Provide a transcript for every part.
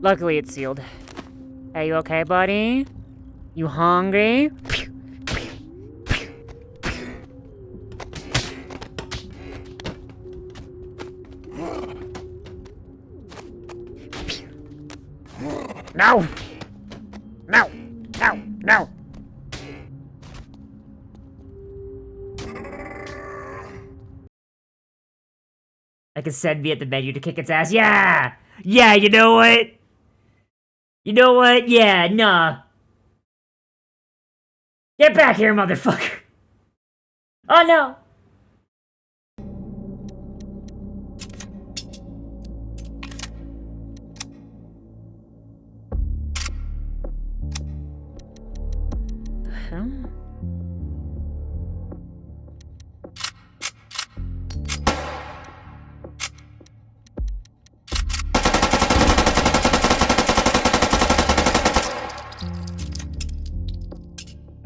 Luckily, it's sealed. Are you okay, buddy? You hungry? No! No! No! No! I could send me at the menu to kick its ass. Yeah! Yeah, you know what? You know what? Yeah, nah. Get back here, motherfucker! Oh no! Huh?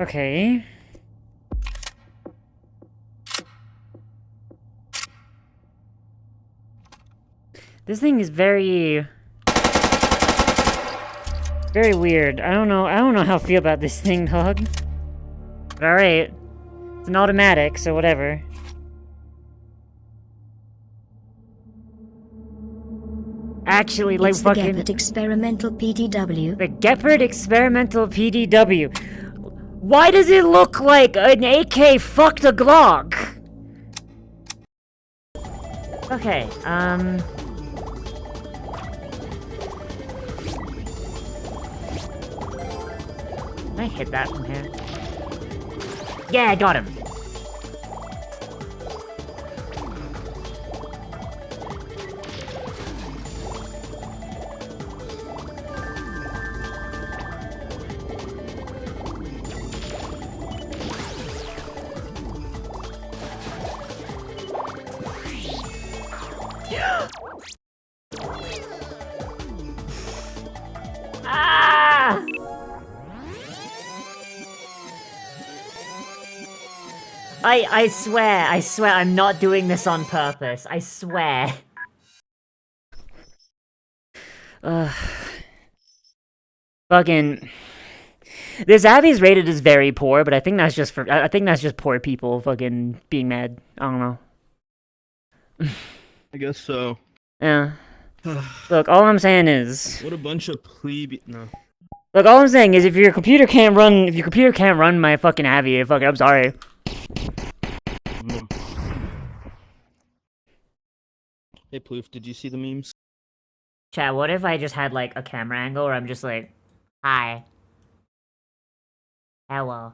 Okay. This thing is very weird. I don't know how I feel about this thing, dog. But alright. It's an automatic, so whatever. Actually, like it's fucking... the Gepard Experimental PDW. The Gepard Experimental PDW. Why does it look like an AK fucked a Glock? Okay, Can I hit that from here? Yeah, I got him. Ah! I swear, I'm not doing this on purpose. I swear. Fucking... This Abby's rated as very poor, but I think that's just poor people fucking being mad. I don't know. I guess so. Yeah. Look, all I'm saying is... What a bunch of plebe... No. Look, all I'm saying is if your computer can't run my fucking Abby, I'm sorry. Hey, Ploof, did you see the memes? Chat, what if I just had, like, a camera angle where I'm just like, hi. Hello.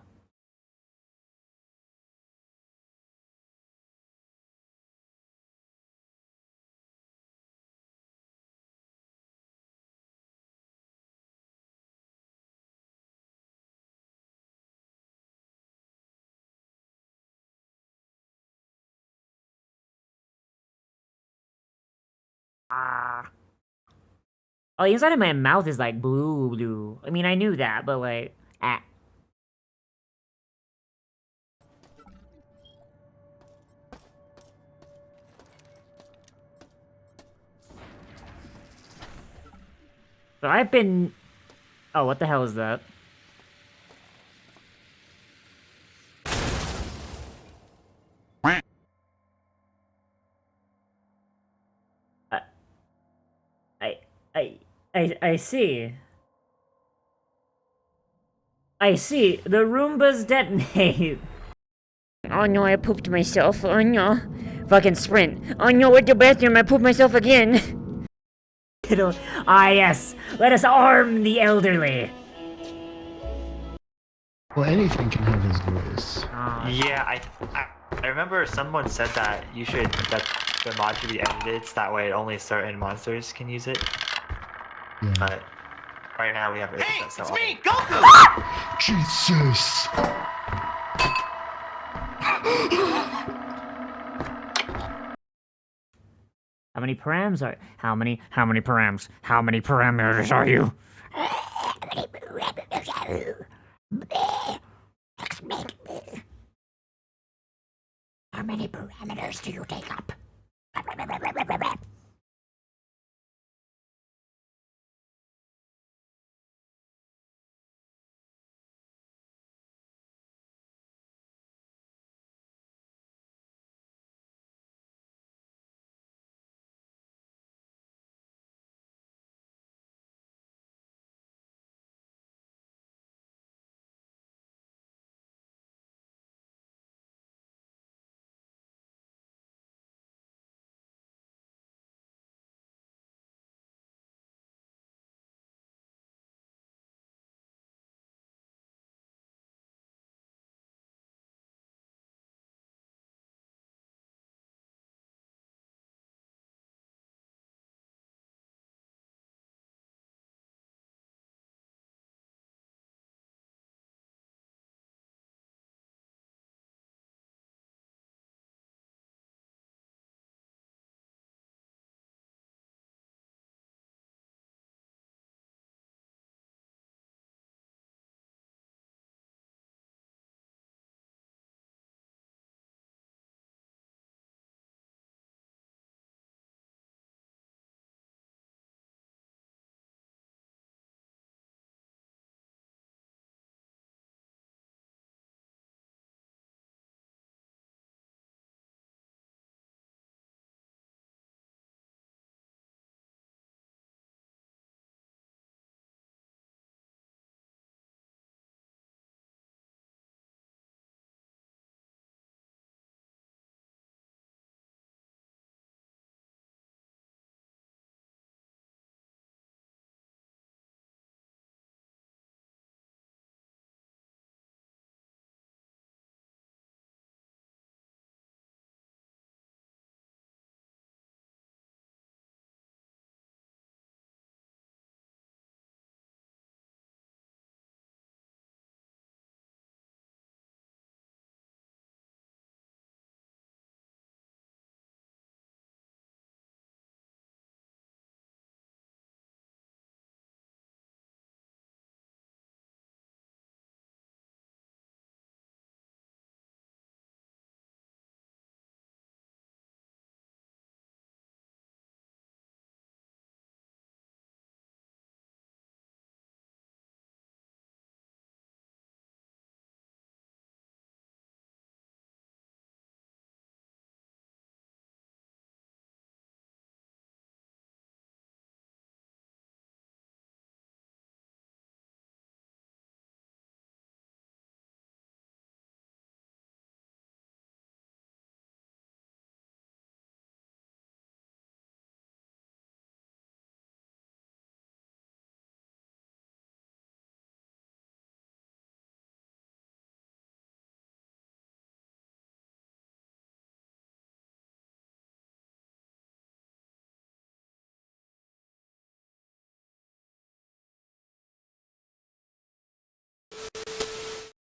Ah. Oh, the inside of my mouth is like blue. I mean, I knew that, but like, ah. So I've been... Oh, what the hell is that? I see. I see. The Roombas detonate. Oh no, I pooped myself. Oh no. Fucking sprint. Oh no, where's the bathroom? I pooped myself again. Ah yes. Let us arm the elderly. Well, anything can have his voice. Yeah, I remember someone said that that the mod should be edited so that way only certain monsters can use it. Yeah. But right now we have it. Hey, so it's me, Goku! Jesus! How many params are... How many params? How many parameters are you? How many parameters do you take up?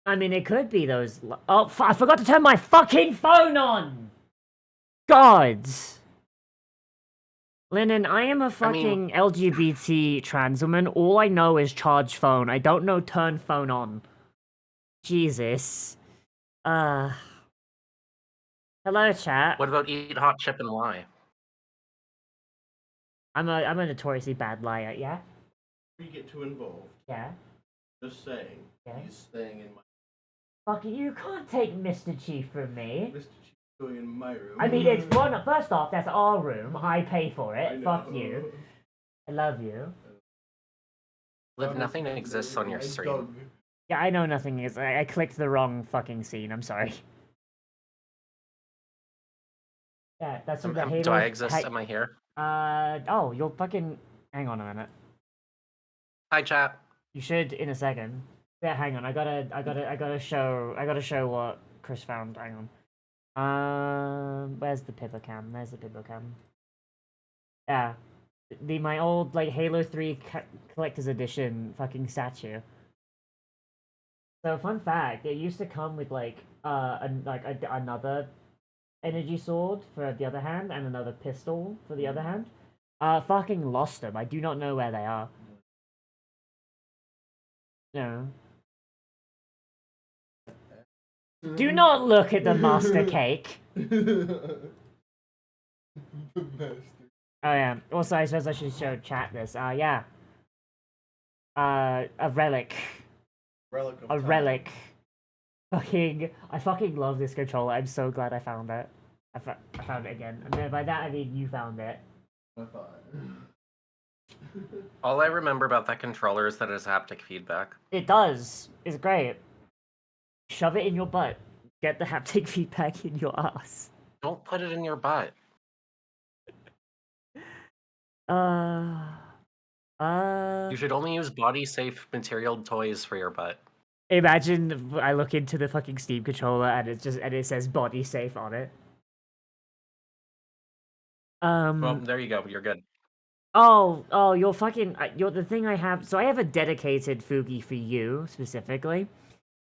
I mean, it could be those. Oh, I forgot to turn my fucking phone on! Gods! Lennon, I am a fucking LGBT trans woman. All I know is charge phone. I don't know turn phone on. Jesus. Hello, chat. What about eat hot chip and lie? I'm a notoriously bad liar, yeah? You get too involved. Yeah? Just saying. Yeah? He's staying in my. Fuck you can't take Mr. Chief from me. Mr. Chief's going in my room. I mean, it's one. First off, that's our room. I pay for I it. know. Fuck you. I love you. Liv, nothing exists on your My stream. dog. Yeah, I know nothing is. I clicked the wrong fucking scene. I'm sorry. Yeah, that's what the Halo. Do I exist? Am I here? Oh, you'll fucking. Hang on a minute. Hi, chat. You should in a second. Yeah, hang on. I gotta show what Chris found. Hang on. Where's the Pibocam? There's the Pibocam. Yeah, my old like Halo 3 collector's edition fucking statue. So fun fact, it used to come with like another energy sword for the other hand and another pistol for the other hand. Fucking lost them. I do not know where they are. No. Do not look at the master cake. Oh yeah. Also, I suppose I should show chat this. Yeah. A relic. Relic of A time. relic. I fucking love this controller. I'm so glad I found it. I found it again. And then by that I mean you found it. I thought. All I remember about that controller is that it has haptic feedback. It does. It's great. Shove it in your butt. Get the haptic feedback in your ass. Don't put it in your butt. You should only use body-safe material toys for your butt. Imagine I look into the fucking Steam controller and it says body safe on it. Well, there you go. You're good. Oh, you're fucking. You're the thing I have. So I have a dedicated Fugi for you specifically,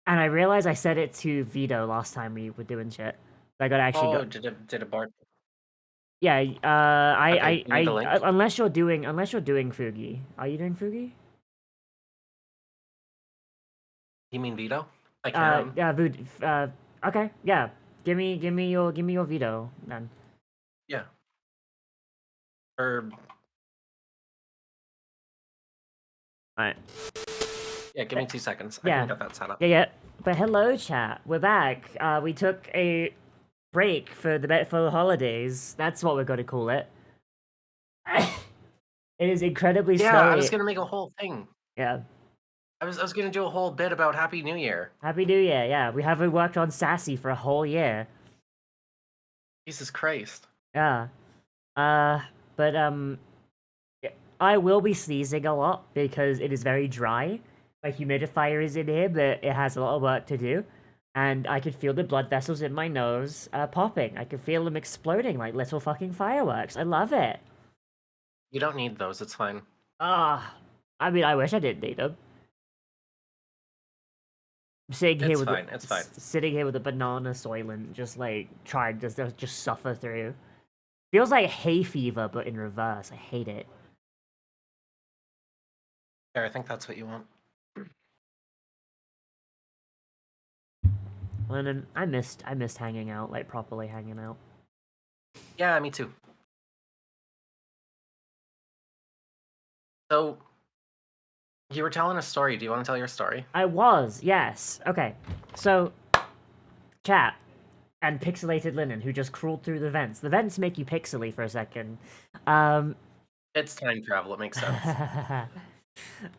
and I realized I said it to Vito last time we were doing shit. I gotta actually go. Did a bar? Yeah. Okay, you need the link? Unless you're doing Fugi. Are you doing Fugi? You mean Vito? I can. Yeah. Okay. Yeah. Give me your Vito then. Yeah. Or Alright. yeah, give me 2 seconds. I Yeah. can get that set up. Yeah. But hello, chat. We're back. We took a break for the holidays. That's what we're gonna call it. It is incredibly Yeah, snowy. I was gonna make a whole thing. Yeah. I was gonna do a whole bit about Happy New Year. Happy New Year. Yeah, we haven't worked on Sass-C for a whole year. Jesus Christ. Yeah. But I will be sneezing a lot because it is very dry. My humidifier is in here, but it has a lot of work to do. And I could feel the blood vessels in my nose popping. I could feel them exploding like little fucking fireworks. I love it. You don't need those, it's fine. I mean, I wish I didn't need them. I'm sitting here It's with fine, it's fine. Sitting here with a banana soylent, just like trying to just suffer through. Feels like hay fever, but in reverse. I hate it. There, I think that's what you want. Lennon, I missed hanging out, like properly hanging out. Yeah, me too. So, you were telling a story. Do you want to tell your story? I was, yes. Okay, so chat and pixelated Lennon, who just crawled through the vents. The vents make you pixely for a second. It's time travel. It makes sense.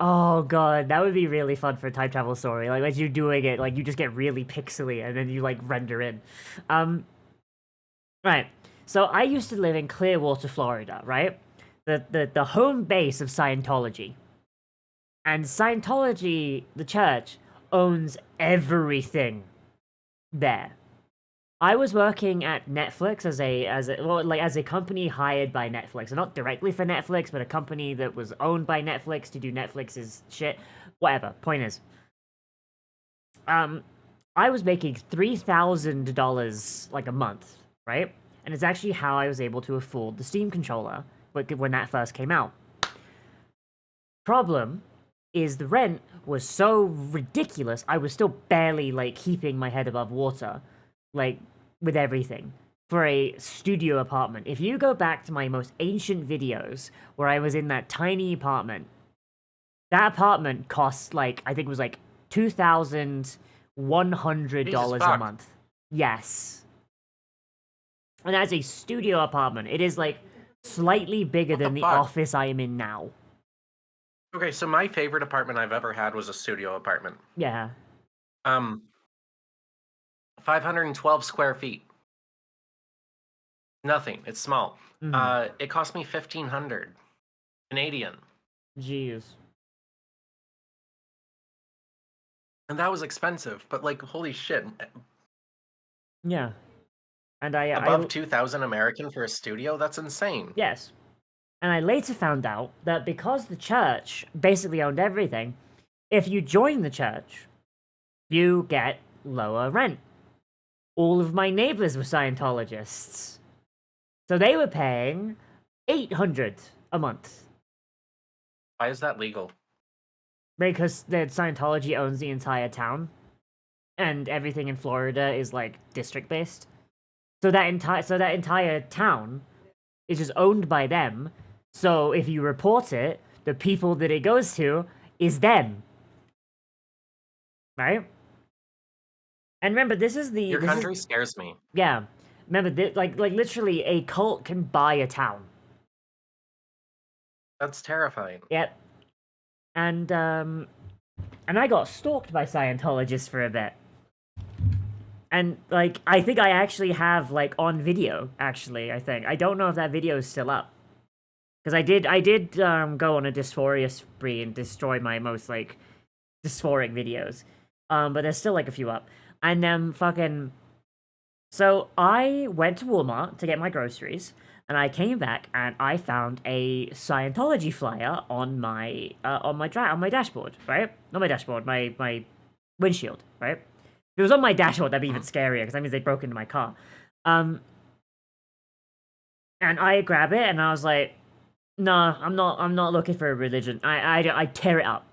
Oh god, that would be really fun for a time travel story. Like as you're doing it, like you just get really pixely and then you like render in. Right. So I used to live in Clearwater, Florida, right? The home base of Scientology. And Scientology, the church, owns everything there. I was working at Netflix as a company hired by Netflix, and not directly for Netflix, but a company that was owned by Netflix to do Netflix's shit. Whatever. Point is, I was making $3,000 like a month, right? And it's actually how I was able to afford the Steam controller when that first came out. Problem is the rent was so ridiculous, I was still barely like keeping my head above water, like with everything. For a studio apartment. If you go back to my most ancient videos where I was in that tiny apartment, that apartment cost like, I think it was like $2,100 a fuck. month. Yes. And that's a studio apartment. It is like slightly bigger What the than the fuck? office I am in now. Okay, so my favorite apartment I've ever had was a studio apartment. Yeah. 512 square feet. Nothing. It's small. Mhm. It cost me 1,500 Canadian, Jeez. and that was expensive. But like, holy shit, Yeah. And I above 2,000 American for a studio? That's insane. Yes. And I later found out that because the church basically owned everything, if you join the church, you get lower rent. All of my neighbors were Scientologists. So they were paying $800 a month. Why is that legal? Because the Scientology owns the entire town. And everything in Florida is like district based. So that entire town is just owned by them. So if you report it, the people that it goes to is them. Right? And remember, this is the Your this is- country scares me. yeah. Remember, like literally, a cult can buy a town. That's terrifying. Yep. And I got stalked by Scientologists for a bit. And like, I think I actually have like on video. Actually, I think I don't know if that video is still up. Because I did go on a dysphoria spree and destroy my most like dysphoric videos. But there's still like a few up. And fucking. So I went to Walmart to get my groceries, and I came back and I found a Scientology flyer on my dashboard, right? Not my dashboard, my windshield, right? If it was on my dashboard, that'd be even scarier because that means they broke into my car. And I grab it and I was like, no, I'm not looking for a religion. I tear it up.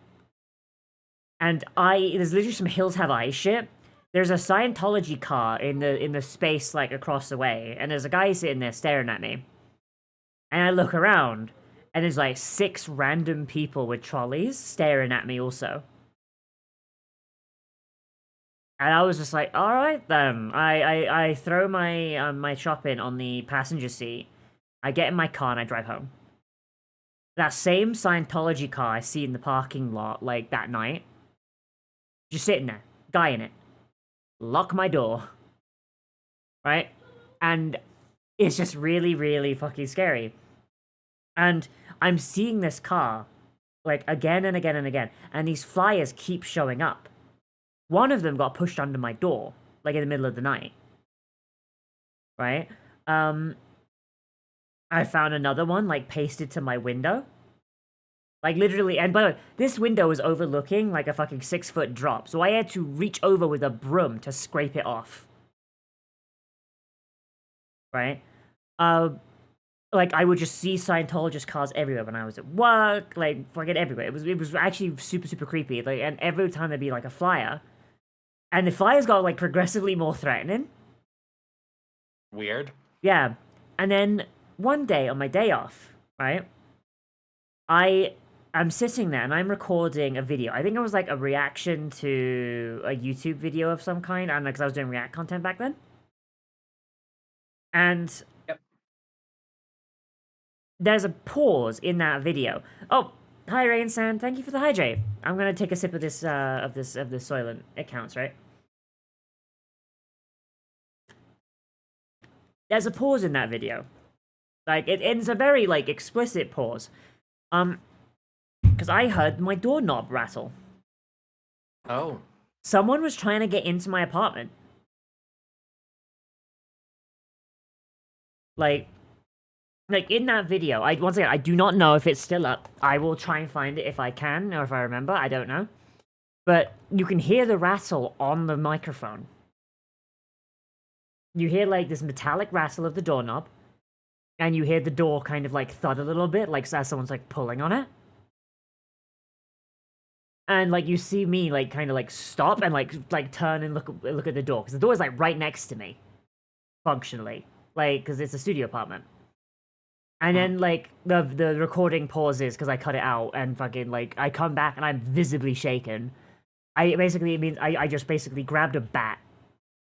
And there's literally some Hills Have Eyes shit. There's a Scientology car in the space like across the way, and there's a guy sitting there staring at me. And I look around, and there's like 6 random people with trolleys staring at me also. And I was just like, all right then. I throw my shopping on the passenger seat. I get in my car and I drive home. That same Scientology car I see in the parking lot like that night, just sitting there, guy in it. Lock my door. Right? And it's just really, really fucking scary. And I'm seeing this car, like, again and again and again, and these flyers keep showing up. One of them got pushed under my door, like, in the middle of the night. Right? I found another one, like, pasted to my window. Like, literally, and by the way, this window was overlooking, like, a fucking 6-foot drop, so I had to reach over with a broom to scrape it off. Right? Like, I would just see Scientologist cars everywhere when I was at work, like, fucking everywhere. It was actually super, super creepy, like, and every time there'd be, like, a flyer, and the flyers got, like, progressively more threatening. Weird. Yeah, and then one day, on my day off, right, I'm sitting there and I'm recording a video. I think it was like a reaction to a YouTube video of some kind. I don't know, because I was doing React content back then. And Yep. There's a pause in that video. Oh, hi Rain Sand, thank you for the hydrate. I'm gonna take a sip of this Soylent. It counts, right? There's a pause in that video. Like it's a very like explicit pause. Because I heard my doorknob rattle. Oh. Someone was trying to get into my apartment. Like in that video, once again, I do not know if it's still up. I will try and find it if I can, or if I remember, I don't know. But you can hear the rattle on the microphone. You hear like this metallic rattle of the doorknob, and you hear the door kind of like thud a little bit, like as someone's like pulling on it. And like you see me like kind of like stop and like turn and look at the door, because the door is like right next to me, functionally, like because it's a studio apartment. And then like the recording pauses because I cut it out, and fucking like I come back and I'm visibly shaken. I just basically grabbed a bat.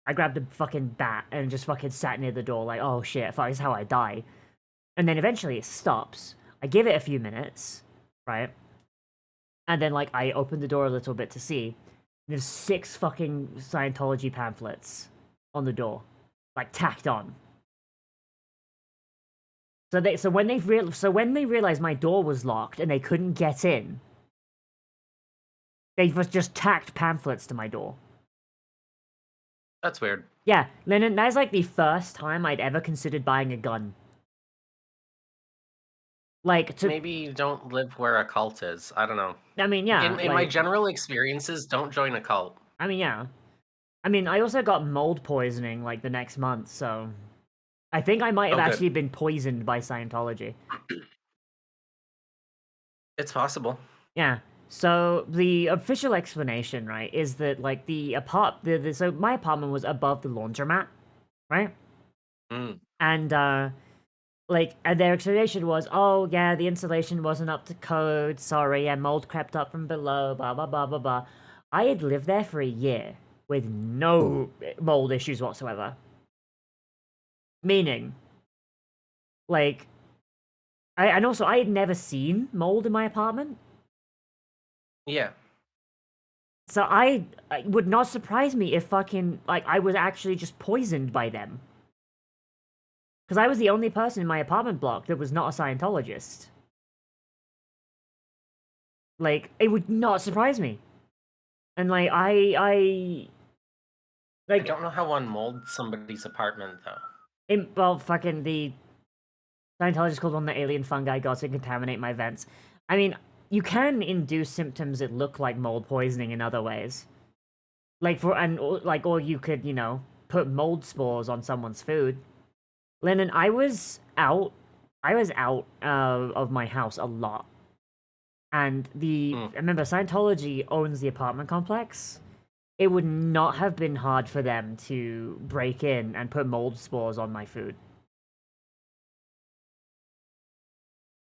I grabbed a fucking bat and just fucking sat near the door like, oh shit, fuck, this is how I die. And then eventually it stops. I give it a few minutes, right? And then like I open the door a little bit to see. There's 6 fucking Scientology pamphlets on the door, like tacked on. So when they realized my door was locked and they couldn't get in, they just tacked pamphlets to my door. That's weird. Yeah, Lennon, that's like the first time I'd ever considered buying a gun. Like, to... Maybe you don't live where a cult is. I don't know. I mean, yeah. In my general experiences, don't join a cult. I mean, yeah. I mean, I also got mold poisoning, like, the next month, so... I think I might have actually been poisoned by Scientology. It's possible. Yeah. So, the official explanation, right, is that, like, so my apartment was above the laundromat, right? And, like, and their explanation was, oh, yeah, the insulation wasn't up to code, sorry, and mold crept up from below, blah, blah, blah, blah, blah. I had lived there for a year with no mold issues whatsoever. Meaning, like, and also, I had never seen mold in my apartment. Yeah. So I would not surprise me if fucking, like, I was actually just poisoned by them. Because I was the only person in my apartment block that was not a Scientologist. Like, it would not surprise me. And, like, I don't know how one molds somebody's apartment, though. Well, fucking the Scientologist called on the alien fungi got to contaminate my vents. I mean, you can induce symptoms that look like mold poisoning in other ways. Or you could, you know, put mold spores on someone's food. Lennon, I was out of my house a lot. And remember, Scientology owns the apartment complex. It would not have been hard for them to break in and put mold spores on my food.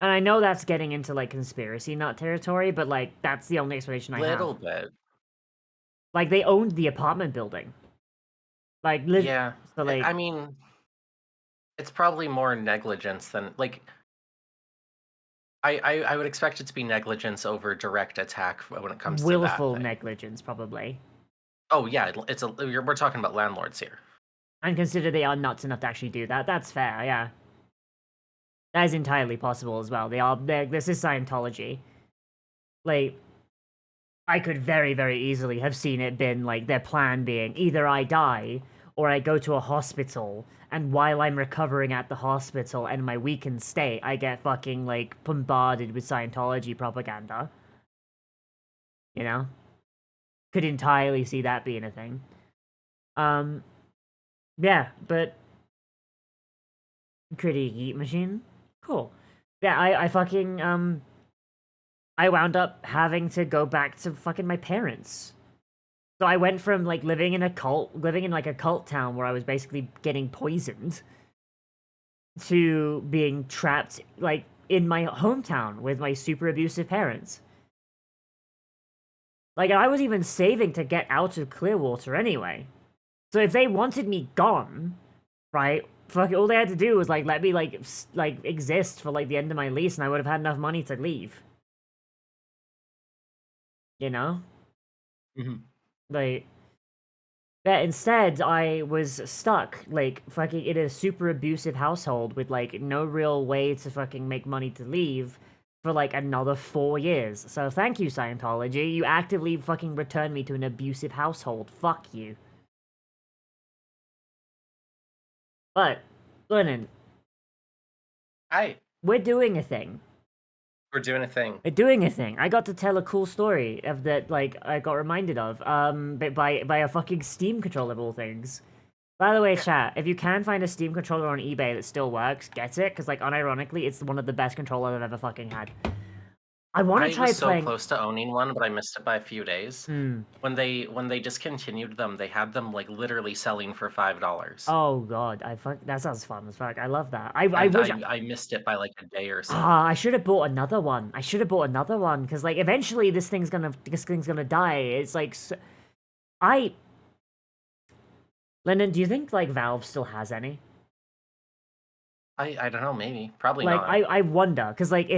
And I know that's getting into, like, conspiracy nut territory, but, like, that's the only explanation I have. Little bit. Like, they owned the apartment building. Like, yeah. So, like... I mean, it's probably more negligence than, like... I would expect it to be negligence over direct attack when it comes to that. Willful negligence, probably. Oh, yeah, we're talking about landlords here. And consider they are nuts enough to actually do that. That's fair, yeah. That is entirely possible as well. This is Scientology. Like, I could very, very easily have seen it been, like, their plan being either I die, or I go to a hospital, and while I'm recovering at the hospital and in my weakened state, I get fucking, like, bombarded with Scientology propaganda. You know? Could entirely see that being a thing. Yeah, but... Critic Eat Machine? Cool. Yeah, I fucking, I wound up having to go back to fucking my parents. So I went from, like, living in a cult town where I was basically getting poisoned, to being trapped, like, in my hometown with my super abusive parents. Like, I was even saving to get out of Clearwater anyway. So if they wanted me gone, right, fuck, all they had to do was, like, let me, like, exist for, like, the end of my lease, and I would have had enough money to leave. You know? Mm-hmm. Like, yeah, instead, I was stuck, like, fucking in a super abusive household with, like, no real way to fucking make money to leave for, like, another 4 years. So thank you, Scientology. You actively fucking returned me to an abusive household. Fuck you. But, Lennon. Hi. We're doing a thing. We're doing a thing. Doing a thing. I got to tell a cool story of that, like, I got reminded of, by a fucking Steam controller of all things. By the way, chat, if you can find a Steam controller on eBay that still works, get it, because, like, unironically, it's one of the best controllers I've ever fucking had. I want to try was so playing... close to owning one, but I missed it by a few days. Hmm. When they discontinued them, they had them like literally selling for $5. Oh god, that sounds fun as fuck. I love that. I And wish I missed it by like a day or so. I should have bought another one. I should have bought another one because like eventually this thing's gonna die. It's like Lennon, do you think like Valve still has any? I don't know, maybe. Probably Like not. I wonder because like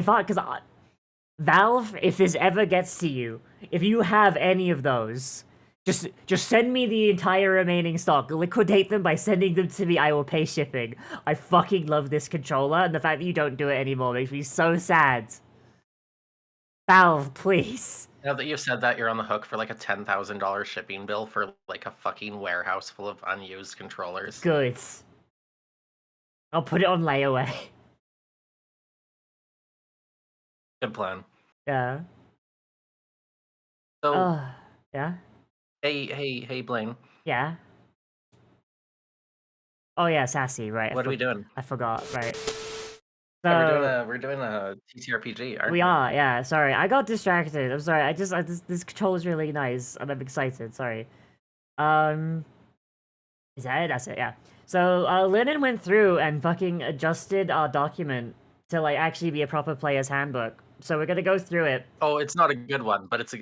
Valve, if this ever gets to you, if you have any of those, just send me the entire remaining stock. Liquidate them by sending them to me. I will pay shipping. I fucking love this controller, and the fact that you don't do it anymore makes me so sad. Valve, please. Now that you've said that, you're on the hook for like a $10,000 shipping bill for like a fucking warehouse full of unused controllers. Good. I'll put it on layaway. Good plan. Yeah. So, yeah. hey, Blaine. Yeah. Oh yeah, Sass-C, right. What are we doing? I forgot, right. Yeah, So, we're doing a TTRPG, aren't we are, yeah, sorry. I got distracted. I'm sorry. This controller's really nice, and I'm excited, sorry. Is that it? That's it, yeah. So, Lennon went through and fucking adjusted our document to, like, actually be a proper player's handbook. So we're gonna go through it. Oh, it's not a good one, but it's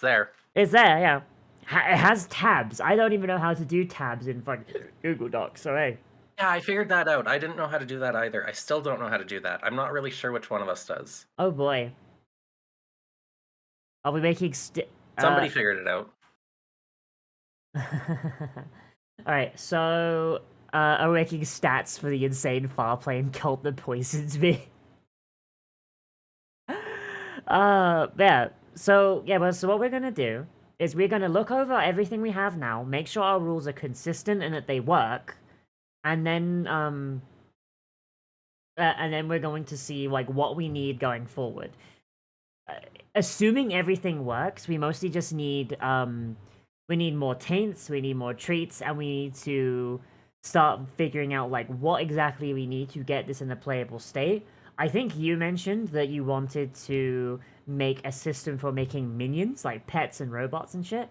there. It's there, yeah. It has tabs. I don't even know how to do tabs in fucking Google Docs, so hey. Yeah, I figured that out. I didn't know how to do that either. I still don't know how to do that. I'm not really sure which one of us does. Oh boy. Are we making Somebody figured it out. Alright, so are we making stats for the insane Farplane cult that poisons me? Yeah. So what we're gonna do is we're gonna look over everything we have now, make sure our rules are consistent and that they work, and then we're going to see like what we need going forward. Assuming everything works, we mostly just need we need more taints, we need more treats, and we need to start figuring out like what exactly we need to get this in a playable state. I think you mentioned that you wanted to make a system for making minions, like pets and robots and shit.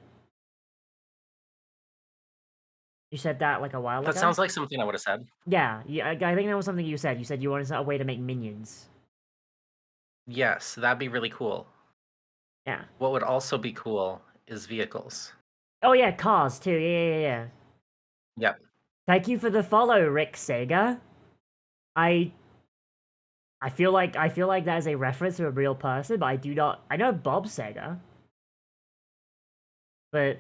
You said that like a while ago? That sounds like something I would have said. Yeah, I think that was something you said. You said you wanted a way to make minions. Yes, that'd be really cool. Yeah. What would also be cool is vehicles. Oh yeah, cars too. Yeah. Yep. Thank you for the follow, Rick Sega. I feel like that is a reference to a real person, but I know Bob Sega. But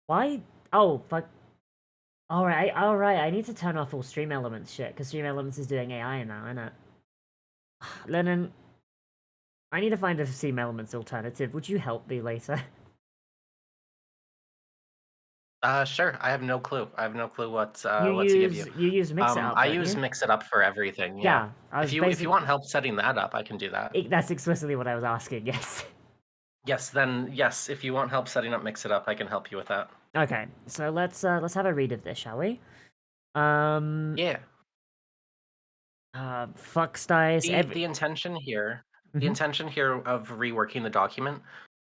why? Oh fuck. Alright, I need to turn off all Stream Elements shit, because Stream Elements is doing AI now, isn't it? Lennon, I need to find a Stream Elements alternative. Would you help me later? Sure. I have no clue. I have no clue what to give you. You use Mix It Up. I don't use you? Mix It Up for everything. Yeah. If you want help setting that up, I can do that. That's explicitly what I was asking. Yes. Yes. If you want help setting up Mix It Up, I can help you with that. Okay. So let's have a read of this, shall we? Yeah. Fucks dice. The intention here, the intention here of reworking the document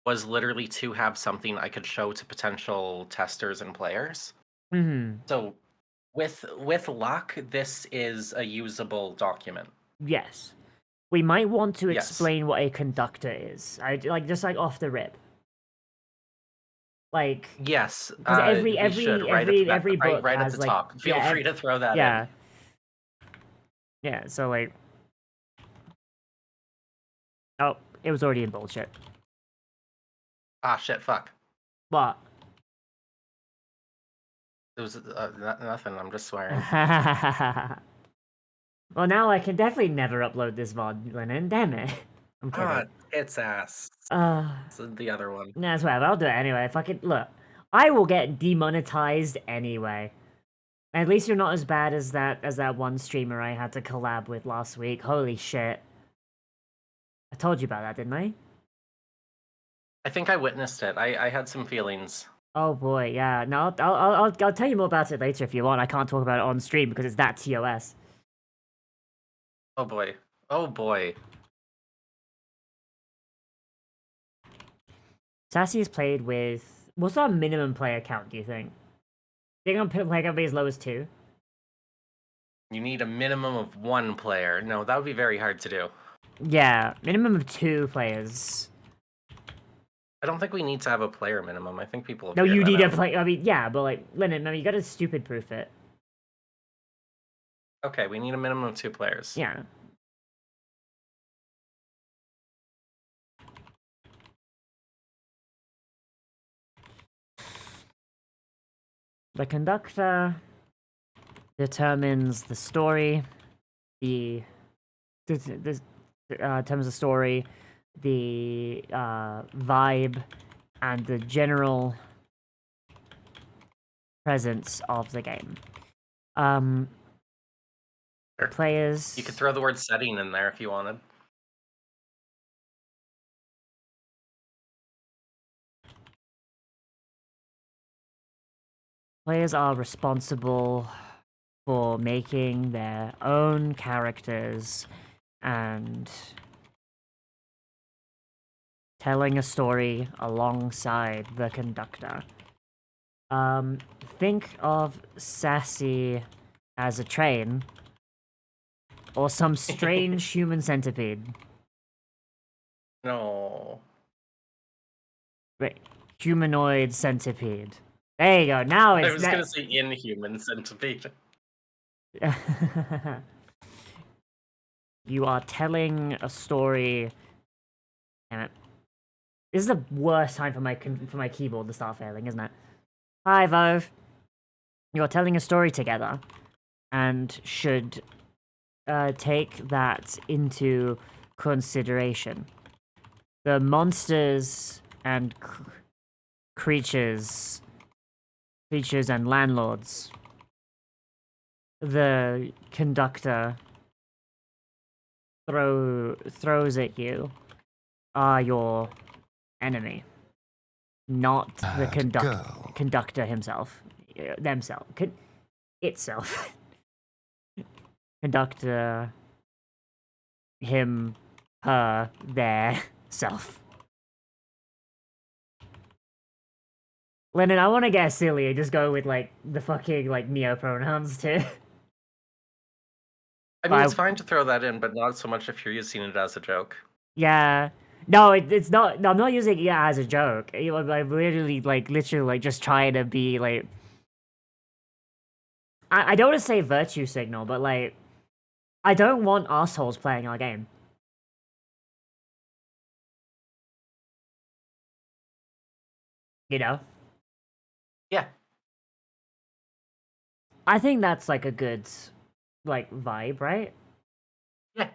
was literally to have something I could show to potential testers and players. Mm-hmm. So, with luck, this is a usable document. Yes. We might want to explain what a conductor is. Just off the rip. Like yes, because every book right has at the top. Feel free to throw that in. Yeah. So like, oh, it was already in bullshit. Ah, shit, fuck. What? It was nothing. I'm just swearing. Well, now I can definitely never upload this VOD, Lennon. Damn it. I'm kidding. It's ass. It's the other one. Nah, that's whatever. I'll do it anyway. Fucking look, I will get demonetized anyway. At least you're not as bad as that one streamer I had to collab with last week. Holy shit. I told you about that, didn't I? I think I witnessed it. I had some feelings. Oh boy, yeah. No, I'll tell you more about it later if you want. I can't talk about it on stream because it's that TOS. Oh boy. Oh boy. Sass-C has played with... What's our minimum player count, do you think? Think I'm playing count be as low as 2? You need a minimum of 1 player. No, that would be very hard to do. Yeah, minimum of 2 players. I don't think we need to have a player minimum. I think people have No, figured you that need to out. play... I mean, yeah, but like, Lennon, you gotta stupid-proof it. Okay, we need a minimum of 2 players. Yeah. The conductor determines the story, determines the story, the vibe, and the general presence of the game. Sure. Players. You could throw the word setting in there if you wanted. Players are responsible for making their own characters and telling a story alongside the conductor. Think of Sass-C as a train, or some strange human centipede. No. Wait, humanoid centipede. There you go, now it's... I was gonna say inhuman centipede. You are telling a story. Damn it. This is the worst time for my keyboard to start failing, isn't it? Hi, Vove. You're telling a story together, and should take that into consideration. The monsters and creatures and landlords the conductor throws at you are your enemy, not the conductor himself, itself. Conductor, him, her, their self. Lennon, I want to get silly and just go with, like, the fucking, like, neo-pronouns, too. I mean, it's fine to throw that in, but not so much if you're using it as a joke. Yeah. No, it's not. No, I'm not using it as a joke. I'm literally, just trying to be, like... I don't want to say virtue signal, but, like... I don't want assholes playing our game. You know? Yeah. I think that's, like, a good, like, vibe, right? Yeah.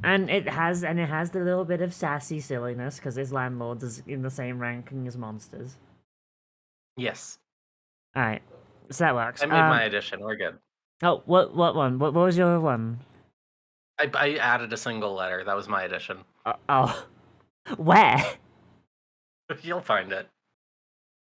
And it has the little bit of Sass-C silliness, because his landlord is in the same ranking as monsters. Yes. Alright. So that works. I made my addition. We're good. Oh, what one? What was your one? I added a single letter. That was my addition. Oh. Where? You'll find it.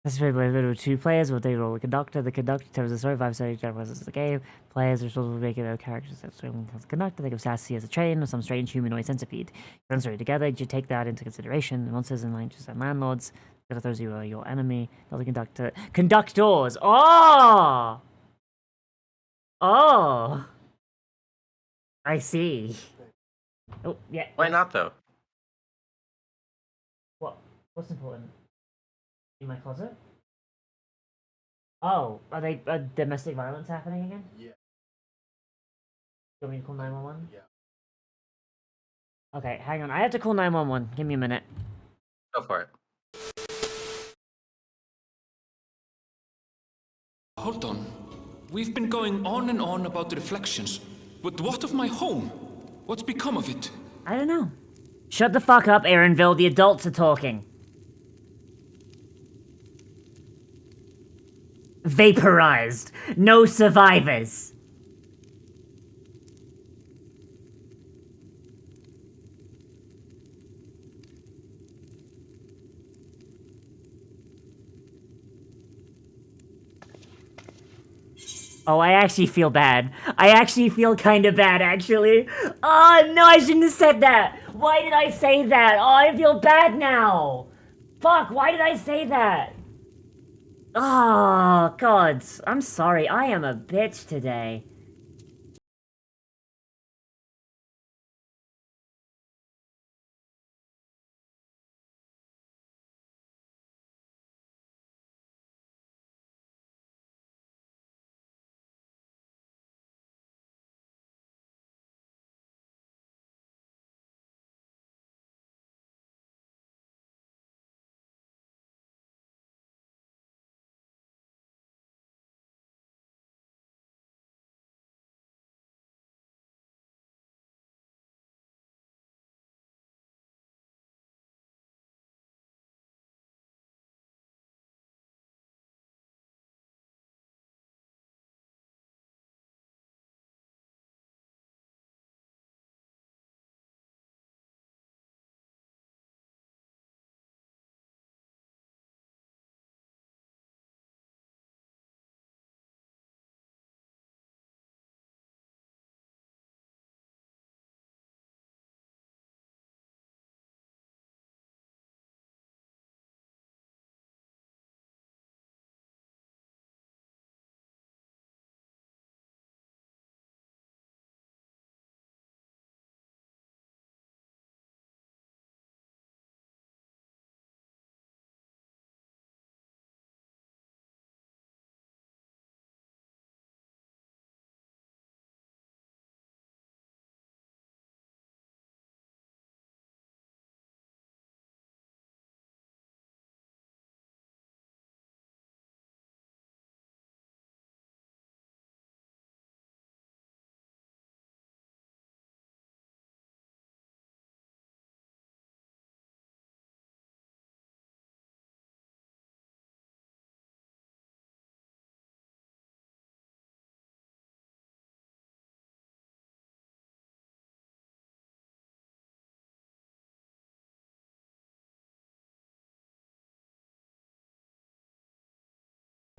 This is played by a little 2 players with they roll the conductor. The conductor tells the story, 5 story represents the game. Players are responsible for making their characters as the conductor. Think of Sass-C as a train or some strange humanoid centipede. Run story together, you take that into consideration. The monsters and languages and landlords. The those you are your enemy. Not the conductor. Conductors! Oh! Oh! I see. Oh, yeah. Why not, though? What? What's important? In my closet? Oh, are they domestic violence happening again? Yeah. You want me to call 911? Yeah. Okay, hang on. I have to call 911. Give me a minute. Go for it. Hold on. We've been going on and on about the reflections, but what of my home? What's become of it? I don't know. Shut the fuck up, Aaronville. The adults are talking. Vaporized. No survivors. Oh, I actually feel bad. I actually feel kind of bad, actually. Oh, no, I shouldn't have said that. Why did I say that? Oh, I feel bad now. Fuck, why did I say that? Oh, God. I'm sorry. I am a bitch today.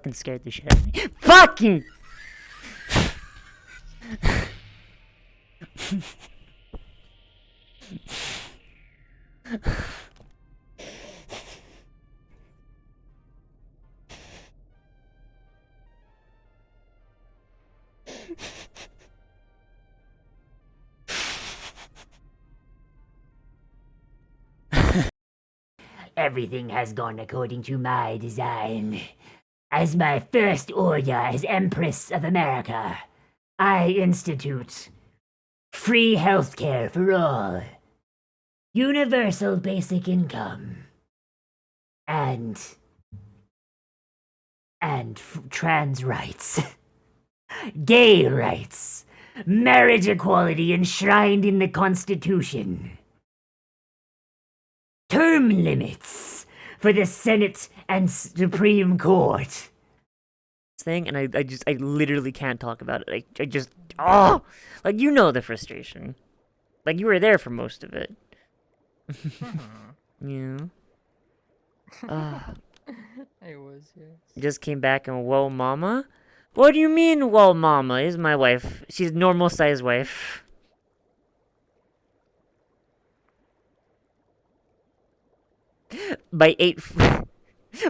Fucking scared the shit out of me. Fucking! Everything has gone according to my design. As my first order as Empress of America, I institute free healthcare for all, universal basic income, and trans rights, gay rights, marriage equality enshrined in the Constitution, term limits for the Senate and Supreme Court. Thing, and I literally can't talk about it. I just, like, you know the frustration. Like, you were there for most of it. Yeah. I was, yes. Just came back and whoa mama? What do you mean whoa mama? Is my wife. She's normal size wife. By 8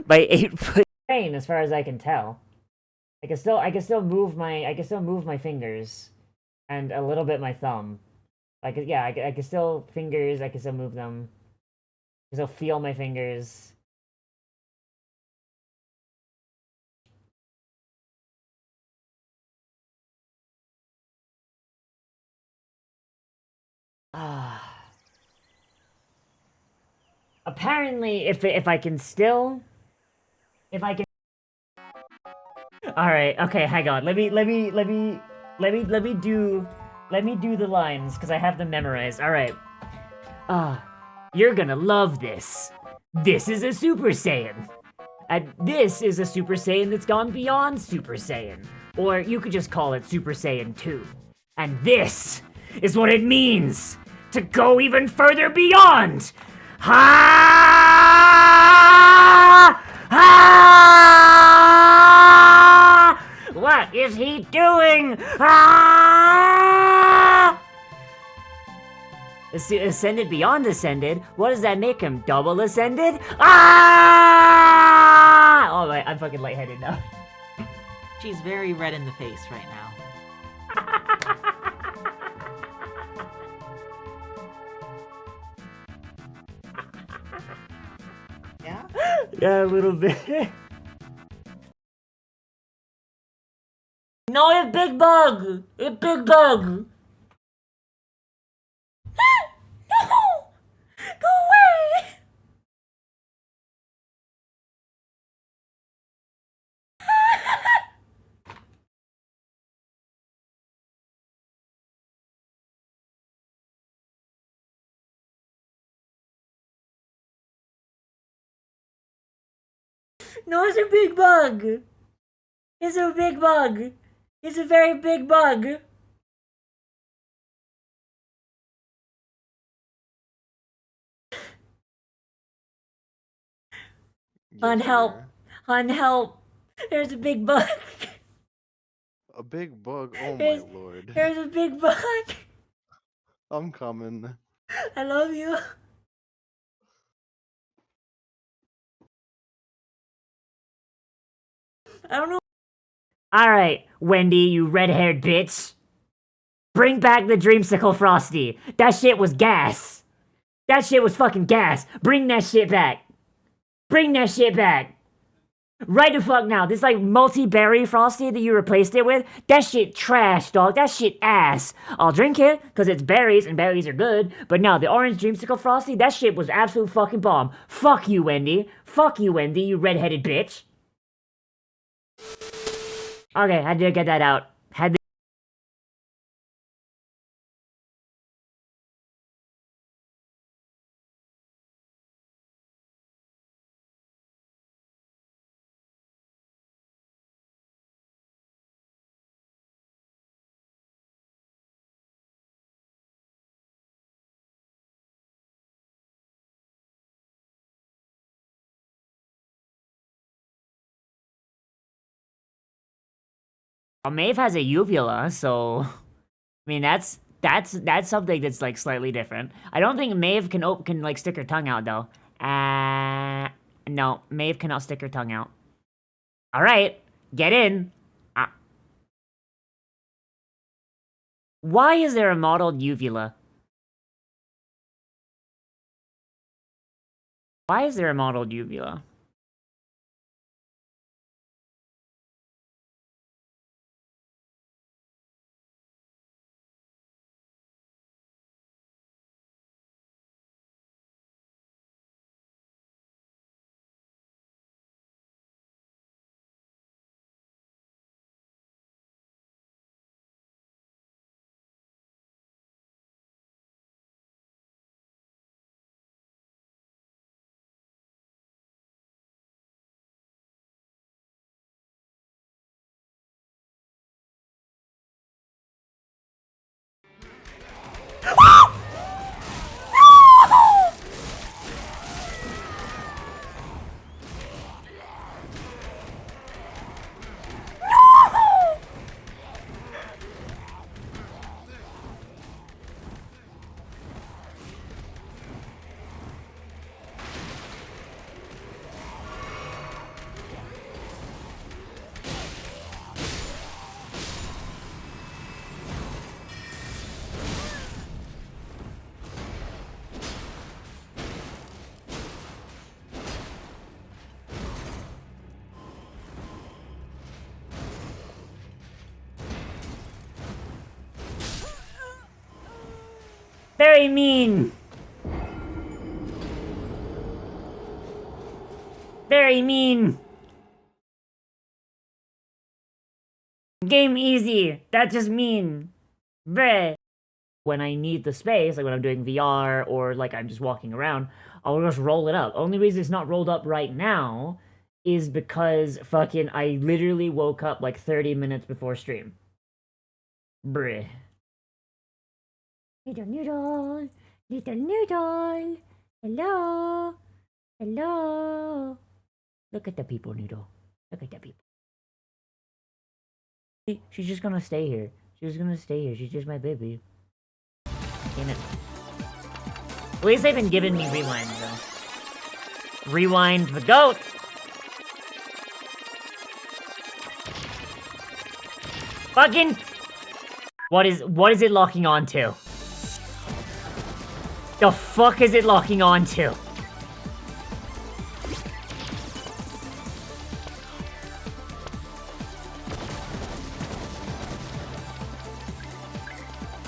by 8 foot as far as I can tell. I can still move my fingers and a little bit my thumb. Like, yeah, I can still fingers, I can still move them. I can still feel my fingers. Apparently, if I can still, all right, okay, hang on. Let me do the lines because I have them memorized. All right. You're gonna love this. This is a Super Saiyan. And this is a Super Saiyan that's gone beyond Super Saiyan. Or you could just call it Super Saiyan 2. And this is what it means to go even further beyond. Ha! Ha! What? fuck is he doing? Ah! Ascended beyond ascended? What does that make him? Double ascended? Ah! Oh, wait, I'm fucking lightheaded now. She's very red in the face right now. Yeah? Yeah, a little bit. No, it's big bug! It's big bug! No! Go away! No, it's a big bug! It's a big bug! It's a very big bug! On help! On help! There's a big bug! A big bug? Oh my There's- lord. There's a big bug! I'm coming. I love you. I don't know. Alright, Wendy, you red-haired bitch. Bring back the Dreamsicle Frosty. That shit was gas. That shit was fucking gas. Bring that shit back. Bring that shit back. Right the fuck now. This like multi-berry Frosty that you replaced it with, that shit trash, dog. That shit ass. I'll drink it, because it's berries, and berries are good. But no, the orange Dreamsicle Frosty, that shit was absolute fucking bomb. Fuck you, Wendy. Fuck you, Wendy, you red-headed bitch. Okay, had to get that out. Had to. Maeve has a uvula, so I mean that's something that's like slightly different. I don't think Maeve can like stick her tongue out though. No, Maeve cannot stick her tongue out. All right, get in. Why is there a modeled uvula? Why is there a modeled uvula? Very mean. Very mean. Game easy. That's just mean. Bleh. When I need the space, like when I'm doing VR or like I'm just walking around, I'll just roll it up. Only reason it's not rolled up right now is because fucking I literally woke up like 30 minutes before stream. Bruh. Little noodle, little noodle. Hello, hello. Look at the people, noodle. Look at the people. She's just gonna stay here. She's just gonna stay here. She's just my baby. Damn it. At least they've been giving me rewind, though. Rewind the goat! Fucking... What is it locking onto? The fuck is it locking onto?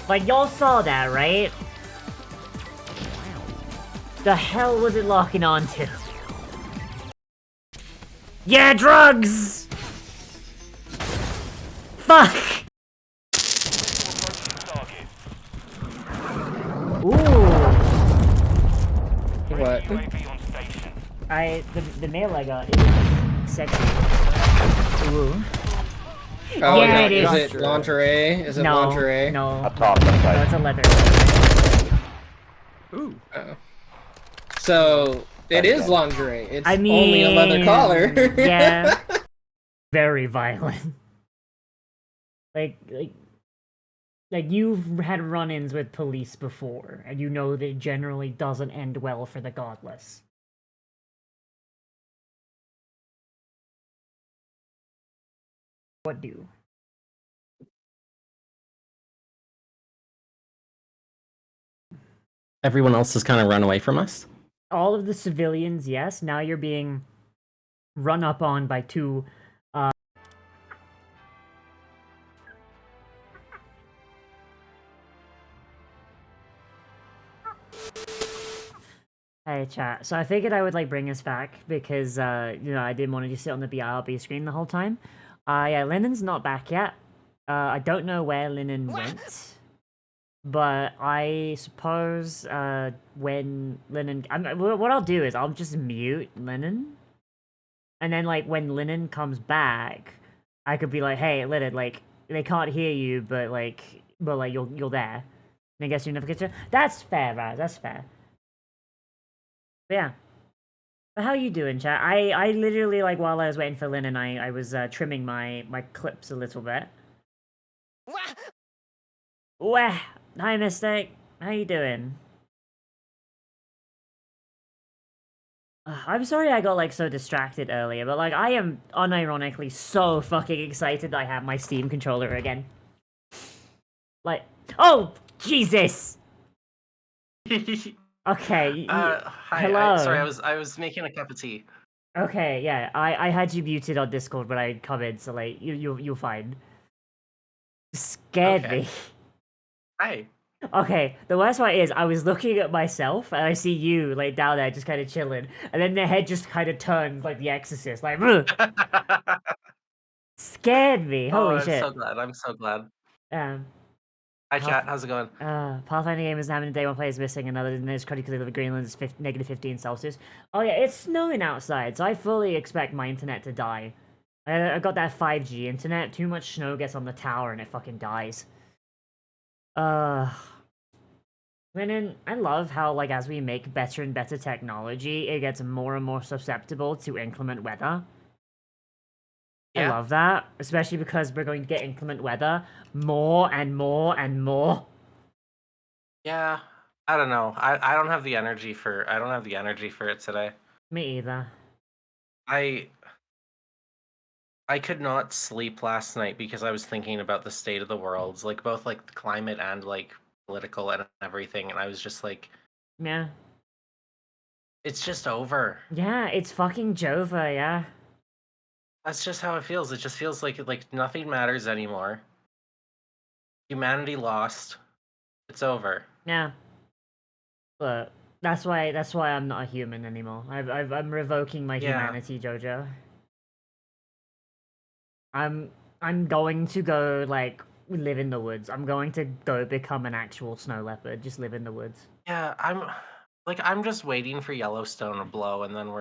Like, y'all saw that, right? The hell was it locking onto? Yeah, drugs! Fuck! Ooh. What? The mail I got is sexy. Ooh. Oh, yeah, no, it is. Is it lingerie? Is it lingerie? No. Up top, left No, side. it's a leather. Ooh. Oh. So, it is lingerie. It's I mean, only a leather collar. Yeah. Very violent. Like you've had run-ins with police before, and you know that it generally doesn't end well for the godless. What do? Everyone else has kind of run away from us? All of the civilians, yes. Now you're being run up on by two, Hey chat, so I figured I would like bring us back because you know, I didn't want to just sit on the BRB screen the whole time. Yeah, Lennon's not back yet. I don't know where Lennon went, but I suppose when Lennon, what I'll do is I'll just mute Lennon, and then like when Lennon comes back, I could be like, hey Lennon, like they can't hear you, but like you're there. And I guess your notification. That's fair, right? That's fair. But yeah. But how you doing, chat? I literally, like, while I was waiting for Lynn, I was trimming my clips a little bit. Wah! Hi, Mistake. How you doing? I'm sorry I got, like, so distracted earlier, but, like, I am unironically so fucking excited that I have my Steam controller again. Like, oh, Jesus! Okay. Hi. Hello. Sorry, I was making a cup of tea. Okay, yeah, I had you muted on Discord, but I covered, so like you're fine. Scared me. Hi. Okay, the worst part is I was looking at myself and I see you like down there just kind of chilling, and then the head just kind of turns like The Exorcist, like scared me. Holy shit! I'm so glad. Um, Hi chat, how's it going? Pathfinder game is having a day one player is missing, another is cruddy because they live in Greenland. It's negative 15 Celsius. Oh yeah, it's snowing outside, so I fully expect my internet to die. I got that 5G internet. Too much snow gets on the tower and it fucking dies. Lennon, I love how, like, as we make better and better technology, it gets more and more susceptible to inclement weather. Yeah. I love that, especially because we're going to get inclement weather more and more and more. Yeah. I don't know. I don't have the energy for it today. Me either. I could not sleep last night because I was thinking about the state of the world, like both like the climate and like political and everything, and I was just like, Yeah. it's just over. Yeah, it's fucking Jova, yeah. That's just how it feels. It just feels like nothing matters anymore. Humanity lost. It's over. Yeah. But that's why I'm not a human anymore. I'm revoking my humanity, Jojo. I'm going to go like live in the woods. I'm going to go become an actual snow leopard. Just live in the woods. Yeah, I'm just waiting for Yellowstone to blow, and then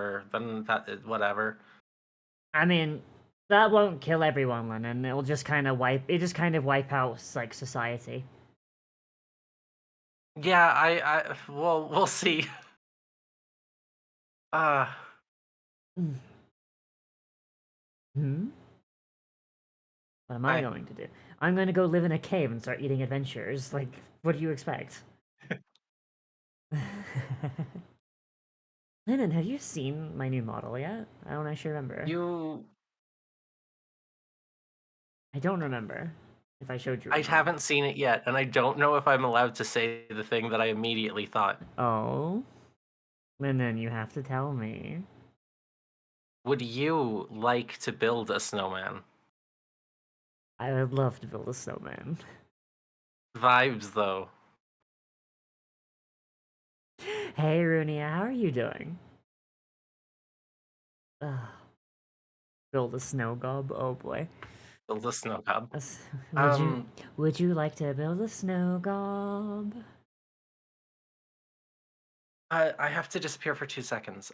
whatever. I mean, that won't kill everyone, Lennon. It'll just kind of wipe out like society. Yeah, well, we'll see. Hmm. What am I going to do? I'm going to go live in a cave and start eating adventures. Like, what do you expect? Lennon, have you seen my new model yet? I don't actually remember. I don't remember if I showed you. I haven't seen it yet, and I don't know if I'm allowed to say the thing that I immediately thought. Oh? Lennon, you have to tell me. Would you like to build a snowman? I would love to build a snowman. Vibes, though. Hey, Runia, how are you doing? Ugh. Build a snow gob? Oh boy. Build a snow gob. Would you like to build a snow gob? I have to disappear for 2 seconds.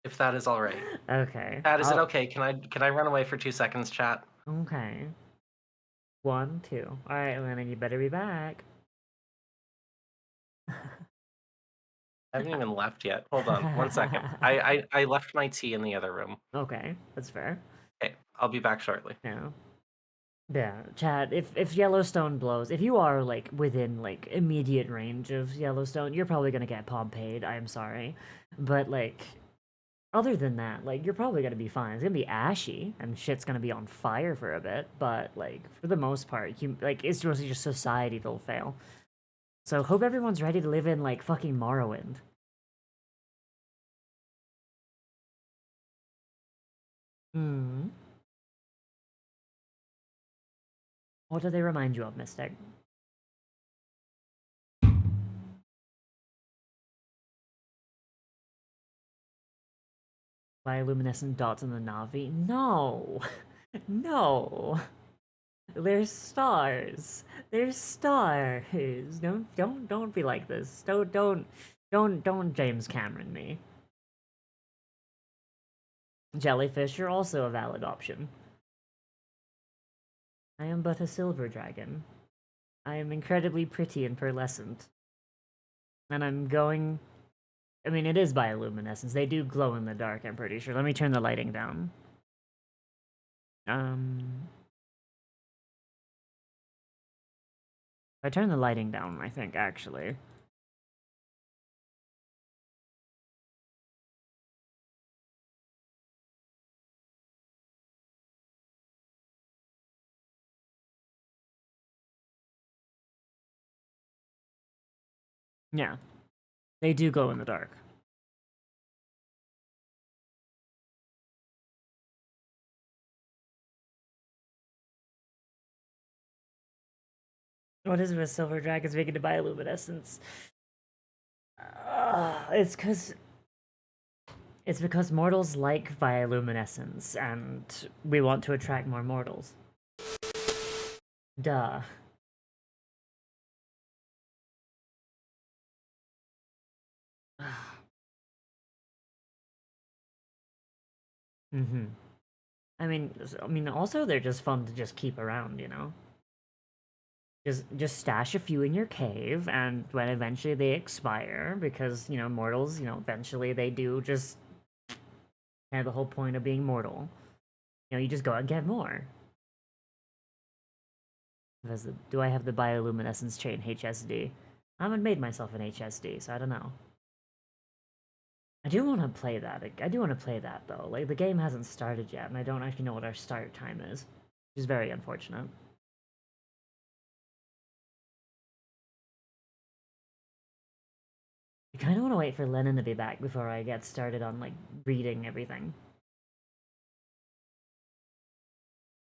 If that is all right. Okay. Chat, is it okay? Can I run away for 2 seconds, chat? Okay. 1, 2. Alright, Lennon, you better be back. I haven't even left yet. Hold on, 1 second. I left my tea in the other room. Okay, that's fair. Okay, I'll be back shortly. Yeah, Chad, if Yellowstone blows, if you are, like, within, like, immediate range of Yellowstone, you're probably gonna get paid. I'm sorry. But, like, other than that, like, you're probably gonna be fine. It's gonna be ashy, and shit's gonna be on fire for a bit, but, like, for the most part, it's mostly just society that'll fail. So, hope everyone's ready to live in, like, fucking Morrowind. What do they remind you of, Mystic? Bioluminescent dots in the Navi? No! No! There's stars. There's stars. Don't be like this. Don't James Cameron me. Jellyfish are also a valid option. I am but a silver dragon. I am incredibly pretty and pearlescent. And I'm going... I mean, it is bioluminescence. They do glow in the dark, I'm pretty sure. Let me turn the lighting down. I turn the lighting down, I think, actually. Yeah. They do glow in the dark. What is it with silver dragons making to bioluminescence? It's because mortals like bioluminescence, and we want to attract more mortals. Duh. I mean, also they're just fun to just keep around, you know? Just stash a few in your cave, and when eventually they expire, because, you know, mortals, you know, eventually they do just... kind of the whole point of being mortal. You know, you just go out and get more. Do I have the bioluminescence chain HSD? I haven't made myself an HSD, so I don't know. I do want to play that. I do want to play that, though. Like, the game hasn't started yet, and I don't actually know what our start time is. Which is very unfortunate. I kind of want to wait for Lennon to be back before I get started on, like, reading everything.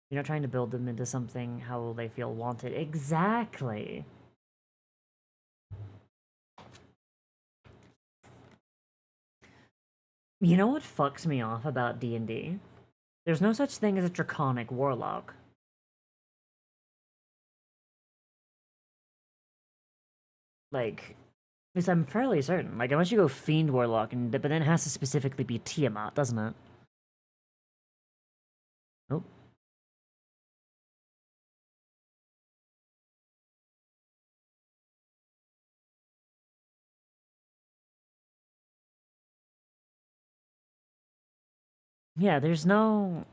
You know, trying to build them into something how will they feel wanted. Exactly! You know what fucks me off about D&D? There's no such thing as a draconic warlock. Like, at least I'm fairly certain. Like, unless you go Fiend Warlock, but then it has to specifically be Tiamat, doesn't it? Oh. Yeah, there's no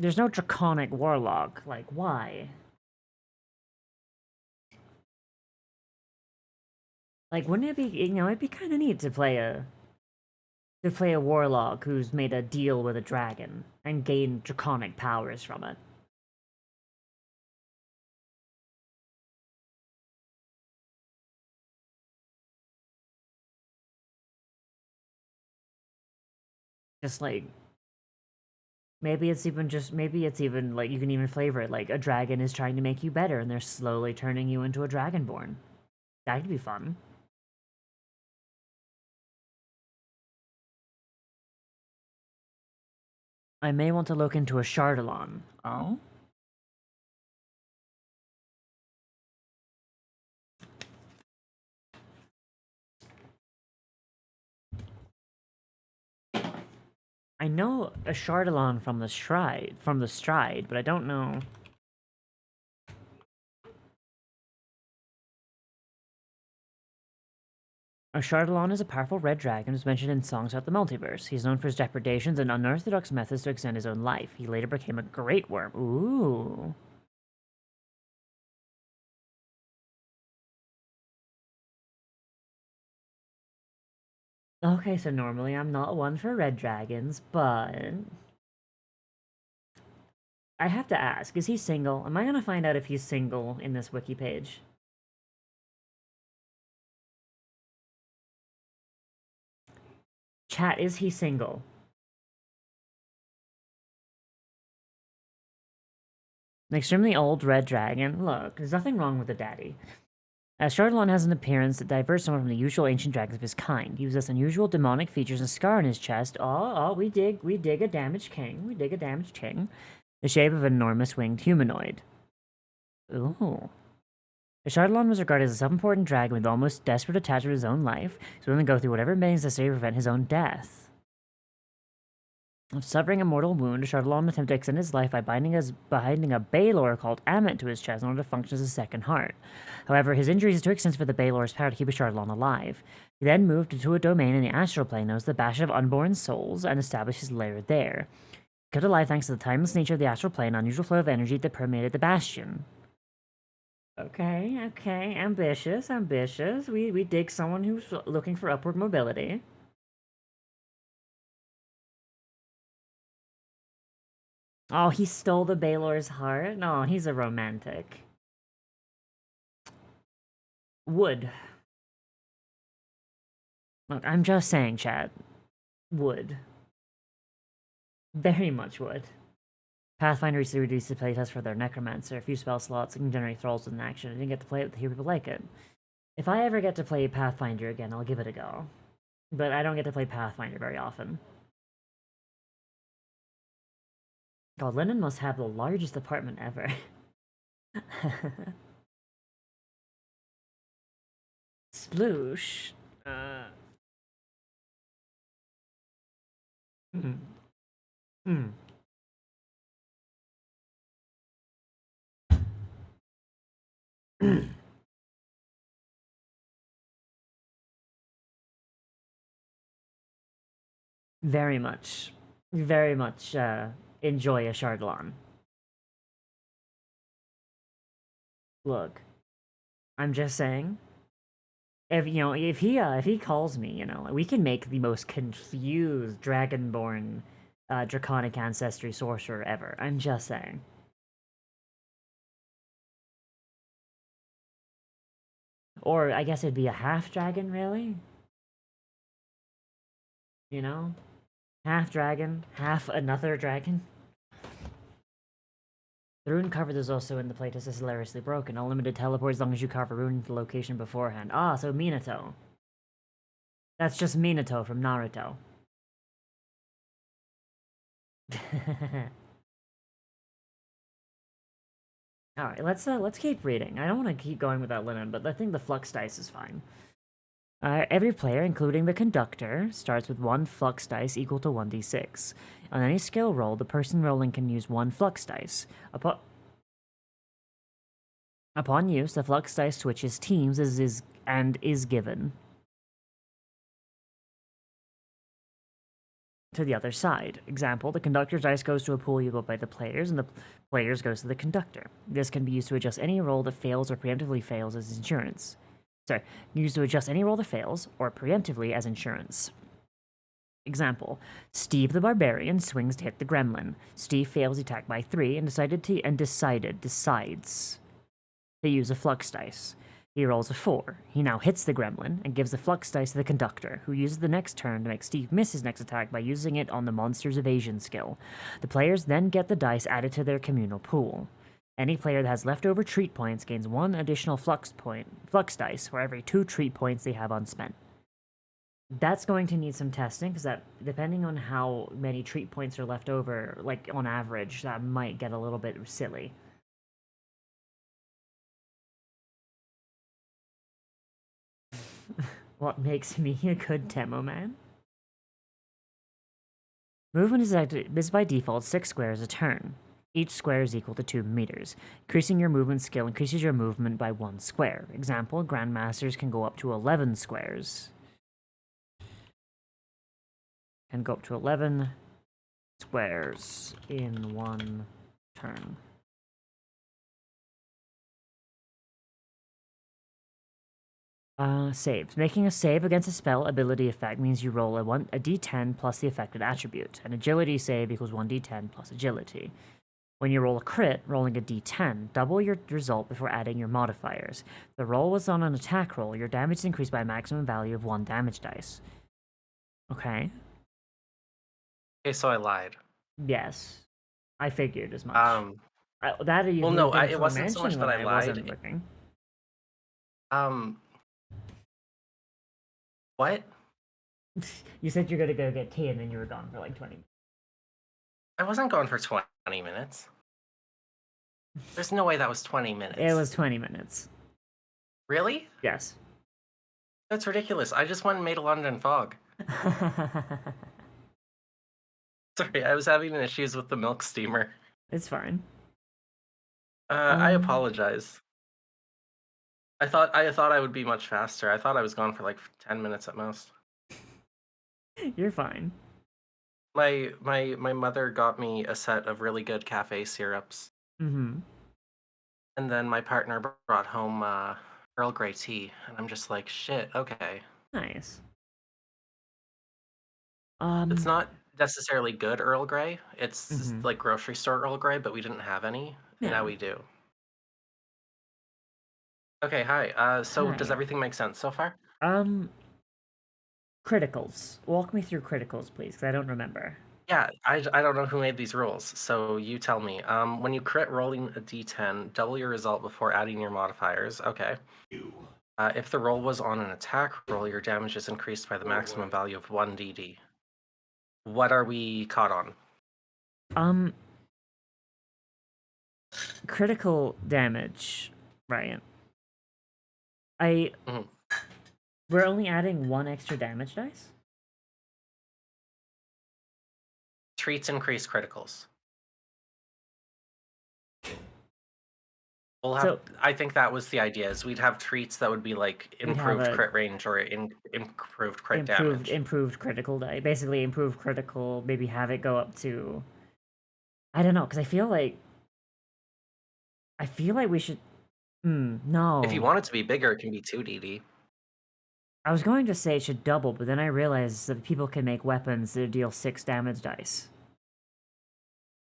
There's no draconic warlock. Like, why? Like, wouldn't it be, it'd be kind of neat to play a warlock who's made a deal with a dragon and gain draconic powers from it. Just like, maybe it's even like, you can even flavor it like a dragon is trying to make you better and they're slowly turning you into a dragonborn. That could be fun. I may want to look into a Chardalon. Oh? I know a Chardalon from the Stride, but I don't know. A Chardalon is a powerful red dragon who's mentioned in songs about the multiverse. He's known for his depredations and unorthodox methods to extend his own life. He later became a great worm. Ooh. Okay, so normally I'm not one for red dragons, but I have to ask, is he single? Am I gonna find out if he's single in this wiki page? Chat, is he single? An extremely old red dragon. Look, there's nothing wrong with the daddy. Chardalon has an appearance that diverges somewhat from the usual ancient dragons of his kind. He possesses unusual demonic features and a scar on his chest. Oh, we dig a damaged king. We dig a damaged king. The shape of an enormous winged humanoid. Ooh. The Chardalon was regarded as a self-important dragon with almost desperate attachment to his own life, so willing to go through whatever means necessary to prevent his own death. Suffering a mortal wound, Chardalon attempted to extend his life by binding a Baylor called Amet to his chest in order to function as a second heart. However, his injuries are too extensive for the Baylor's power to keep a Chardalon alive. He then moved to a domain in the astral plane known as the Bastion of Unborn Souls and established his lair there. He kept alive thanks to the timeless nature of the astral plane and unusual flow of energy that permeated the Bastion. Okay, ambitious. We dig someone who's looking for upward mobility. Oh, he stole the Baylor's heart? No, he's a romantic. Would. Look, I'm just saying, chat. Would. Very much would. Pathfinder recently reduced the playtest for their Necromancer. A few spell slots can generate thralls with an action. I didn't get to play it, but hear people like it. If I ever get to play Pathfinder again, I'll give it a go. But I don't get to play Pathfinder very often. God, Lennon must have the largest apartment ever. Sploosh. Very much enjoy a Chardalon. Look, I'm just saying, if he calls me, we can make the most confused Dragonborn draconic ancestry sorcerer ever. I'm just saying. Or I guess it'd be a half dragon, really? Half dragon, half another dragon. The rune cover is also in the playtest is hilariously broken. Unlimited teleport as long as you carve a rune into the location beforehand. Ah, so Minato. That's just Minato from Naruto. Alright, let's keep reading. I don't want to keep going without Linen, but I think the flux dice is fine. Every player, including the conductor, starts with 1 flux dice equal to 1d6. On any skill roll, the person rolling can use 1 flux dice. Upon use, the flux dice switches teams is given. to the other side. Example, the conductor's dice goes to a pool used by the players, and the players goes to the conductor. This can be used to adjust any roll that fails or preemptively fails as insurance. Sorry, used to adjust any roll that fails or preemptively as insurance. Example, Steve the Barbarian swings to hit the gremlin. Steve fails the attack by 3 and decides to use a flux dice. He rolls a 4. He now hits the gremlin and gives the flux dice to the conductor, who uses the next turn to make Steve miss his next attack by using it on the monster's evasion skill. The players then get the dice added to their communal pool. Any player that has leftover treat points gains 1 additional flux dice for every 2 treat points they have unspent. That's going to need some testing, because that, depending on how many treat points are left over, like on average, that might get a little bit silly. What makes me a good demo man? Movement is by default 6 squares a turn. Each square is equal to 2 meters. Increasing your movement skill increases your movement by 1 square. Example, Grandmasters can go up to 11 squares. Can go up to 11 squares in 1 turn. Saves. Making a save against a spell ability effect means you roll a d10 plus the affected attribute. An agility save equals 1d10 plus agility. When you roll a crit, rolling a d10, double your result before adding your modifiers. If the roll was on an attack roll, your damage is increased by a maximum value of 1 damage dice. Okay. Okay, so I lied. Yes. I figured as much. That you well, no, it wasn't so much that I lied. Wasn't looking. What? You said you're gonna go get tea and then you were gone for like 20 minutes. I wasn't gone for 20 minutes. There's no way that was 20 minutes. It was 20 minutes. Really? Yes. That's ridiculous. I just went and made a London fog. Sorry, I was having issues with the milk steamer. It's fine. I apologize. I thought I would be much faster. I thought I was gone for like 10 minutes at most. You're fine. My mother got me a set of really good cafe syrups. Mm-hmm. And then my partner brought home Earl Grey tea, and I'm just like, shit, okay. Nice. It's not necessarily good Earl Grey. It's just like grocery store Earl Grey, but we didn't have any, and now we do. Okay, hi. So Hi. does everything make sense so far? Criticals. Walk me through criticals, please, because I don't remember. Yeah, I don't know who made these rules, so you tell me. When you crit rolling a d10, double your result before adding your modifiers. Okay. If the roll was on an attack roll, your damage is increased by the maximum value of 1d8. What are we caught on? Critical damage, right? We're only adding 1 extra damage dice? Treats increase criticals. We'll have. I think that was the idea. Is we'd have treats that would be like improved crit range or improved crit damage. Improved critical die. Basically, improved critical. Maybe have it go up to. I don't know, because I feel like we should. No. If you want it to be bigger, it can be 2d8. I was going to say it should double, but then I realized that people can make weapons that deal 6 damage dice.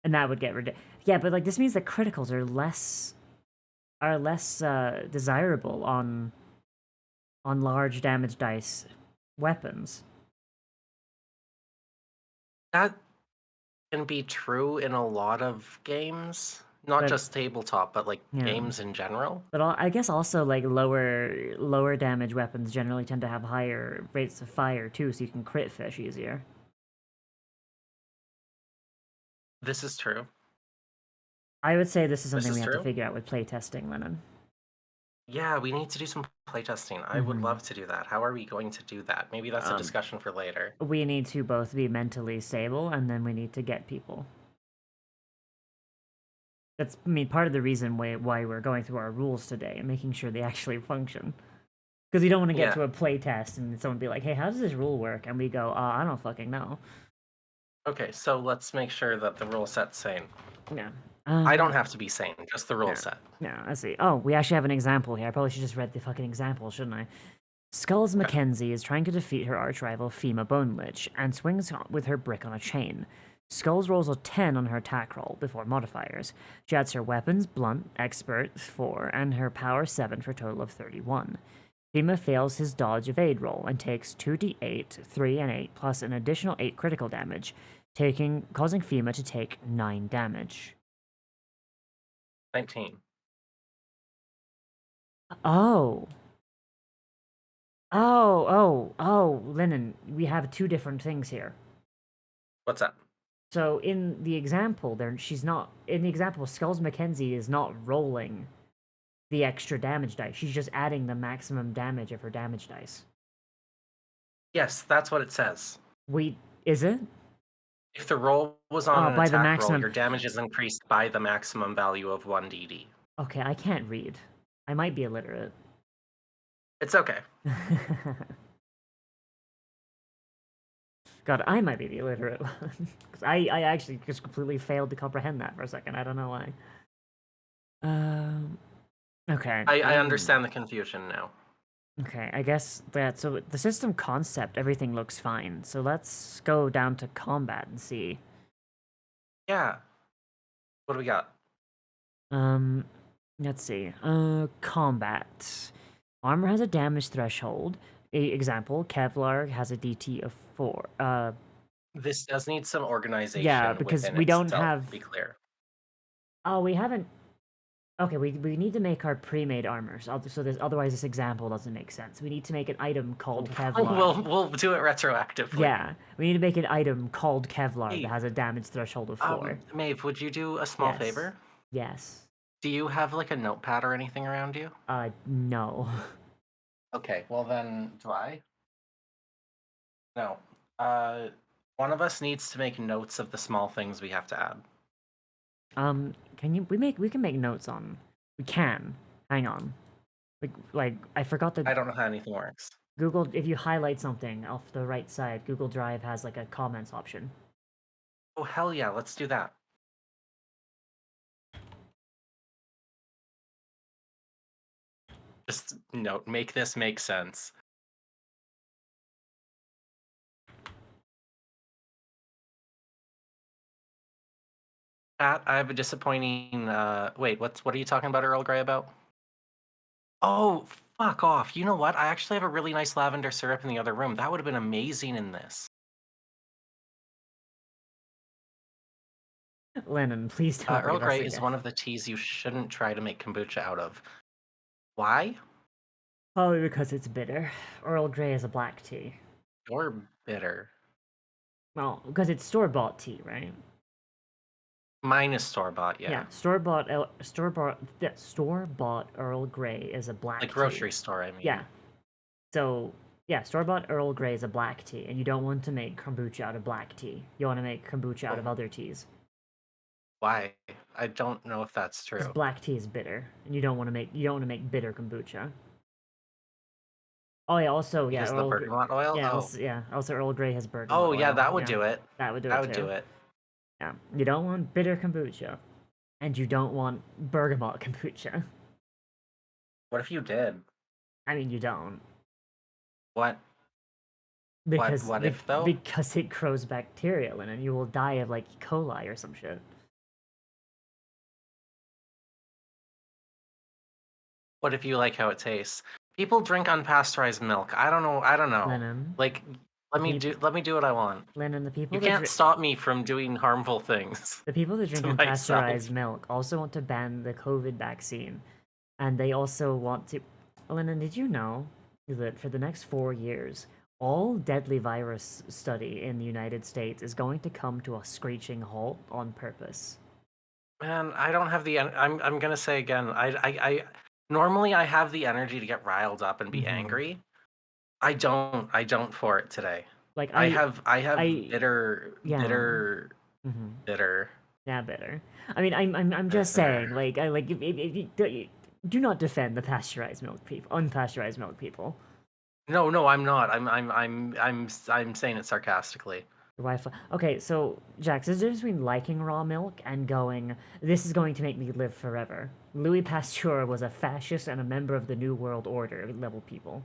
And that would get ridiculous. Yeah, but like this means that criticals are less desirable on large damage dice weapons. That can be true in a lot of games. Not just tabletop, but like games in general. But I guess also like lower damage weapons generally tend to have higher rates of fire too, so you can crit fish easier. This is true. I would say this is something we have to figure out with playtesting, Lennon. Yeah, we need to do some playtesting. I would love to do that. How are we going to do that? Maybe that's a discussion for later. We need to both be mentally stable, and then we need to get people. That's, part of the reason why we're going through our rules today and making sure they actually function. Because we don't want to get to a playtest and someone be like, hey, how does this rule work? And we go, I don't fucking know. Okay, so let's make sure that the rule set's sane. Yeah. I don't have to be sane, just the rule Yeah. set. Yeah, I see. Oh, we actually have an example here. I probably should just read the fucking example, shouldn't I? Skulls Mackenzie is trying to defeat her arch-rival Fema Bone Lich and swings with her brick on a chain. Skulls rolls a 10 on her attack roll before modifiers. She adds her weapons, blunt, expert 4, and her power 7 for a total of 31. Fema fails his dodge evade roll and takes 2d8, 3 and 8, plus an additional 8 critical damage, causing Fema to take 9 damage. 19. Oh, Lennon, we have two different things here. What's that? So in the example, Skulls Mackenzie is not rolling the extra damage dice. She's just adding the maximum damage of her damage dice. Yes, that's what it says. Is it? If the roll was on an by the attack maximum- roll, your damage is increased by the maximum value of 1d8. Okay, I can't read. I might be illiterate. It's okay. God, I might be the illiterate one. 'Cause I actually just completely failed to comprehend that for a second. I don't know why. Okay. I understand the confusion now. Okay, I guess so the system concept, everything looks fine. So let's go down to combat and see. Yeah. What do we got? Let's see. Combat. Armor has a damage threshold. Example, Kevlar has a DT of 4. This does need some organization. Yeah, because within we don't itself, have- to be clear. Oh, we haven't. Okay, we need to make our pre-made armors. Otherwise this example doesn't make sense. We need to make an item called Kevlar. We'll do it retroactively. Yeah, we need to make an item called Kevlar Hey, that has a damage threshold of 4. Maeve, would you do a small Yes. favor? Yes. Do you have like a notepad or anything around you? No. Okay, well then, do I? No. One of us needs to make notes of the small things we have to add. We can make notes on. We can. Hang on. Like I forgot that I don't know how anything works. Google, if you highlight something off the right side, Google Drive has like a comments option. Oh hell yeah, let's do that. Just note, make this make sense. Pat, I have a disappointing. Wait, what are you talking about Earl Grey about? Oh, fuck off! You know what? I actually have a really nice lavender syrup in the other room. That would have been amazing in this. Lennon, please don't. Earl Grey is one of the teas you shouldn't try to make kombucha out of. Why? Probably because it's bitter. Earl Grey is a black tea. You're bitter. Well, because it's store-bought tea, right? Mine is store-bought, yeah. Yeah, store-bought Earl Grey is a black Like tea. grocery store, I mean. Yeah. So, yeah, store-bought Earl Grey is a black tea, and you don't want to make kombucha out of black tea. You want to make kombucha out of other teas. Why? I don't know if that's true. Because black tea is bitter, and you don't want to make bitter kombucha. Oh yeah, also Because the bergamot oil? Yeah, also Earl Grey has bergamot Oh oil. yeah, that would do it. That would do That it would too. do it. Yeah, you don't want bitter kombucha, and you don't want bergamot kombucha. What if you did? I mean, you don't. What? Because what if though? Because it grows bacteria, and you will die of like E. coli or some shit. What if you like how it tastes? People drink unpasteurized milk. I don't know. Lennon. Like, let me do what I want. Lennon, the people You that can't stop me from doing harmful things. The people that drink to unpasteurized myself. milk also want to ban the COVID vaccine, and they also want to. Lennon, did you know that for the next 4 years, all deadly virus study in the United States is going to come to a screeching halt on purpose? Man, I don't have the. I'm gonna say again. I normally I have the energy to get riled up and be angry. I don't for it today. Like I have bitter. Yeah. Bitter. Yeah, bitter. I mean, I'm just saying, like, if you do not defend the pasteurized milk people, unpasteurized milk people. No, I'm not. I'm saying it sarcastically. Your Wi-Fi. Okay, so Jax, there's a difference between liking raw milk and going, "This is going to make me live forever." Louis Pasteur was a fascist and a member of the New World Order level people.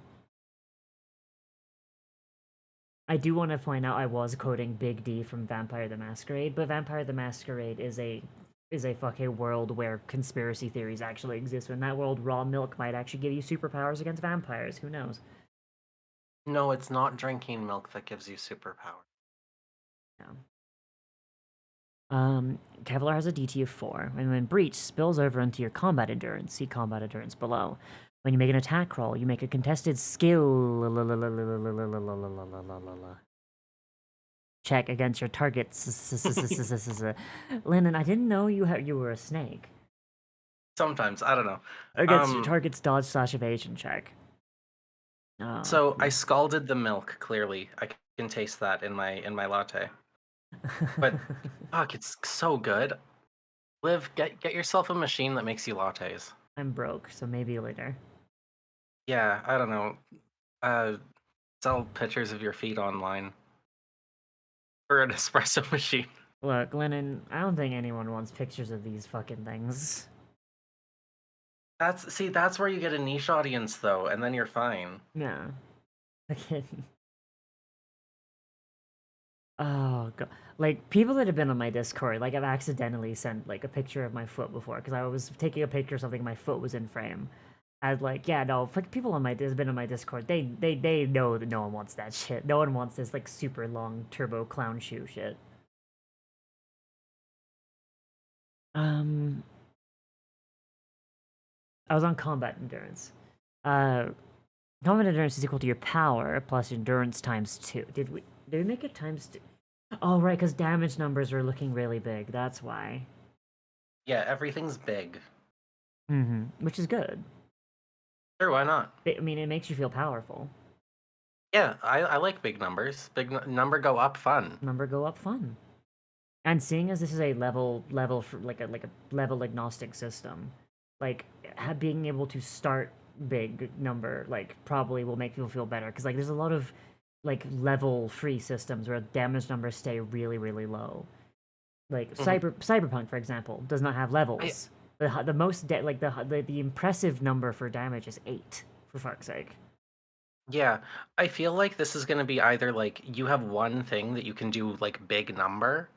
I do want to point out I was quoting Big D from Vampire the Masquerade, but Vampire the Masquerade is a fucking world where conspiracy theories actually exist. In that world, raw milk might actually give you superpowers against vampires. Who knows? No, it's not drinking milk that gives you superpower. Yeah. Kevlar has a DT of 4, and when breach spills over into your combat endurance, see combat endurance below. When you make an attack roll, you make a contested skill check against your target's Lennon, I didn't know you were a snake. Sometimes, I don't know. Against your target's dodge / evasion check. So I scalded the milk, clearly. I can taste that in my latte. But fuck, it's so good. Liv, get yourself a machine that makes you lattes. I'm broke, so maybe later. Yeah, I don't know. Sell pictures of your feet online. For an espresso machine. Look, Lennon, I don't think anyone wants pictures of these fucking things. That's where you get a niche audience though, and then you're fine. Yeah. Okay. Oh god, like people that have been on my Discord, like I've accidentally sent like a picture of my foot before because I was taking a picture of something, my foot was in frame. I'd like, yeah, no, people on my has been on my Discord. They know that no one wants that shit. No one wants this like super long turbo clown shoe shit. I was on combat endurance. Combat endurance is equal to your power plus endurance times 2. Did we make it times 2? Oh, right, because damage numbers are looking really big. That's why. Yeah, everything's big. Which is good. Sure, why not? I mean, it makes you feel powerful. Yeah, I like big numbers. Number go up fun. Number go up fun. And seeing as this is a level for like a level agnostic system, like being able to start big number like probably will make people feel better because like there's a lot of like level free systems where damage numbers stay really low. Like Cyberpunk, for example, does not have levels. The most the impressive number for damage is 8, for fuck's sake. Yeah, I feel like this is gonna be either like you have one thing that you can do like big number,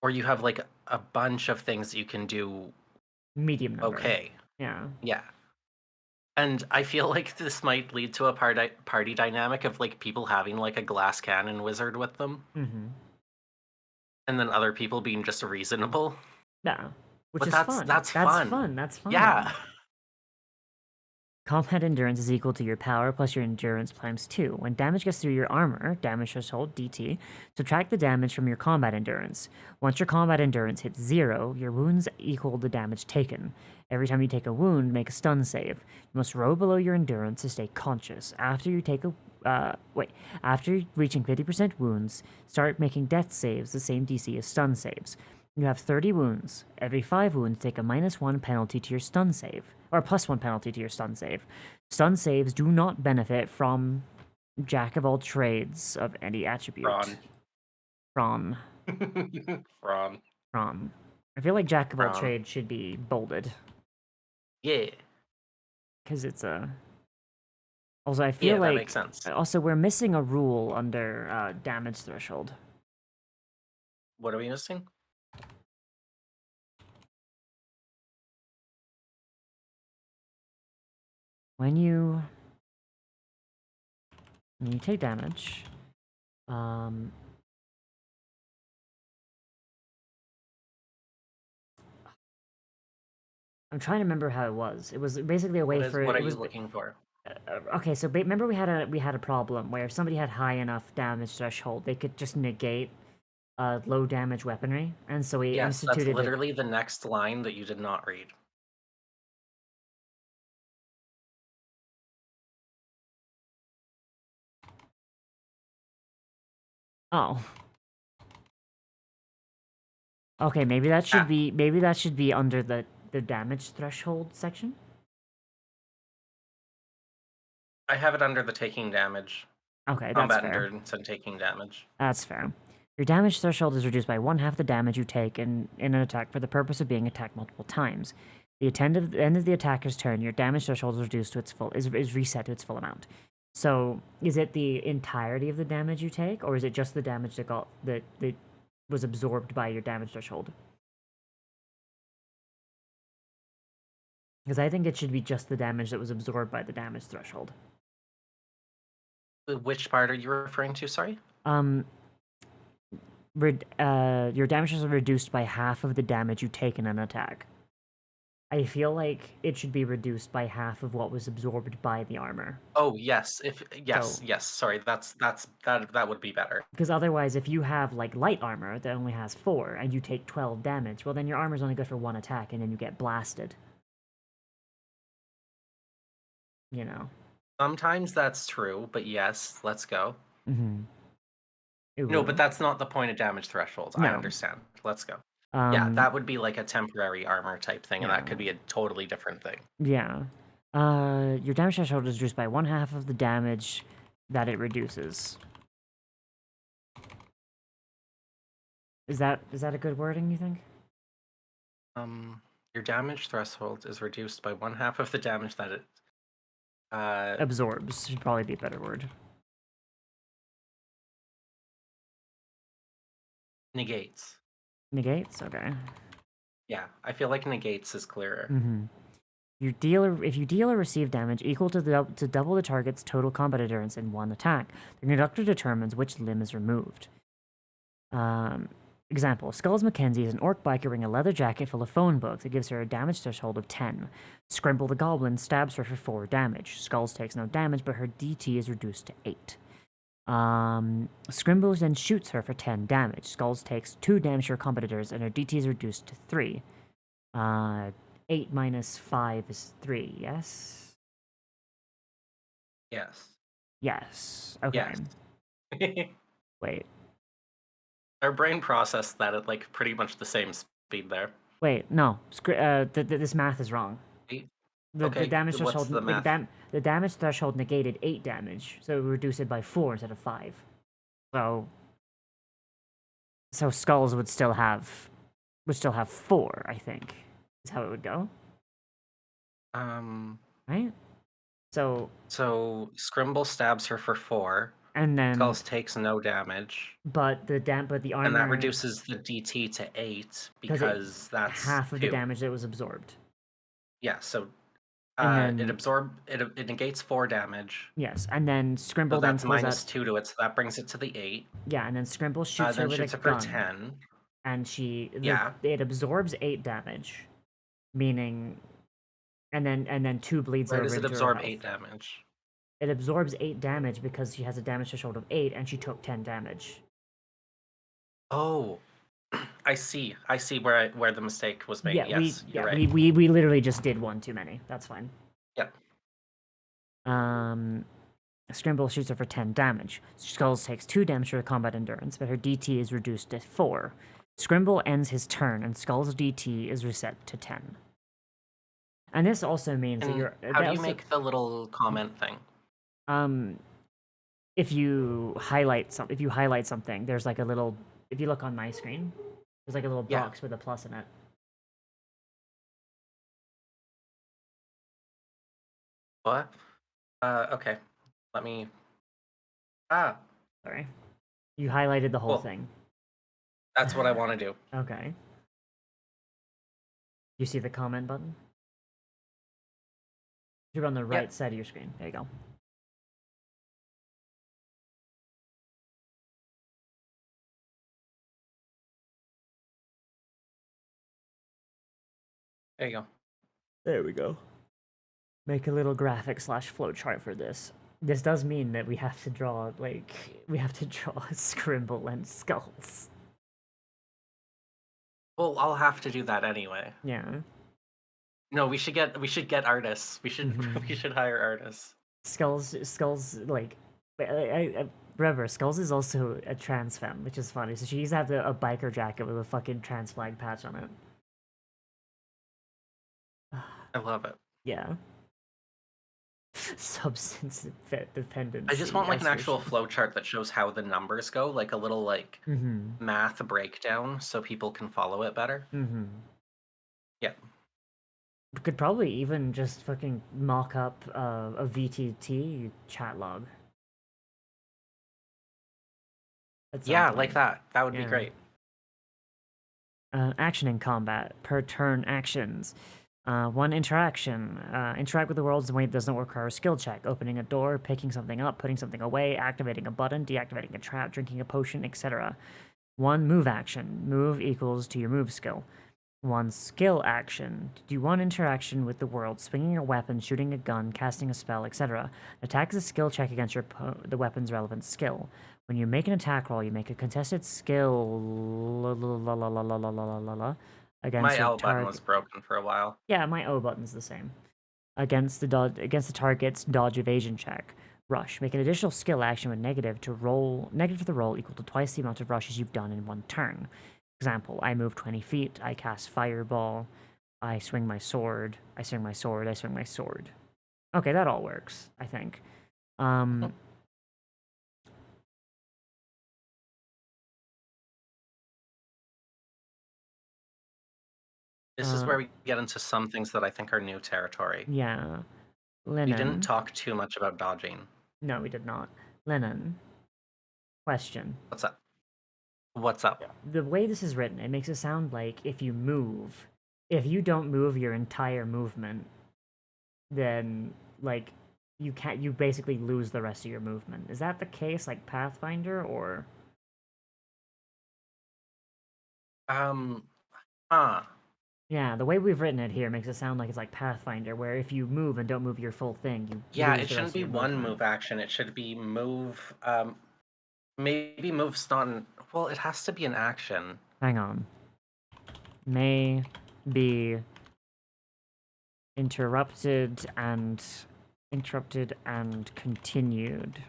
or you have like a bunch of things that you can do medium number. Okay. Yeah. Yeah. And I feel like this might lead to a party dynamic of like people having like a glass cannon wizard with them. And then other people being just reasonable. Yeah. Which is fun. That's fun. That's fun. Yeah. Combat endurance is equal to your power plus your endurance times 2. When damage gets through your armor, damage threshold, DT, subtract the damage from your combat endurance. Once your combat endurance hits 0, your wounds equal the damage taken. Every time you take a wound, make a stun save. You must roll below your endurance to stay conscious. After you take after reaching 50% wounds, start making death saves the same DC as stun saves. You have 30 wounds. Every 5 wounds, take a -1 penalty to your stun save. Or +1 penalty to your stun save. Stun saves do not benefit from Jack of all trades of any attribute. Ron. I feel like Jack of all trades should be bolded. Yeah. Because it's a... Also, I feel like... that makes sense. Also, we're missing a rule under damage threshold. What are we missing? When you take damage, I'm trying to remember how it was. It was basically a way for. What are you looking for? Okay, so remember we had a problem where if somebody had high enough damage threshold, they could just negate low damage weaponry, and so we instituted. That's literally the next line that you did not read. Oh. Okay, maybe that should be under the damage threshold section. I have it under the taking damage. Okay, that's combat fair. endurance and taking damage. That's fair. Your damage threshold is reduced by 1/2 the damage you take in an attack for the purpose of being attacked multiple times. End of the attacker's turn, your damage threshold is reduced to its full is reset to its full amount. So, is it the entirety of the damage you take, or is it just the damage that was absorbed by your damage threshold? Because I think it should be just the damage that was absorbed by the damage threshold. Which part are you referring to? Sorry. Your damage is reduced by 1/2 of the damage you take in an attack. I feel like it should be reduced by 1/2 of what was absorbed by the armor. Oh yes, So- yes. Sorry, that would be better. Because otherwise, if you have like light armor that only has 4 and you take 12 damage, well then your armor's only good for 1 attack and then you get blasted. You know. Sometimes that's true, but yes, let's go. Mm-hmm. No, but that's not the point of damage thresholds. I No. understand. Let's go. Yeah, Um, that would be like a temporary armor type thing, and yeah. that could be a totally different thing. Yeah. Your damage threshold is reduced by 1/2 of the damage that it reduces. Is that a good wording, you think? Your damage threshold is reduced by 1/2 of the damage that it Absorbs should probably be a better word. negates. Negates? Okay. Yeah, I feel like negates is clearer. Mm-hmm. If you deal or receive damage equal to double the target's total combat endurance in one attack, the conductor determines which limb is removed. Example, Skulls Mackenzie is an orc biker wearing a leather jacket full of phone books. It gives her a damage threshold of 10. Scrimble the Goblin stabs her for 4 damage. Skulls takes no damage, but her DT is reduced to 8. Scrimble then shoots her for 10 damage. Skulls takes 2 damage to her combat endurance, and her DT is reduced to 3. 8 minus 5 is 3, yes? Yes. Yes. Okay. Yes. Wait. Our brain processed that at like pretty much the same speed there. Wait, no. This math is wrong. The damage what's threshold the math? the damage threshold negated 8 damage, so we reduce it by 4 instead of 5. So Skulls would still have 4, I think. Is how it would go. Right? So Scrimble stabs her for 4. And then Skulls takes no damage. But the armor, and that reduces the DT to 8 because that's 1/2 of the 2. damage that was absorbed. Yeah, so And then, it negates 4 damage. Yes, and then Scrimble So then that's pulls minus out, 2 to it, so that brings it to the 8. Yeah, and then Scrimble shoots her Then with shoots a her for gun. 10. And Yeah. it absorbs 8 damage, meaning, and then 2 bleeds Where over does it into her absorb health. 8 damage? It absorbs 8 damage because she has a damage threshold of 8 and she took 10 damage. Oh, I see where the mistake was made. Yes, you're right. we literally just did one too many. That's fine. Yep. Scrimble shoots her for 10 damage. Skulls takes 2 damage for her combat endurance, but her DT is reduced to 4. Scrimble ends his turn, and Skull's DT is reset to 10. And this also means that you're. How do you make the little comment thing? If you highlight something, there's like a little. If you look on my screen, there's like a little box with a plus in it. What? Okay. Let me. Sorry. You highlighted the whole Cool. thing. That's what I want to do. Okay. You see the comment button? You're on the right side of your screen. There you go. There you go. There we go. Make a little graphic / flowchart for this. This does mean that we have to draw Scrimble and Skulls. Well, I'll have to do that anyway. Yeah. No, we should get artists. We should we should hire artists. Skulls like I remember Skulls is also a trans femme, which is funny. So she used to have a biker jacket with a fucking trans flag patch on it. I love it. Yeah. Substance dependency. I just want like an actual excretion. flow chart that shows how the numbers go, like a little like Mm-hmm. math breakdown, so people can follow it better. Mm-hmm. Yeah. We could probably even just fucking mock up a VTT chat log. At some Yeah, point. like that. That would be Yeah. great. Action in combat. Per turn actions. One interaction. Interact with the world in a way that doesn't require a skill check. Opening a door, picking something up, putting something away, activating a button, deactivating a trap, drinking a potion, etc. One move action. Move equals to your move skill. One skill action. Do one interaction with the world, swinging a weapon, shooting a gun, casting a spell, etc. Attack is a skill check against the weapon's relevant skill. When you make an attack roll, you make a contested skill against My your L button was target. broken for a while. Yeah, my O button's the same. Against the target's dodge evasion check. Rush. Make an additional skill action with negative to the roll equal to twice the amount of rushes you've done in one turn. Example, I move 20 feet, I cast Fireball, I swing my sword, I swing my sword, I swing my sword. Okay, that all works, I think. This is where we get into some things that I think are new territory. Yeah. We didn't talk too much about dodging. No, we did not. Lennon. Question. What's up? What's up? The way this is written, it makes it sound like if you don't move your entire movement, then like you basically lose the rest of your movement. Is that the case like Pathfinder or Yeah, the way we've written it here makes it sound like it's like Pathfinder, where if you move and don't move your full thing, you Yeah, lose it the shouldn't rest be of your one movement. move action. It should be move. Maybe move's not. Well, it has to be an action. Hang on. May be interrupted and continued.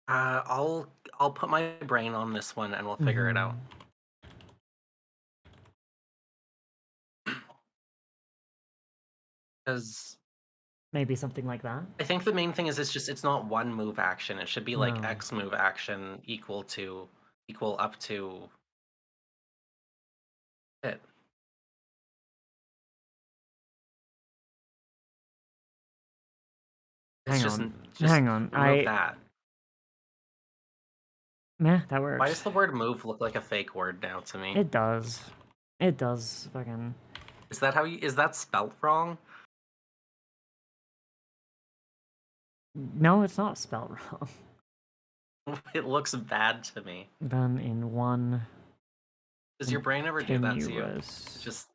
I'll put my brain on this one and we'll figure it out. Because maybe something like that. I think the main thing is it's not one move action. It should be like No. X move action equal up to it. Hang on. Remove that. Yeah, that works. Why does the word move look like a fake word now to me? It does. It does. Fucking. Is that spelt wrong? No, it's not spelled wrong. It looks bad to me. Done in one. Does your brain ever do that to you? Continuous Just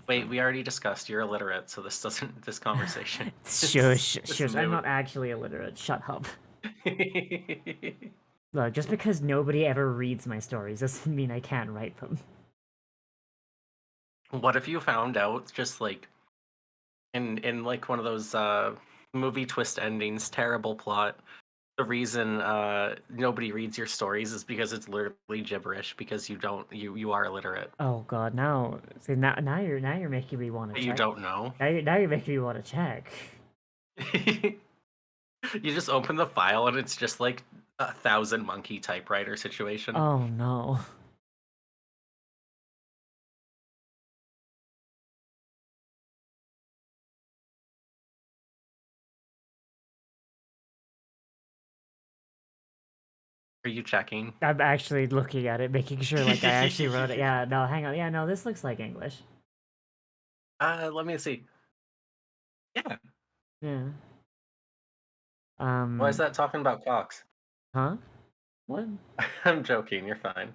wait. We already discussed you're illiterate, so this conversation. Shush. I'm not actually illiterate. Shut up. Look, just because nobody ever reads my stories doesn't mean I can't write them. What if you found out just like in like one of those movie twist endings, terrible plot, the reason nobody reads your stories is because it's literally gibberish because you are illiterate. Oh god, now you're making me want to check. You don't know. Now you're making me want to check. You just open the file and it's just like 1,000 monkey typewriter situation. Oh no. Are you checking? I'm actually looking at it, making sure like I actually wrote it. Yeah, no, hang on. Yeah, no, this looks like English. Let me see. Yeah. Yeah. Why is that talking about cocks? Huh? What? I'm joking, you're fine.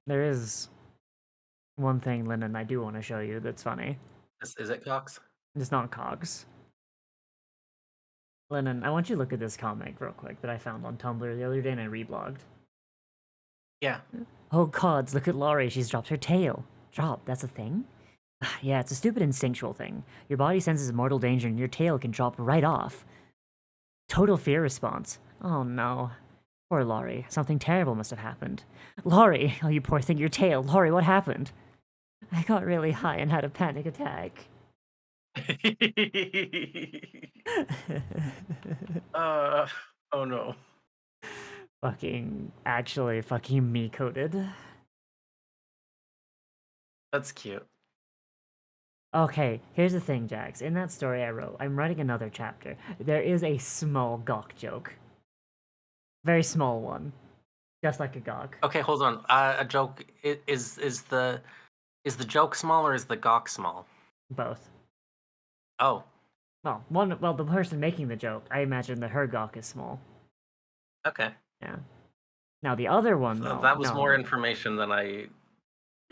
There is one thing, Lennon, I do want to show you that's funny. Is it cocks? It's not cogs. Lennon, I want you to look at this comic real quick that I found on Tumblr the other day and I reblogged. Yeah. Oh gods, look at Laurie, she's dropped her tail. Drop, that's a thing? Yeah, it's a stupid instinctual thing. Your body senses mortal danger and your tail can drop right off. Total fear response. Oh no. Poor Laurie, something terrible must have happened. Laurie, oh you poor thing, your tail. Laurie, what happened? I got really high and had a panic attack. Oh no. Actually fucking me coded. That's cute. Okay, here's the thing, Jax. In that story I wrote, I'm writing another chapter. There is a small gawk joke. Very small one. Just like a gawk. Okay, hold on. A joke is the joke small or is the gawk small? Both. Oh, Well, the person making the joke, I imagine that her gawk is small. okay. Yeah. Now the other one, though, That was no. more information than I.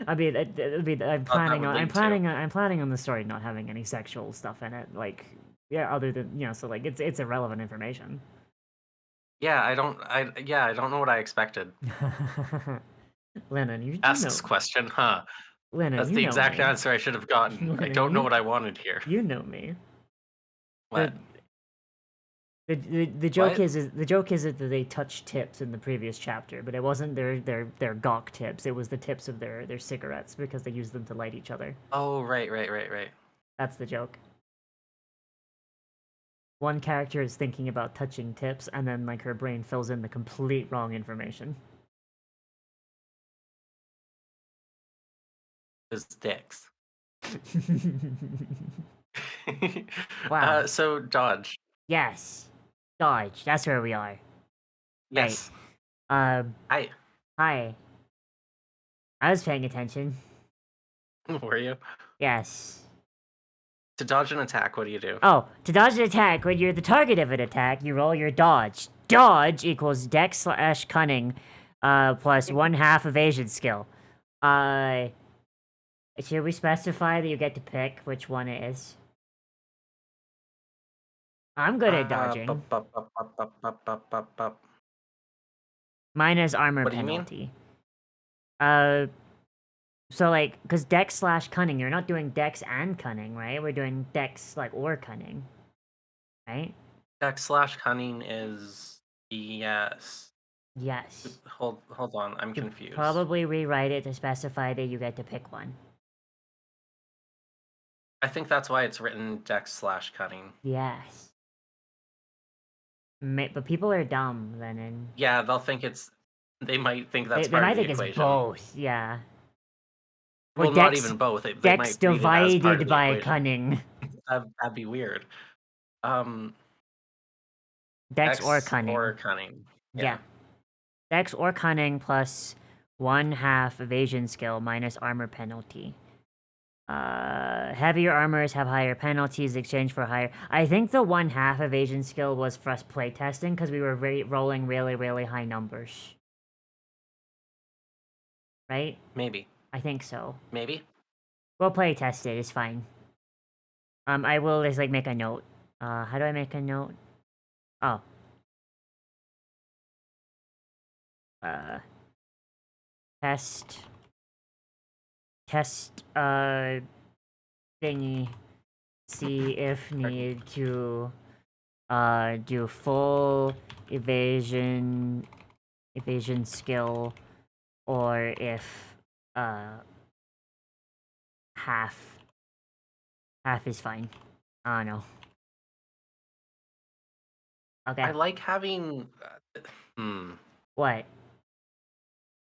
I'm that planning would on, I'm lead to. planning on the story not having any sexual stuff in it. Like, yeah, other than, so like, it's irrelevant information. Yeah, I don't know what I expected. Lennon, you Ask know. this question, huh? Lennon, That's you the know exact me. answer I should have gotten. I Lennon, don't know what I wanted here. You know me. What? The joke What? is the joke is that they touched tips in the previous chapter, but it wasn't their gawk tips. It was the tips of their cigarettes because they used them to light each other. Oh, right. That's the joke. One character is thinking about touching tips, and then like her brain fills in the complete wrong information. It's dicks. Wow. So dodge. Yes. Dodge. That's where we are. Yes. Right. Hi. Hi. I was paying attention. Were you? Yes. To dodge an attack, what do you do? Oh, to dodge an attack, when you're the target of an attack, you roll your dodge. Dodge equals dex/cunning, plus 1/2 evasion skill. Should we specify that you get to pick which one it is? I'm good at dodging. Mine is armor What do you mean? penalty. So like, because dex/cunning, you're not doing dex and cunning, right? We're doing dex, like, or cunning. Right? Dex/cunning is yes. Yes. Hold on, I'm You confused. probably rewrite it to specify that you get to pick one. I think that's why it's written dex/cunning. Yes. But people are dumb, Lennon. Yeah, they'll think it's. They might think that's They part might of the think equation. it's both, yeah. Well, Or not dex, even both. They dex might read it as part of divided the by equation. cunning. That'd be weird. Dex or cunning. Or cunning. Yeah. Dex or cunning plus 1/2 evasion skill minus armor penalty. Heavier armors have higher penalties exchange for higher. I think the 1/2 evasion skill was for us playtesting because we were rolling really, really high numbers. Right? Maybe. I think so. Maybe. We'll playtest it. It's fine. I will just like make a note. How do I make a note? Oh. Test, thingy, see if need to, do full evasion skill, or if, half is fine. I don't know. Okay. I like having. What?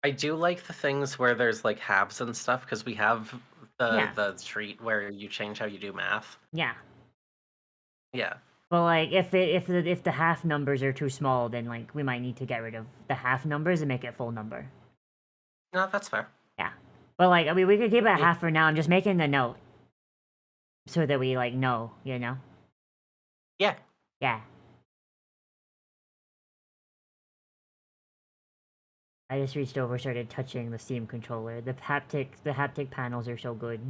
I do like the things where there's like halves and stuff because we have the treat where you change how you do math. Yeah. Yeah. But like, if the half numbers are too small, then like we might need to get rid of the half numbers and make it full number. No, that's fair. Yeah. But like, I mean, we could keep it at half for now. I'm just making the note so that we like know, you know. Yeah. Yeah. I just reached over, started touching the Steam controller. The haptic panels are so good.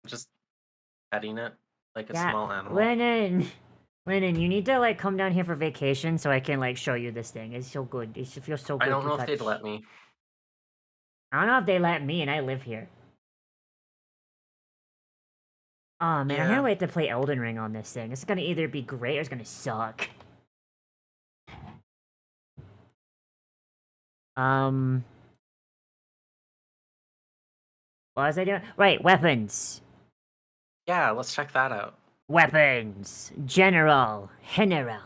Just petting it like a Yeah, small animal. Lennon, you need to like come down here for vacation so I can like show you this thing. It's so good. It feels so good. I don't to know touch. if they'd let me. I don't know if they let me, and I live here. Oh man, I can't wait to play Elden Ring on this thing. It's gonna either be great or it's gonna suck. What was I doing? Right, weapons. Yeah, let's check that out. Weapons. General. General.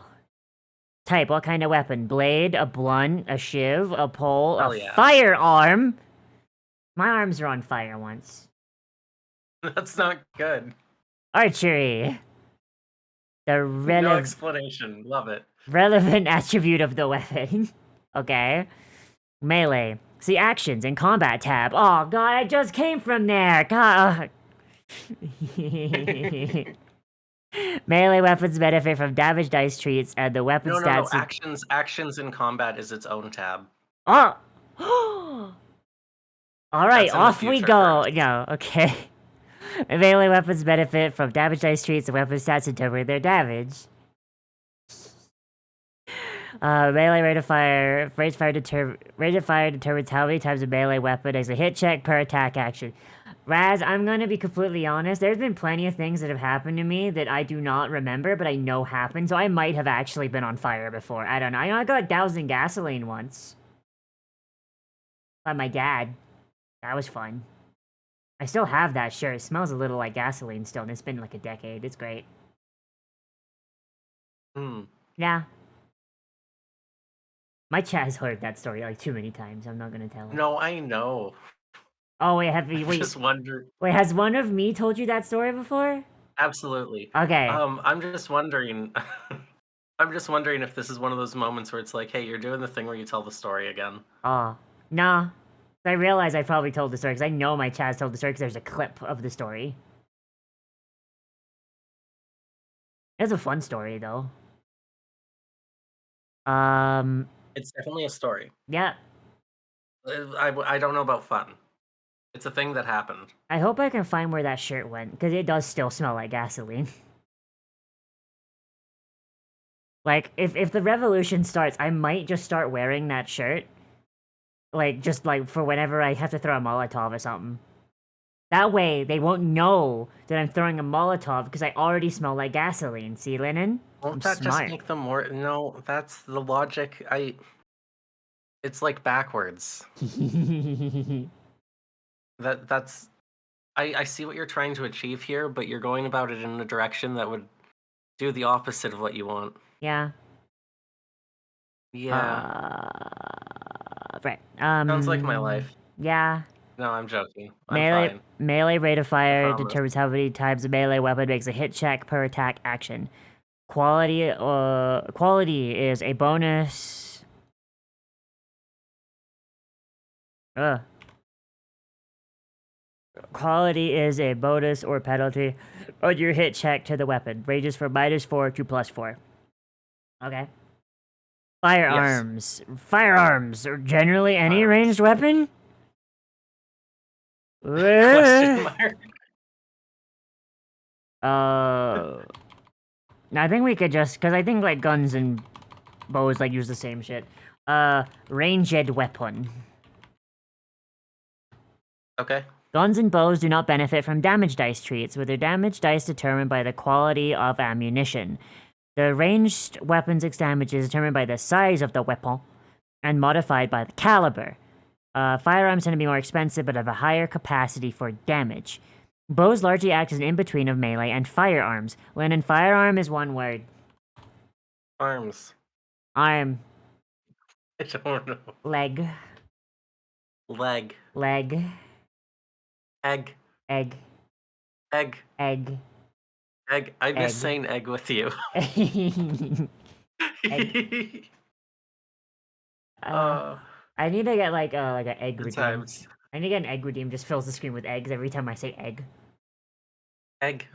Type, what kind of weapon? Blade, a blunt, a shiv, a pole, Hell a yeah. firearm. My arms were on fire once. That's not good. Archery. The No explanation. Love it. relevant attribute of the weapon. Okay. Melee. See actions in combat tab. Oh god, I just came from there. God. Melee weapons benefit from damage dice treats and the weapon No. stats. Actions in combat is its own tab. Oh. All right, That's in the off we future, go. Chris. No, okay. Melee weapons benefit from damage dice treats and weapon stats determine their damage. Melee rate of fire determines how many times a melee weapon is a hit check per attack action. Raz, I'm gonna be completely honest. There's been plenty of things that have happened to me that I do not remember, but I know happened. So I might have actually been on fire before. I don't know. I know I got doused in gasoline once by my dad. That was fun. I still have that shirt. It smells a little like gasoline still, and it's been like a decade. It's great. Yeah. My chat has heard that story like too many times. I'm not gonna tell it. No, I know. Oh wait, have you? Wait, Just wonder. wait, has one of me told you that story before? Absolutely. Okay. I'm just wondering. I'm just wondering if this is one of those moments where it's like, hey, you're doing the thing where you tell the story again. Oh, nah. I realize I probably told the story because I know my chat has told the story because there's a clip of the story. It's a fun story though. It's definitely a story. Yeah. I don't know about fun. It's a thing that happened. I hope I can find where that shirt went because it does still smell like gasoline. Like, if the revolution starts, I might just start wearing that shirt. Like, just like for whenever I have to throw a Molotov or something. That way, they won't know that I'm throwing a Molotov because I already smell like gasoline. See, Lennon? Won't I'm that smart. just make them more? No, that's the logic. It's like backwards. That's. I see what you're trying to achieve here, but you're going about it in a direction that would do the opposite of what you want. Yeah. Yeah. Right. Sounds like my life. Yeah. No, I'm joking. I'm fine. Melee rate of fire promise. determines how many times a melee weapon makes a hit check per attack action. Quality is a bonus. Quality is a bonus or penalty on your hit check to the weapon. Ranges from -4 to +4. Okay. Firearms. Yes. Firearms are generally any ranged weapon? Question mark. I think we could just, because I think like guns and bows like use the same shit. Ranged weapon. Okay. Guns and bows do not benefit from damage dice treats, with their damage dice determined by the quality of ammunition. The ranged weapon's damage is determined by the size of the weapon and modified by the caliber. Firearms tend to be more expensive but have a higher capacity for damage. Bows largely act as an in-between of melee and firearms. Lennon, firearm is one word. Arms. Arm. I don't know. Leg. Leg. Leg. Egg. Egg. Egg. Egg. Egg. I miss saying egg with you. Egg. I need to get like an egg redeem. Times. I need to get an egg redeem. Just fills the screen with eggs every time I say egg. Egg.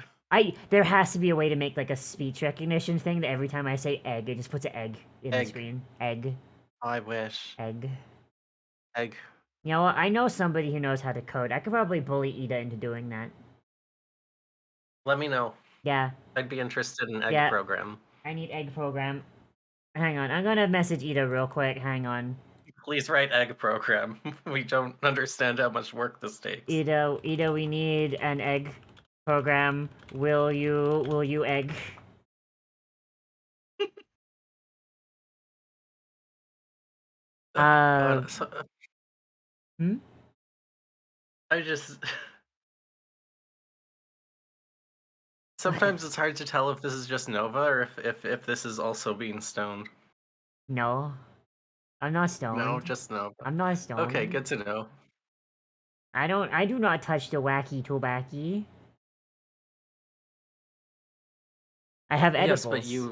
There has to be a way to make like a speech recognition thing that every time I say egg, it just puts an egg in the screen. Egg. I wish. Egg. Egg. You know what? I know somebody who knows how to code. I could probably bully Ida into doing that. Let me know. Yeah. I'd be interested in egg program. I need egg program. Hang on. I'm gonna message Ida real quick. Hang on. Please write egg program. We don't understand how much work this takes. Ida, we need an egg program. Will you egg? I just sometimes it's hard to tell if this is just Nova or if this is also being stoned. No. I'm not stoned. No, just Nova. I'm not stoned. Okay, good to know. I do not touch the wacky tobacco. I have edibles. Yes,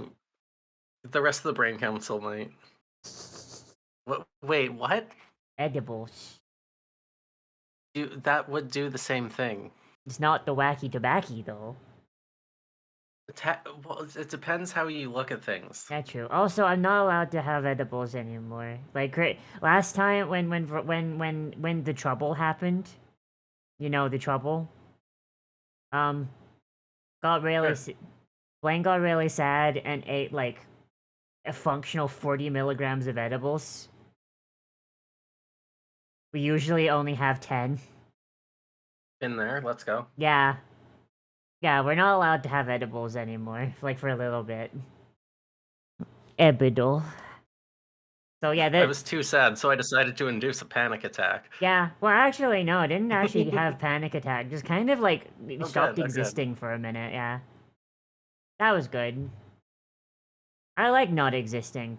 but the rest of the brain council might. What? Wait, what? Edibles. That would do the same thing. It's not the wacky tobacco, though. Well, it depends how you look at things. That's true. Also, I'm not allowed to have edibles anymore. Like, last time when the trouble happened, you know, the trouble, got really, Blaine got really sad and ate, like, a functional 40 milligrams of edibles. We usually only have 10. In there, let's go. Yeah. Yeah, we're not allowed to have edibles anymore, like, for a little bit. Ebidol. So, yeah, I was too sad, so I decided to induce a panic attack. Yeah, well, actually, no, I didn't actually have panic attack. Just kind of, like, stopped good. existing for a minute, yeah. That was good. I like not existing.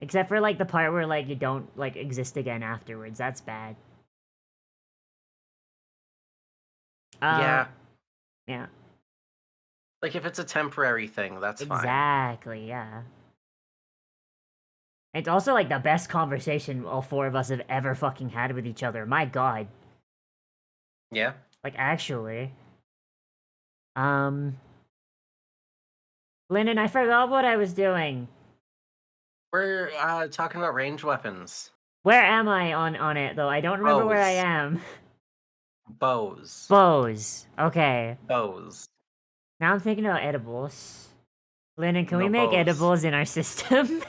Except for, like, the part where, like, you don't, like, exist again afterwards. That's bad. Yeah. Yeah. Like, if it's a temporary thing, that's fine. Exactly, yeah. It's also, like, the best conversation all four of us have ever fucking had with each other. My god. Yeah? Like, actually. Lennon, I forgot what I was doing. We're talking about ranged weapons. Where am I on it, though? I don't remember where I am. Bows. Bows. Okay. Bows. Now I'm thinking about edibles. Lennon, can we No make bows. edibles in our system?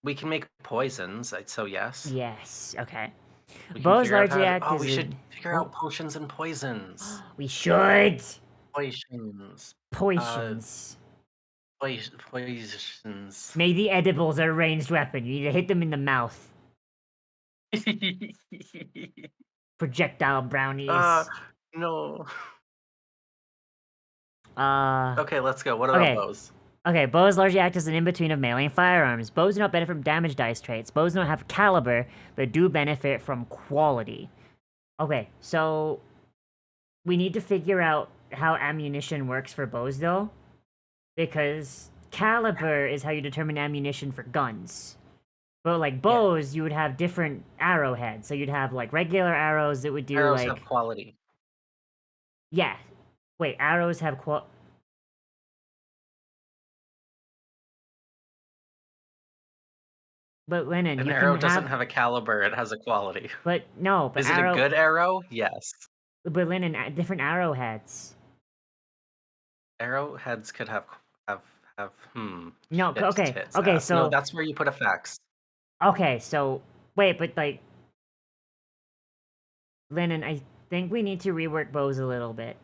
We can make poisons, so yes. Yes, okay. We can Bows figure out largely how act to- as we a- should figure out potions and poisons. We should! Potions. Potions. Poisons. Make the edibles a ranged weapon. You need to hit them in the mouth. Projectile brownies. No. Okay, let's go. What about bows? Okay, bows largely act as an in-between of melee and firearms. Bows do not benefit from damage dice traits. Bows don't have caliber, but do benefit from quality. Okay, so we need to figure out how ammunition works for bows, though. Because caliber is how you determine ammunition for guns. But, like, bows, you would have different arrowheads. So you'd have, like, regular arrows that would do, Arrows like... have quality. Yeah. Wait, arrows have But Lennon, An you arrow can doesn't have a caliber, it has a quality. But no, but Is it a good arrow? Yes. But Lennon, different arrowheads. Arrowheads could have No, shit okay, tits okay, ass. so No, that's where you put effects. Okay, so wait, but like Lennon, I think we need to rework bows a little bit.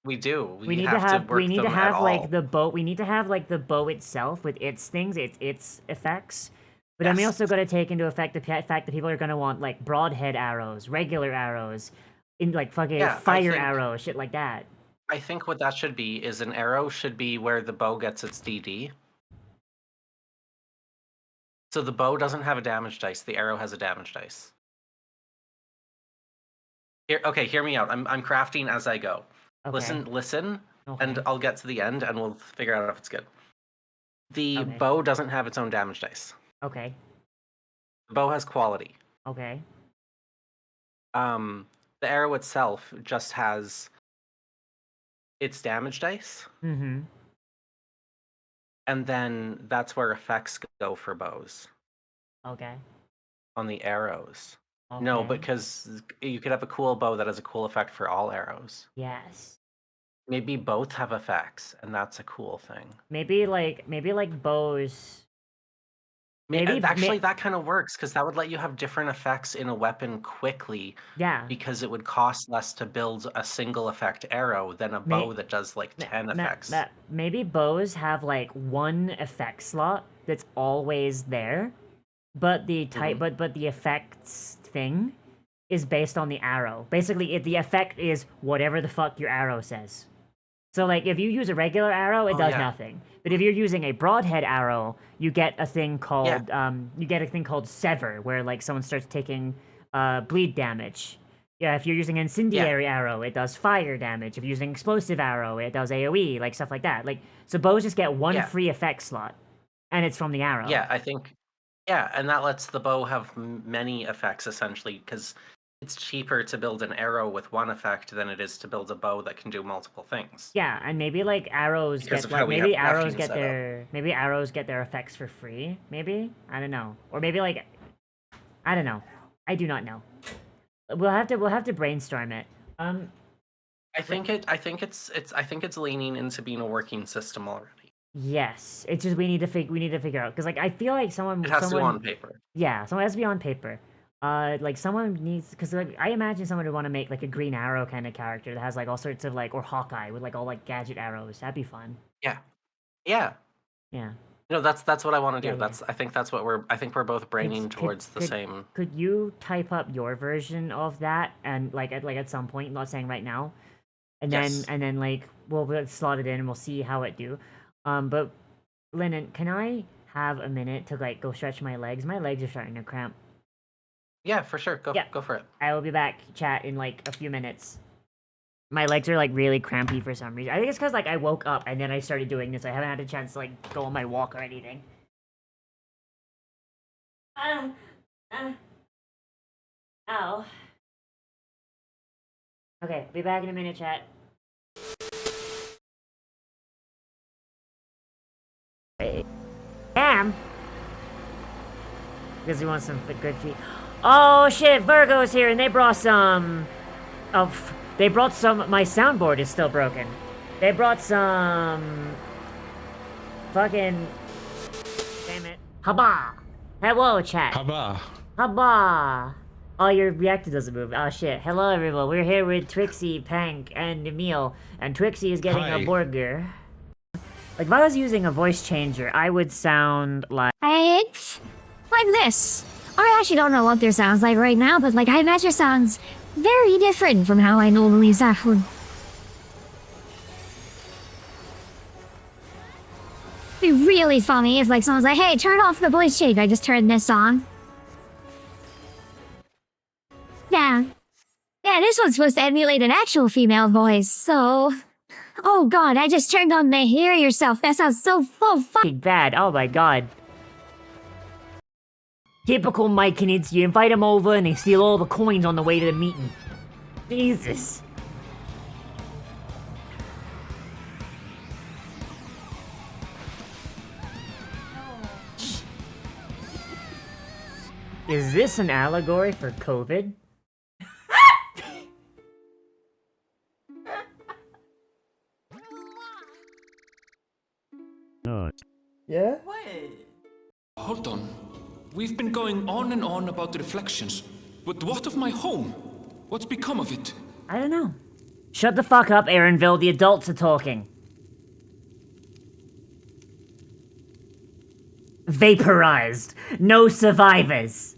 We do. We need to have like the bow. We need to have like the bow itself with its things, its effects. But then we also got to take into effect the fact that people are gonna want like broadhead arrows, regular arrows, in like fucking fire arrows, shit like that. I think what that should be is an arrow should be where the bow gets its DD. So the bow doesn't have a damage dice. The arrow has a damage dice. Okay, hear me out. I'm crafting as I go. Okay. Listen, Okay. and I'll get to the end, and we'll figure out if it's good. The bow doesn't have its own damage dice. Okay. The bow has quality. Okay. The arrow itself just has its damage dice. Mm-hmm. And then that's where effects go for bows. Okay. On the arrows. Okay. No, because you could have a cool bow that has a cool effect for all arrows. Yes. Maybe both have effects, and that's a cool thing. Maybe like bows. Actually, that kind of works because that would let you have different effects in a weapon quickly. Yeah. Because it would cost less to build a single effect arrow than a bow that does like 10 effects. Maybe bows have like one effect slot that's always there, but the type, but the effects thing is based on the arrow. Basically, the effect is whatever the fuck your arrow says. So, like, if you use a regular arrow, it does nothing. But if you're using a broadhead arrow, you get a thing called sever, where like someone starts taking bleed damage. Yeah, if you're using an incendiary arrow, it does fire damage. If you're using explosive arrow, it does AoE, like stuff like that. Like, so bows just get one free effect slot, and it's from the arrow. Yeah, I think. Yeah, and that lets the bow have many effects essentially, because it's cheaper to build an arrow with one effect than it is to build a bow that can do multiple things. Yeah, and maybe like arrows Because get of how like we maybe have arrows crafting get set up. their arrows get their effects for free. Maybe I don't know, or maybe like I don't know. I do not know. We'll have to brainstorm it. I think it's leaning into being a working system already. Yes, it's just we need to figure out because like I feel like someone It has to be on paper. Yeah, someone has to be on paper. Like someone needs because like I imagine someone would want to make like a Green Arrow kind of character that has like all sorts of like or Hawkeye with like all like gadget arrows. That'd be fun. Yeah. Yeah. That's what I want to do. Yeah, I think that's what we're both braining towards the same. Could you type up your version of that and like at some point, not saying right now, and then like we'll slot it in and we'll see how it do. But Lennon, can I have a minute to like go stretch my legs? My legs are starting to cramp. Yeah, for sure. Go for it. I will be back, chat, in like a few minutes. My legs are like really crampy for some reason. I think it's because like I woke up and then I started doing this. I haven't had a chance to like go on my walk or anything. Ow. Okay, be back in a minute, chat. Hey. Cam? Because he wants some good feet. Oh shit, Virgo's here and they brought some... They brought some... My soundboard is still broken. They brought some... Fucking... Damn it. Haba! Hello, chat. Haba. Haba! Oh, your reactor doesn't move. Oh shit. Hello, everyone. We're here with Trixie, Pank, and Emil. And Trixie is getting a burger. Like, if I was using a voice changer, I would sound like... It's like this. I actually don't know what this sounds like right now, but like I imagine it sounds very different from how I normally sound. It'd be really funny if like someone's like, hey, turn off the voice changer. I just turned this on. Yeah. Yeah, this one's supposed to emulate an actual female voice, so... Oh god, I just turned on the Hear Yourself. That sounds so fucking bad. Oh my god. Typical Mike Knitz, you invite him over and they steal all the coins on the way to the meeting. Jesus. Is this an allegory for COVID? Yeah? What? Hold on. We've been going on and on about the reflections, but what of my home? What's become of it? I don't know. Shut the fuck up, Aaronville. The adults are talking. Vaporized. No survivors.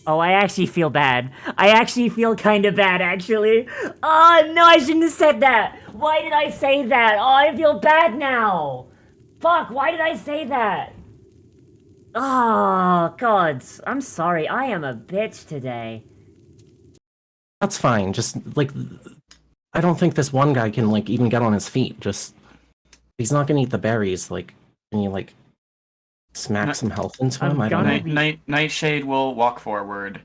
Oh, I actually feel bad. I actually feel kind of bad, actually. Oh, no, I shouldn't have said that. Why did I say that? Oh, I feel bad now. Fuck, why did I say that? Oh, God. I'm sorry. I am a bitch today. That's fine. Just, like, I don't think this one guy can, like, even get on his feet. Just, he's not gonna eat the berries. Like, can you, like, smack some health into him? I don't know. Nightshade will walk forward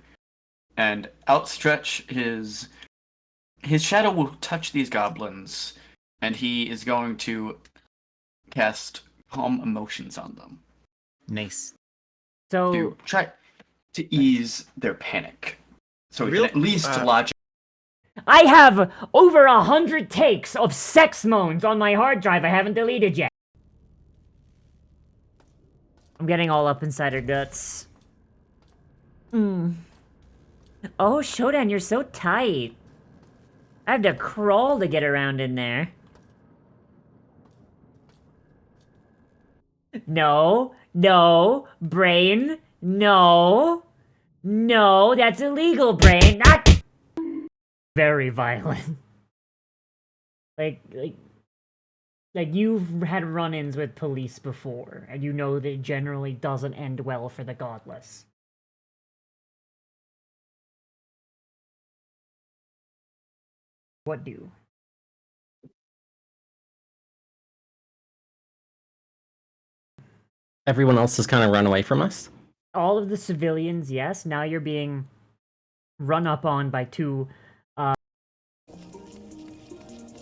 and outstretch his shadow will touch these goblins, and he is going to cast Calm Emotions on them. Nice. So to try to ease their panic. So we can at least lodge. I have over 100 takes of sex moans on my hard drive I haven't deleted yet. I'm getting all up inside her guts. Oh, Shodan, you're so tight. I have to crawl to get around in there. No, no, brain, no. No, that's illegal, brain. Not very violent. like, like, like you've had run-ins with police before, and you know that it generally doesn't end well for the godless. What do? Everyone else has kind of run away from us. All of the civilians, yes. Now you're being run up on by two.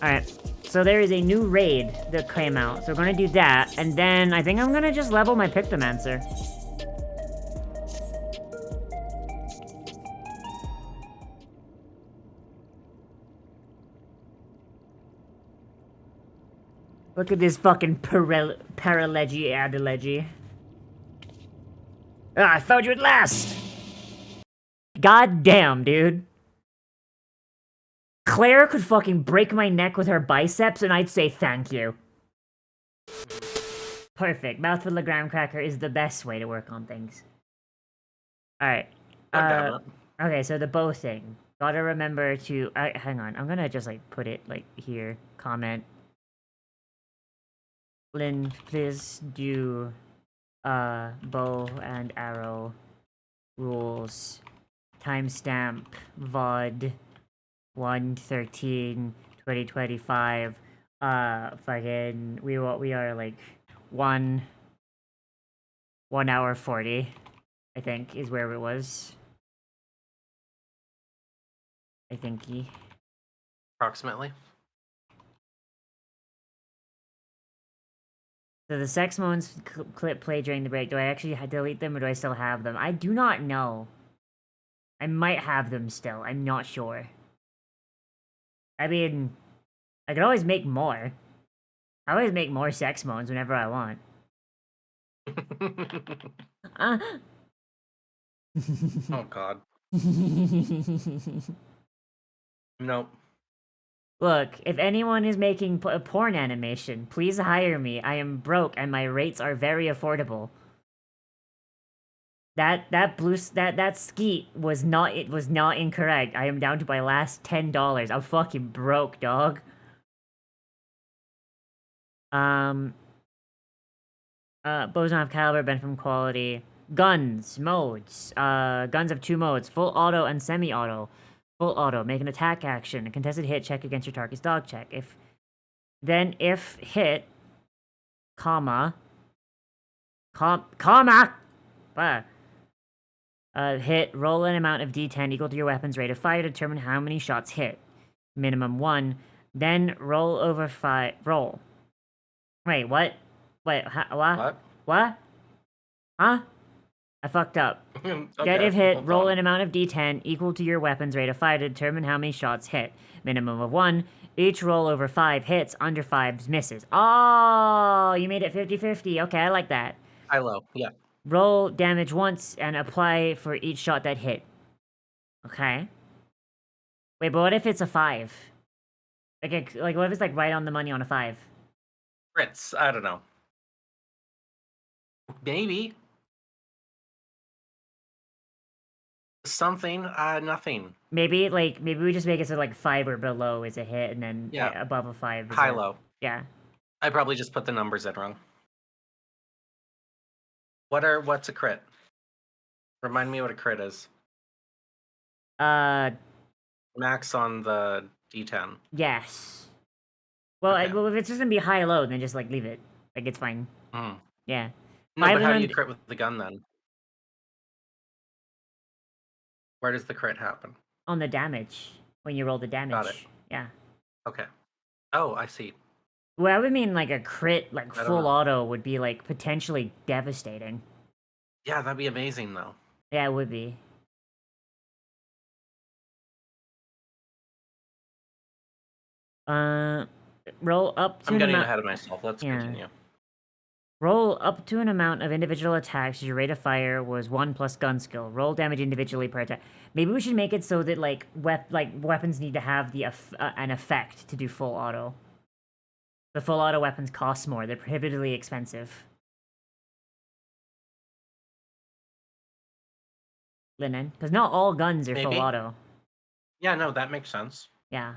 Alright, so there is a new raid that came out, so we're gonna do that, and then I think I'm gonna just level my Pictomancer. Look at this fucking paralegi adalegi. Ah, I found you at last! God damn, dude. Claire could fucking break my neck with her biceps and I'd say thank you. Perfect. Mouthful of graham cracker is the best way to work on things. Alright. Okay, so the bow thing. Gotta remember to... hang on. I'm gonna just, like, put it, like, here. Comment. Lynn, please do, bow and arrow rules. Timestamp VOD 1/13/2025. Fucking we are like 1 hour 40, I think, is where it was. I think Approximately. So the sex moans clip played during the break, do I actually delete them or do I still have them? I do not know. I might have them still. I'm not sure. I mean, I could always make more. I always make more sex moans whenever I want. Oh god. Nope. Look, if anyone is making a porn animation, please hire me. I am broke and my rates are very affordable. That skeet was not incorrect. I am down to my last $10. I'm fucking broke, dog. Bows don't have caliber, bent from quality. Guns, modes. Guns have two modes, full auto and semi-auto. Full auto, make an attack action. A contested hit check against your target's dog check. If hit, comma, hit, roll an amount of d10 equal to your weapon's rate of fire to determine how many shots hit. Minimum 1. Then roll over 5. Roll. Wait, what? Wait, what? What? Huh? I fucked up. Get if hit, roll an amount of d10 equal to your weapon's rate of fire to determine how many shots hit. Minimum of 1. Each roll over 5 hits, under 5 misses. Oh, you made it 50-50. Okay, I like that. High low, yeah. Roll damage once and apply for each shot that hit. Okay. Wait, but what if it's a 5? Like what if it's like right on the money on a 5? Crits, I don't know. Maybe. Something, nothing. Maybe we just make it so like 5 or below is a hit, and then above a 5 is high low. Yeah. I probably just put the numbers in wrong. What's a crit? Remind me what a crit is. Max on the D10. Yes. Well, Okay. well, if it's just gonna be high low, then just like leave it. Like it's fine. Yeah. No, but how do you crit with the gun then? Where does the crit happen? On the damage. When you roll the damage. Got it. Yeah. Okay. Oh, I see. Well, I would mean like a crit, like I don't full know. auto would be like potentially devastating. Yeah, that'd be amazing though. Yeah, it would be. Roll up to I'm getting an ahead of myself. Let's continue. Roll up to an amount of individual attacks. Your rate of fire was 1 plus gun skill. Roll damage individually per attack. Maybe we should make it so that like weapons need to have an effect to do full auto. The full auto weapons cost more. They're prohibitively expensive. Linen, because not all guns are full Maybe. auto. Yeah, no, that makes sense. Yeah.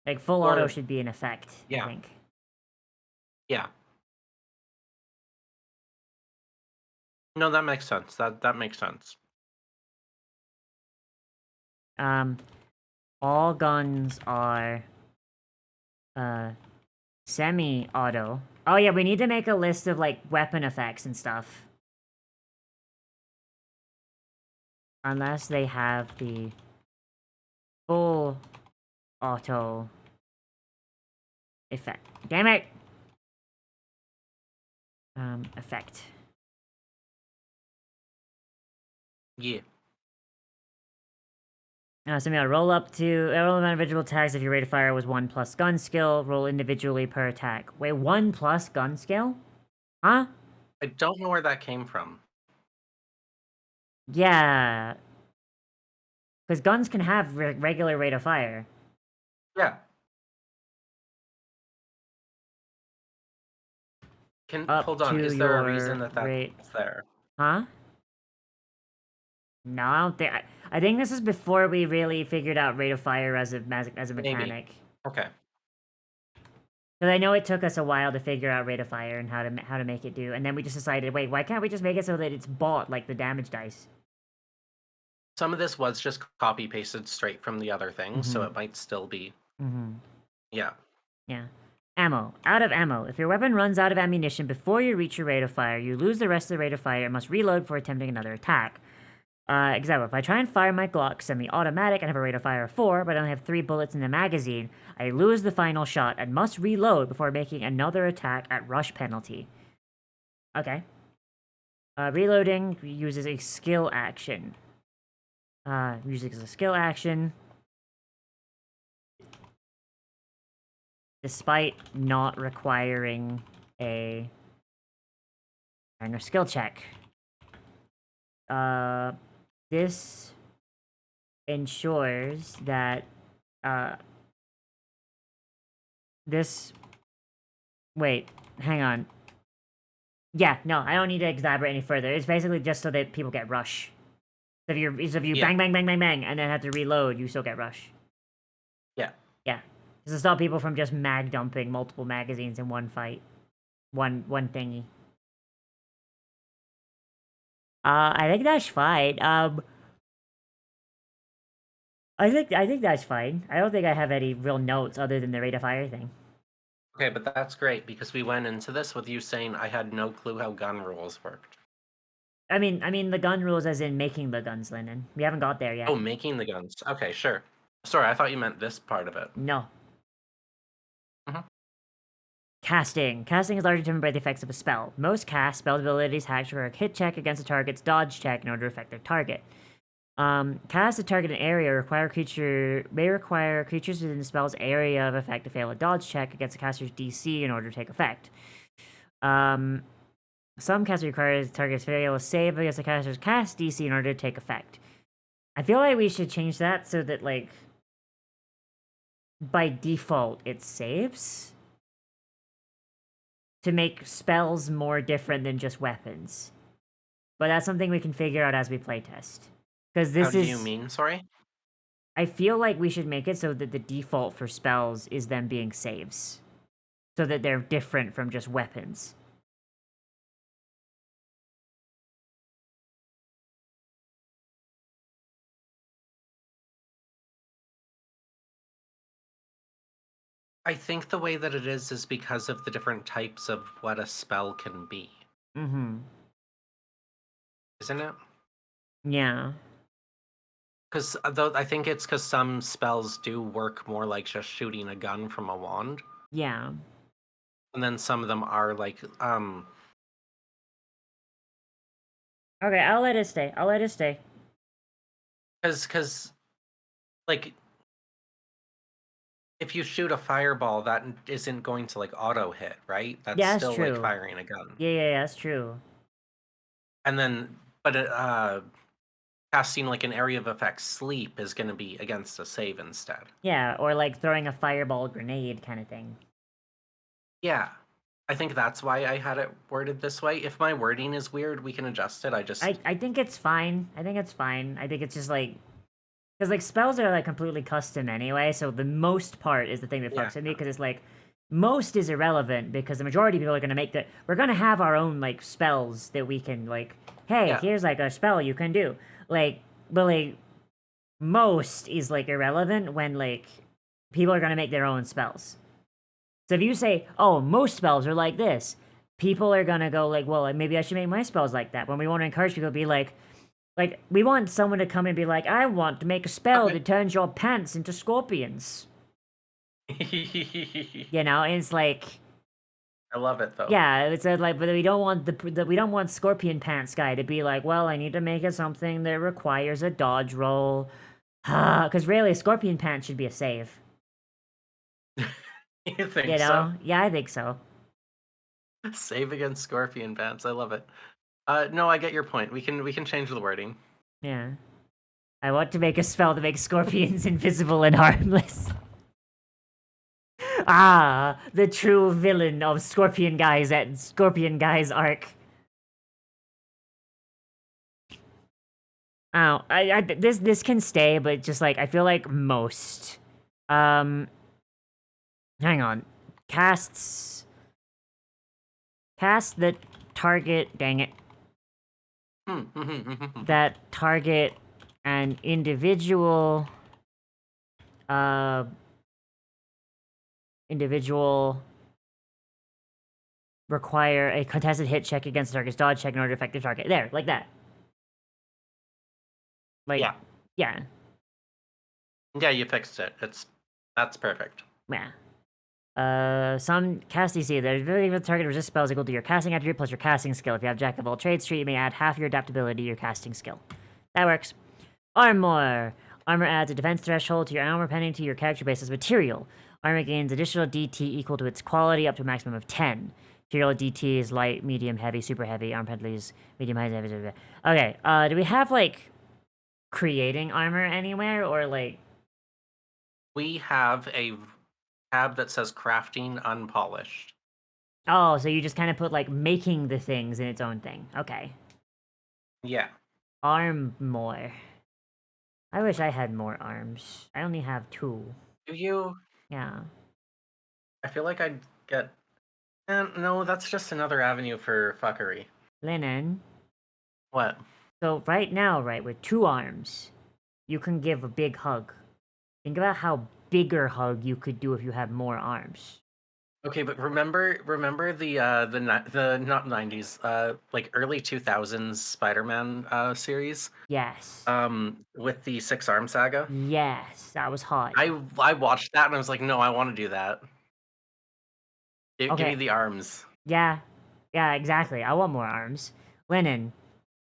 Like full Or- auto should be an effect. Yeah. I think. Yeah. No, that makes sense. That makes sense. All guns are semi-auto. Oh yeah, we need to make a list of like weapon effects and stuff. Unless they have the full auto effect. Damn it! Effect. Yeah. So yeah, roll individual attacks if your rate of fire was 1 plus gun skill. Roll individually per attack. Wait, 1 plus gun skill? Huh? I don't know where that came from. Yeah. Because guns can have regular rate of fire. Yeah. Up Hold on, to is there a your reason that rate. that's there? Huh? No, I don't think. I think this is before we really figured out rate of fire as a mechanic. Okay. Because I know it took us a while to figure out rate of fire and how to make it do, and then we just decided, wait, why can't we just make it so that it's bought like the damage dice? Some of this was just copy pasted straight from the other thing, so it might still be. Mm-hmm. Yeah. Yeah. Ammo. Out of ammo. If your weapon runs out of ammunition before you reach your rate of fire, you lose the rest of the rate of fire and must reload before attempting another attack. Example, if I try and fire my Glock semi-automatic and have a rate of fire of 4, but I only have 3 bullets in the magazine, I lose the final shot and must reload before making another attack at rush penalty. Okay. Reloading uses a skill action. Uses a skill action. Despite not requiring a skill check. This ensures that wait, hang on. Yeah, no, I don't need to elaborate any further. It's basically just so that people get rush. So if you bang, bang, bang, bang, bang, and then have to reload, you still get rush. Yeah. Yeah. Just to stop people from just mag dumping multiple magazines in one fight. One thingy. I think that's fine. I think that's fine. I don't think I have any real notes other than the rate of fire thing. Okay, but that's great because we went into this with you saying I had no clue how gun rules worked. I mean the gun rules as in making the guns, Lennon. We haven't got there yet. Oh, making the guns. Okay, sure. Sorry, I thought you meant this part of it. No. Mhm. Casting. Casting is largely determined by the effects of a spell. Most cast spell abilities require a hit check against a target's dodge check in order to affect their target. Cast a target an area may require creatures within the spell's area of effect to fail a dodge check against the caster's DC in order to take effect. Some casts require the target's fail a save against the caster's cast DC in order to take effect. I feel like we should change that so that, like, by default, it saves. To make spells more different than just weapons. But that's something we can figure out as we playtest. Because this How is... do you mean, sorry? I feel like we should make it so that the default for spells is them being saves. So that they're different from just weapons. I think the way that it is because of the different types of what a spell can be. Mm-hmm. Isn't it? Yeah. Because I think it's because some spells do work more like just shooting a gun from a wand. Yeah. And then some of them are like, Okay, I'll let it stay. Because, like, if you shoot a fireball, that isn't going to like auto hit, right? That's Yeah, that's still like true. firing a gun. Yeah, that's true. And then, but casting like an area of effect sleep is going to be against a save instead. Yeah, or like throwing a fireball grenade kind of thing. Yeah. I think that's why I had it worded this way. If my wording is weird, we can adjust it. I think it's fine. I think it's fine. I think it's just like, because like spells are like completely custom anyway, so the most part is the thing that fucks with me, because it's like most is irrelevant because the majority of people are gonna make that. We're gonna have our own like spells that we can like. Hey, here's like a spell you can do. Like, but like most is like irrelevant when like people are gonna make their own spells. So if you say, oh, most spells are like this, people are gonna go like, well, maybe I should make my spells like that. When we want to encourage people to be like, we want someone to come and be like, I want to make a spell that turns your pants into scorpions. You know, and it's like, I love it though. yeah, it's like, but we don't want Scorpion Pants guy to be like, well, I need to make it something that requires a dodge roll, because really, Scorpion Pants should be a save. You think You know? so? Yeah, I think so. Save against scorpion pants. I love it. No, I get your point. We can change the wording. Yeah. I want to make a spell to make scorpions invisible and harmless. Ah, the true villain of Scorpion Guy's arc. Oh, this can stay, but just like I feel like most. Hang on. Cast the target, dang it. That target an individual require a contested hit check against the target's dodge check in order to affect the target. There, like that. Like, yeah. Yeah, you fixed it. That's perfect. Yeah. Some cast DC. The ability of the target to resist spells equal to your casting attribute plus your casting skill. If you have Jack of all trades trait, you may add half your adaptability to your casting skill. That works. Armor. Armor adds a defense threshold to your armor pending to your character base as material. Armor gains additional DT equal to its quality up to a maximum of 10. Material DT is light, medium, heavy, super heavy. Armor penalties, medium, high, heavy, super heavy. Okay, do we have, like, creating armor anywhere, or, like... We have a tab that says crafting unpolished. Oh, so you just kind of put, like, making the things in its own thing. Okay. Yeah. Armor. I wish I had more arms. I only have 2. Do you? Yeah. I feel like I'd get... no, that's just another avenue for fuckery. Lennon. What? So right now, right, with 2 arms, you can give a big hug. Think about how bigger hug you could do if you had more arms. Okay, but remember the not 90s, like early 2000s Spider-Man series? Yes. With the 6-arm saga? Yes, that was hot. I watched that and I was like, no, I want to do that. Give me the arms. Yeah. Yeah, exactly. I want more arms. Lennon,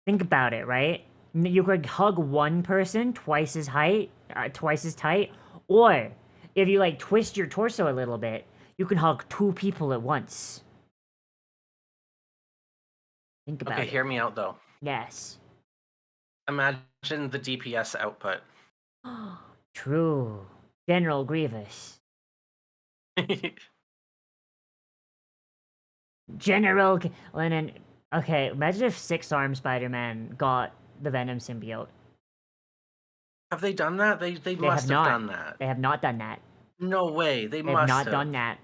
think about it, right? You could hug one person twice as tight, or if you like twist your torso a little bit, you can hug 2 people at once. Think about it. Okay, hear me out though. Yes. Imagine the DPS output. True. General Grievous. General Lennon. Okay, imagine if 6-arm Spider-Man got the Venom symbiote. Have they done that? They must have done that. They have not done that. No way. They have must not done that.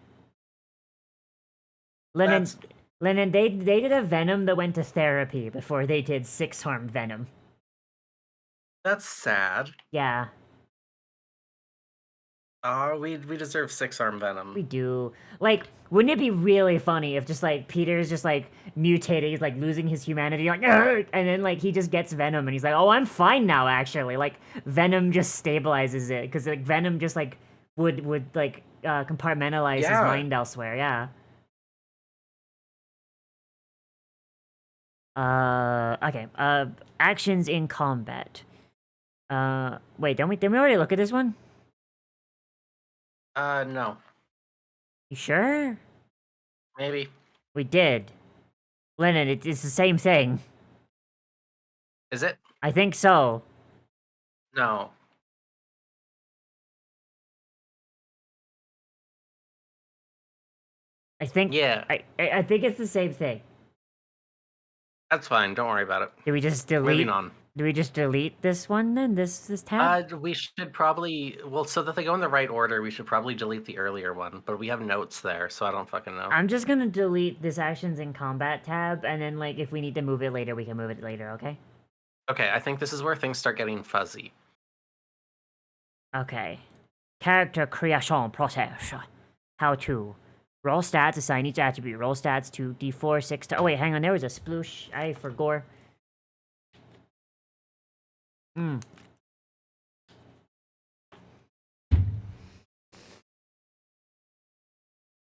Lennon, they did a Venom that went to therapy before they did 6-armed Venom. That's sad. Yeah. Oh, we deserve 6-arm Venom. We do. Like, wouldn't it be really funny if just like Peter's just like mutating, he's like losing his humanity, like, and then like he just gets Venom and he's like, oh, I'm fine now actually. Like Venom just stabilizes it because like Venom just like would like compartmentalize his mind elsewhere. Yeah. Okay. Actions in combat. Wait, didn't we already look at this one? No. You sure? Maybe. We did. Lennon, it's the same thing. Is it? I think so. No. I think. Yeah. I think it's the same thing. That's fine. Don't worry about it. Do we just delete? Moving on. Do we just delete this one then? This tab? We should probably so that they go in the right order. We should probably delete the earlier one, but we have notes there, so I don't fucking know. I'm just gonna delete this actions in combat tab, and then like if we need to move it later, we can move it later. Okay. Okay, I think this is where things start getting fuzzy. Okay. Character creation process. How to. Roll stats, assign each attribute. Roll stats to D4, 6 to... Oh wait, hang on, there was a sploosh. I forgot. I'm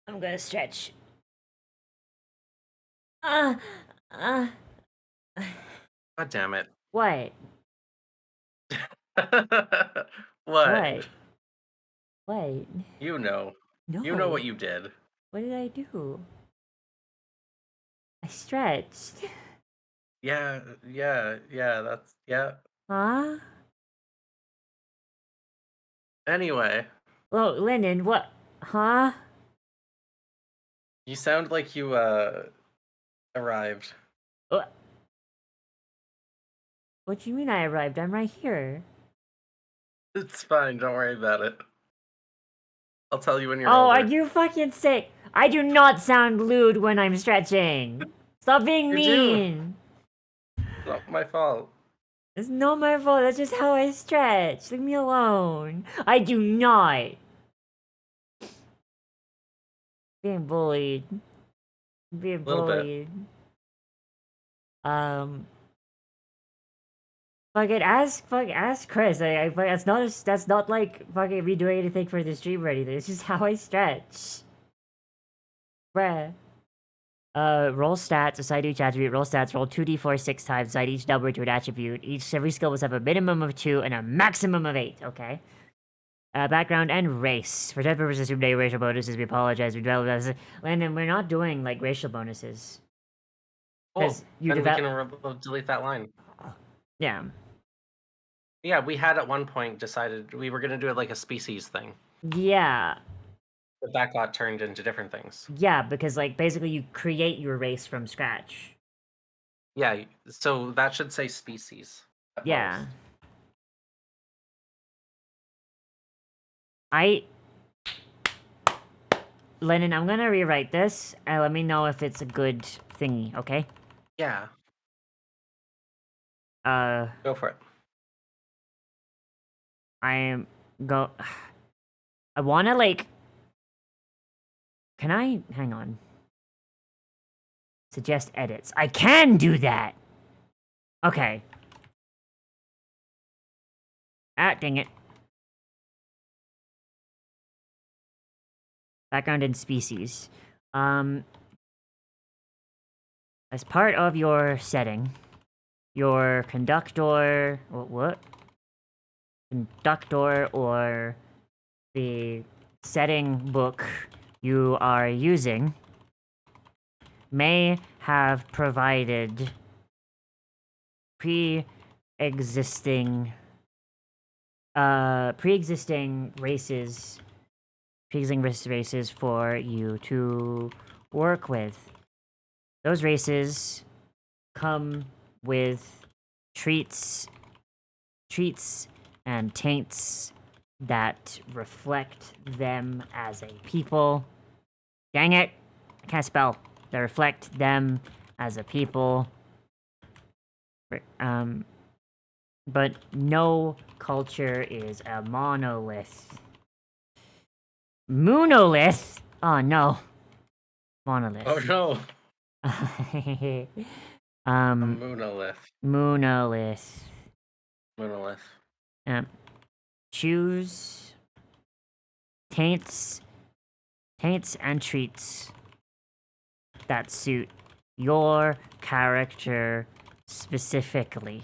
gonna stretch. God damn it. What? What? What? You know. No. You know what you did. What did I do? I stretched. Yeah, that's, yeah. Huh? Anyway. Well, Lennon, what? Huh? You sound like you, arrived. What do you mean I arrived? I'm right here. It's fine, don't worry about it. I'll tell you when you're Oh, older. are you fucking sick? I do not sound lewd when I'm stretching. Stop being You mean. It's not my fault. It's not my fault. That's just how I stretch. Leave me alone. I do not. Being bullied. Being Little bit. bullied. Fucking ask Chris. That's not like fucking me doing anything for the stream or anything. It's just how I stretch. Bruh. Roll stats, assign to each attribute. Roll stats, roll 2d4 6 times, assign each number to an attribute. Every skill must have a minimum of 2 and a maximum of 8, okay? Background and race. For that purpose, assume no racial bonuses. We apologize. We developed as Landon, we're not doing, like, racial bonuses. Cool. You Then we can delete that line. Yeah. Yeah, we had at one point decided we were going to do it like a species thing. Yeah. But that got turned into different things. Yeah, because, like, basically you create your race from scratch. Yeah, so that should say species. Yeah. Lennon, I'm gonna rewrite this, and let me know if it's a good thingy, okay? Yeah. Go for it. I wanna, like... Can I... Hang on. Suggest edits. I can do that! Okay. Ah, dang it. Background and species. As part of your setting, your conductor... What? Conductor or the setting book you are using may have provided pre-existing races for you to work with. Those races come with treats and taints that reflect them as a people. Dang it! I can't spell. That reflect them as a people. But no culture is a monolith. Moonolith? Oh no. Monolith. Oh no. Moonolith. Monolith. Choose taints and treats that suit your character specifically.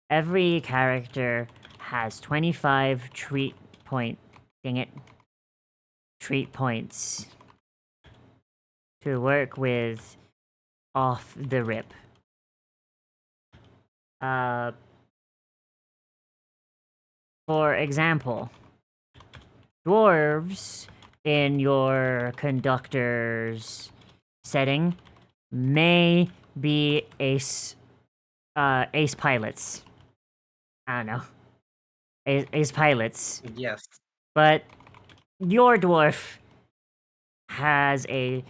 Every character has 25 treat point. Dang it. Treat points to work with off the rip. For example, dwarves in your conductor's setting may be ace pilots. I don't know. Ace pilots. Yes. But your dwarf has a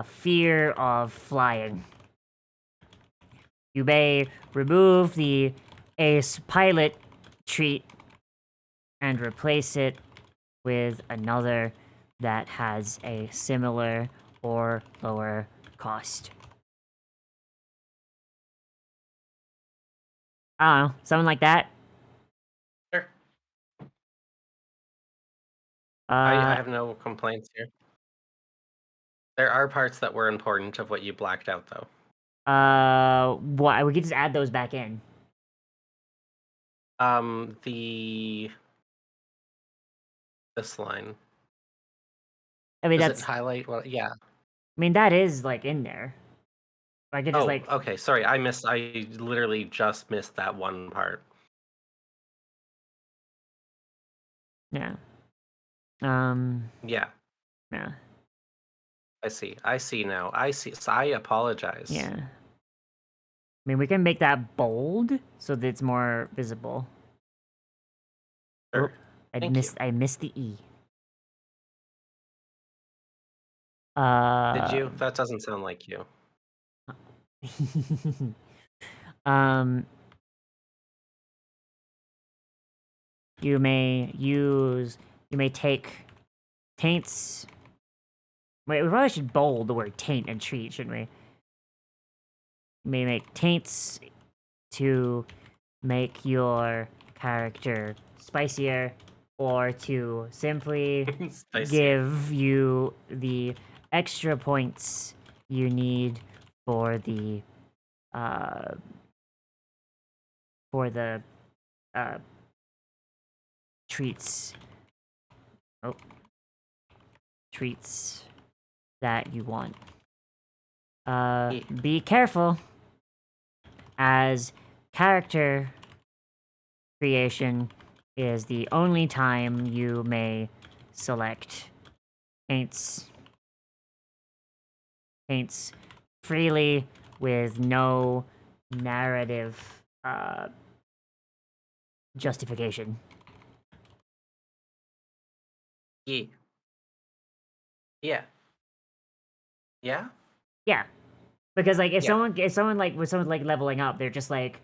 fear of flying. You may remove the ace pilot treat and replace it with another that has a similar or lower cost. I don't know, something like that. Sure. I have no complaints here. There are parts that were important of what you blacked out, though. What? We could just add those back in. This line. I mean, Does that's it highlight? Well, yeah. I mean, that is like in there. I could just like. Okay. Sorry, I literally just missed that one part. Yeah. Yeah. Yeah. I see. I see now. I see. So I apologize. Yeah. I mean, we can make that bold so that it's more visible. Sure. I missed the E. Did you? That doesn't sound like you. You may take taints. Wait, we probably should bold the word taint and treat, shouldn't we? You may make taints to make your character spicier, or to simply give you the extra points you need for the treats. Oh, treats that you want. Be careful, as character creation is the only time you may select paints freely with no narrative justification. Yeah. Yeah. Yeah. Yeah, because like if someone's like leveling up, they're just like,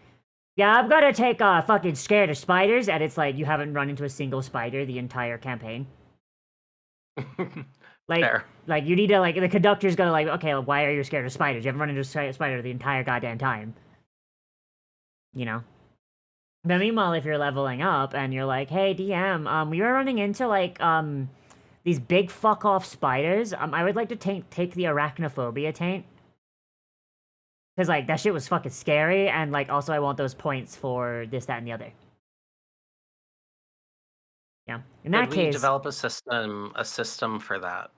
yeah, I'm gonna take fucking scared of spiders, and it's like you haven't run into a single spider the entire campaign. Like you need to like the conductor's gonna like, okay, why are you scared of spiders? You haven't run into a spider the entire goddamn time. You know. But meanwhile, if you're leveling up and you're like, hey DM, we were running into like these big fuck off spiders. I would like to take the arachnophobia taint. Cause like that shit was fucking scary, and like also I want those points for this, that, and the other. Yeah. In that case, develop a system for that.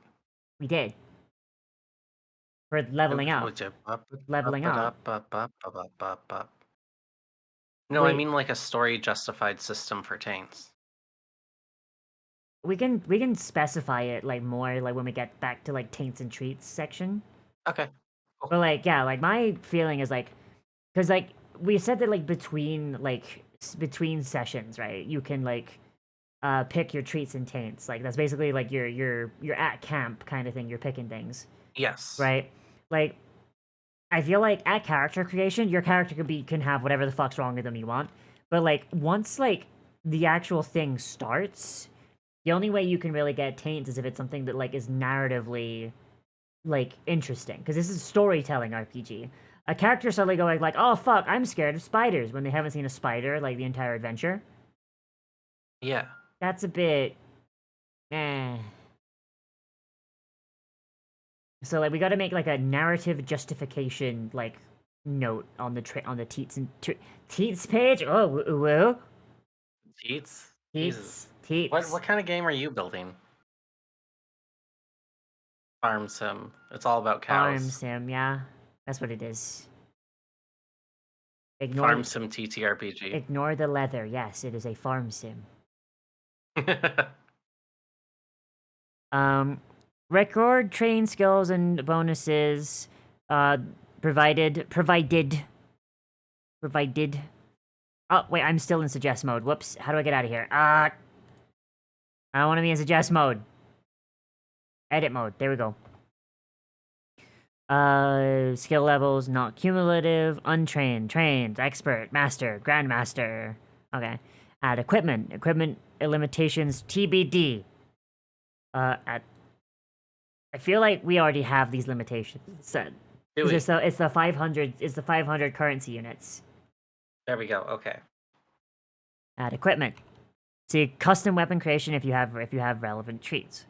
We did. For leveling up. Leveling up. No, I mean like a story justified system for taints. We can specify it like more like when we get back to like taints and treats section. Okay. Cool. But like yeah, like my feeling is like, because like we said that like between sessions, right? You can like pick your treats and taints. Like that's basically like you're at camp kind of thing. You're picking things. Yes. Right. Like I feel like at character creation, your character can have whatever the fuck's wrong with them you want. But like once like the actual thing starts, the only way you can really get taints is if it's something that like is narratively like interesting, because this is storytelling RPG. A character suddenly going like, oh fuck, I'm scared of spiders, when they haven't seen a spider like the entire adventure. Yeah. That's a bit So like we got to make like a narrative justification like note on the teats and teats page. Oh, woo. Teats? Teats. Jesus. Teats. What kind of game are you building? Farm sim. It's all about cows. Farm sim, yeah. That's what it is. Ignore Farm sim TTRPG. Ignore the leather. Yes, it is a farm sim. Record training skills and bonuses provided. Oh, wait, I'm still in suggest mode. Whoops. How do I get out of here? I don't want to be in suggest mode. Edit mode. There we go. Skill levels, not cumulative, untrained, trained, expert, master, grandmaster. Okay. Add equipment. Equipment limitations TBD. I feel like we already have these limitations set. It's the 500. It's the 500 currency units. There we go. Okay. Add equipment. See custom weapon creation if you have relevant treats.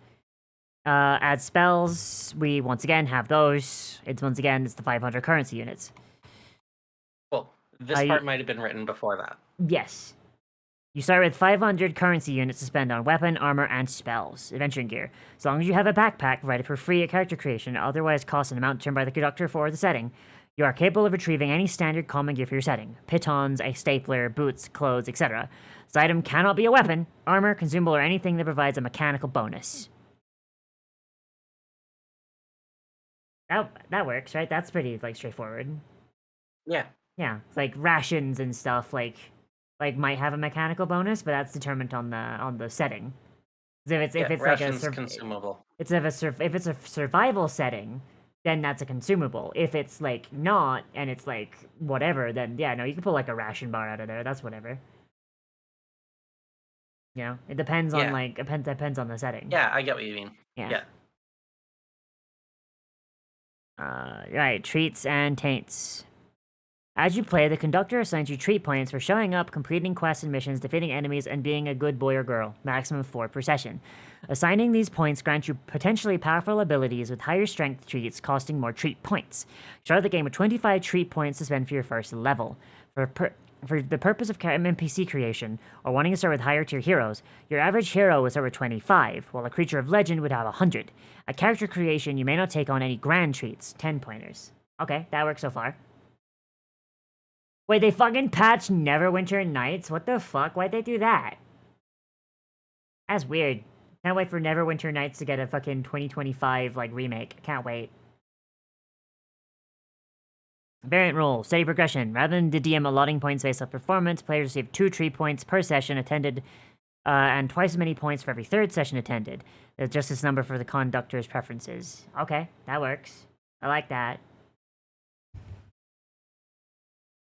Add spells. We once again have those. It's the 500 currency units. Well, this part might have been written before that. Yes. You start with 500 currency units to spend on weapon, armor, and spells. Adventuring gear. As long as you have a backpack provided for free at character creation, otherwise costs an amount determined by the conductor for the setting, you are capable of retrieving any standard common gear for your setting. Pitons, a stapler, boots, clothes, etc. This item cannot be a weapon, armor, consumable, or anything that provides a mechanical bonus. That works, right? That's pretty, straightforward. Yeah. Yeah, like rations and stuff, might have a mechanical bonus, but that's determined on the setting. If it's rations like a consumable. if it's a survival setting, then that's a consumable. If it's not and it's whatever, then yeah, no, you can pull a ration bar out of there. That's whatever. You know, it depends on depends on the setting. Yeah, I get what you mean. Yeah. Right, treats and taints. As you play, the conductor assigns you treat points for showing up, completing quests and missions, defeating enemies, and being a good boy or girl. Maximum 4 per session. Assigning these points grants you potentially powerful abilities with higher strength treats costing more treat points. Start the game with 25 treat points to spend for your first level. For the purpose of NPC creation, or wanting to start with higher tier heroes, your average hero would start with 25, while a creature of legend would have 100. At character creation, you may not take on any grand treats, 10 pointers. Okay, that works so far. Wait, they fucking patched Neverwinter Nights? What the fuck? Why'd they do that? That's weird. Can't wait for Neverwinter Nights to get a fucking 2025, remake. Can't wait. Variant rule. Steady progression. Rather than the DM allotting points based on performance, players receive 2 treat points per session attended, and twice as many points for every third session attended. There's just this number for the conductor's preferences. Okay, that works. I like that.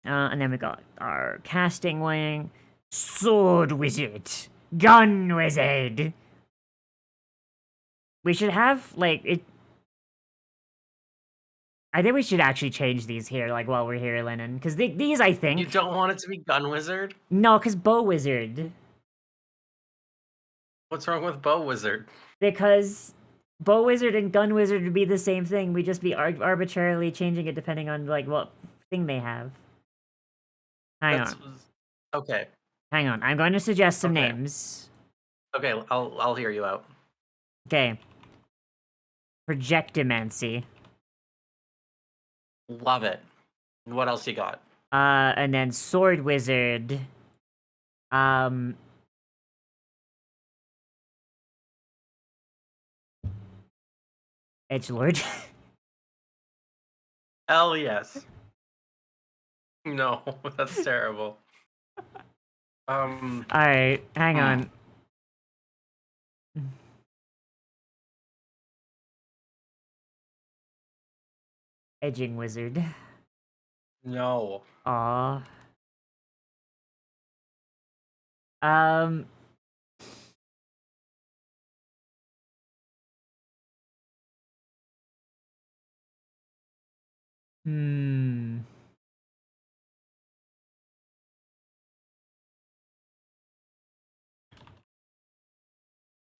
And then we got our casting wing, sword wizard, gun wizard. We should have, it... I think we should actually change these here, while we're here, Lennon. Because these, I think... You don't want it to be gun wizard? No, because bow wizard. What's wrong with bow wizard? Because bow wizard and gun wizard would be the same thing. We'd just be arbitrarily changing it depending on, what thing they have. Hang on. Okay. Hang on. I'm going to suggest some names. Okay, I'll hear you out. Okay. Projectomancy. Love it. What else you got? And then sword wizard. Edgelord. Hell yes. No, that's terrible. Alright, hang on. Edging wizard. No. Aw.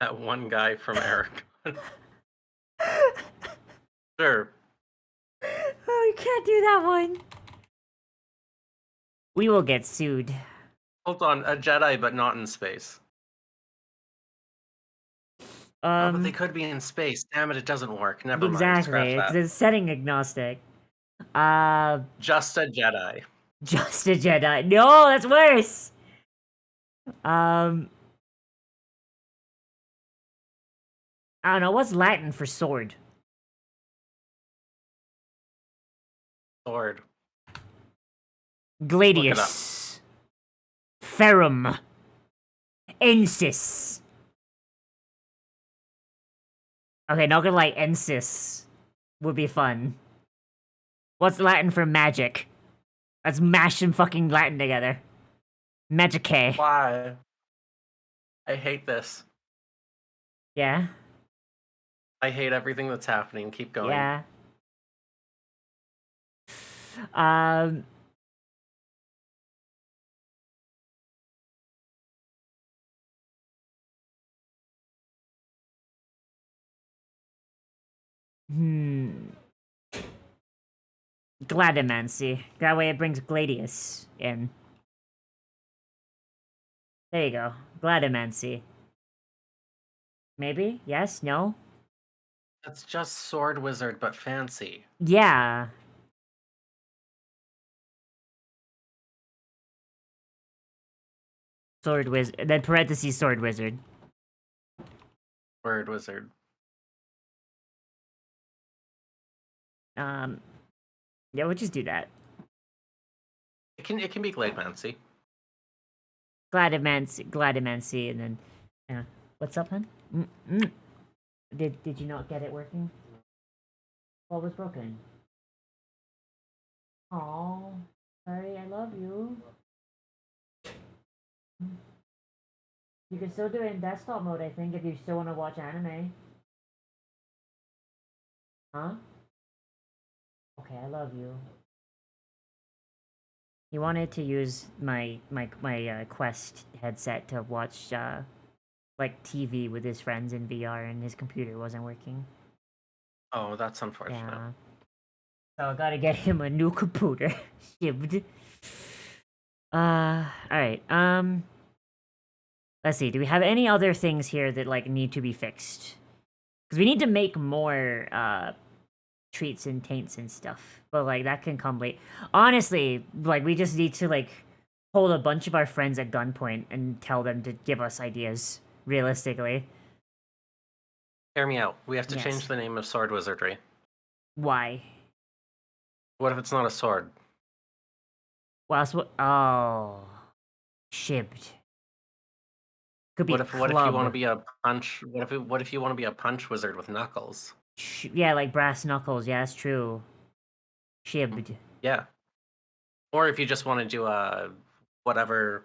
That one guy from Eric. Sure. Oh, you can't do that one. We will get sued. Hold on, a Jedi, but not in space. Oh, but they could be in space. Damn it, it doesn't work. Never mind. Scratch Exactly, because that. it's setting agnostic. Just a Jedi. Just a Jedi. No, that's worse. I don't know, what's Latin for sword? Sword. Gladius. Ferrum. Ensis. Okay, not gonna lie, Ensis would be fun. What's Latin for magic? Let's mash some fucking Latin together. Magicae. Why? I hate this. Yeah? I hate everything that's happening. Keep going. Yeah. Gladimancy. That way it brings Gladius in. There you go. Gladimancy. Maybe? Yes? No? That's just sword wizard, but fancy. Yeah. Sword wizard. Then parentheses sword wizard. Word wizard. Yeah, we'll just do that. It can be Glademancy. Gladimancy, and then, yeah. What's up, hun? Did you not get it working? What was broken? Oh, sorry, I love you. You can still do it in desktop mode, I think, if you still want to watch anime. Huh? Okay, I love you. He wanted to use my Quest headset to watch like TV with his friends in VR, and his computer wasn't working. Oh, that's unfortunate. Yeah. So I gotta get him a new computer. Shipped. Alright, let's see, do we have any other things here that, like, need to be fixed? Because we need to make more, treats and taints and stuff. But, like, that can come late. Honestly, like, we just need to, like, hold a bunch of our friends at gunpoint and tell them to give us ideas, realistically. Hear me out. We have to Yes. change the name of sword wizardry. Why? What if it's not a sword? Well, oh. Shipped. Could be What if you want to club. be a punch? What if you want to be a punch wizard with knuckles? Yeah, like brass knuckles. Yeah, that's true. Shibbed. Yeah. Or if you just want to do whatever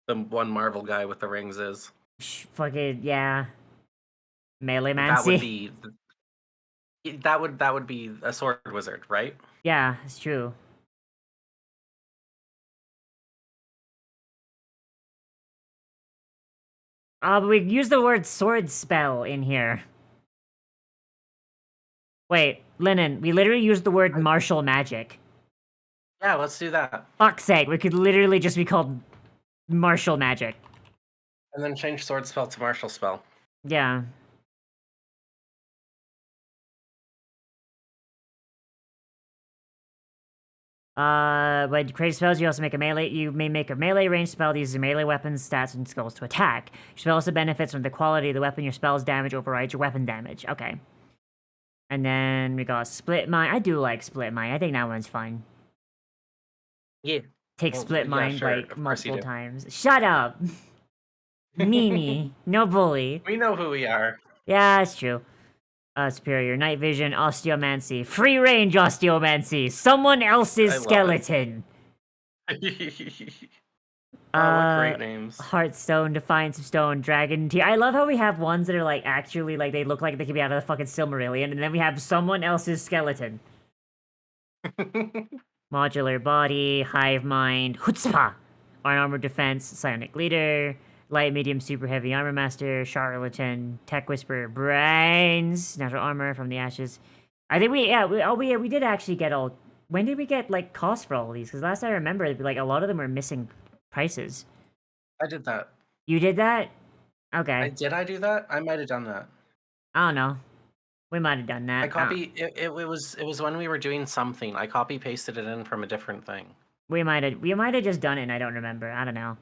the one Marvel guy with the rings is. Fucking yeah. Melee That would mancy. be that would be a sword wizard, right? Yeah, it's true. But we use the word sword spell in here. Wait, Lennon, we literally used the word martial magic. Yeah, let's do that. Fuck's sake, we could literally just be called martial magic. And then change sword spell to martial spell. Yeah. When you create spells, you also make a melee. You may make a melee range spell that uses melee weapons, stats, and skills to attack. Your spell also benefits from the quality of the weapon. Your spell's damage overrides your weapon damage. Okay. And then we got split mind. I do like split mind. I think that one's fine. Yeah. Take Well, split yeah, mind sure, like of course you multiple do. times. Shut up. Mimi, no bully. We know who we are. Yeah, that's true. Superior night vision, osteomancy, free range osteomancy, someone else's I love it. skeleton. What great names. Heartstone, Defiance of Stone, Dragon Tear. I love how we have ones that are like actually like they look like they could be out of the fucking Silmarillion, and then we have someone else's skeleton. Modular body, hive mind, chutzpah, armored defense, psionic leader, light, medium, super heavy armor master, charlatan, tech whisperer, brains, natural armor from the ashes. I think we did actually get all when did we get like costs for all of these? Because last I remember, like a lot of them were missing prices. I did that. You did that? Okay. Did I do that? I might have done that. I don't know. We might have done that. I copy it was when we were doing something. I copy pasted it in from a different thing. We might have just done it and I don't remember. I don't know.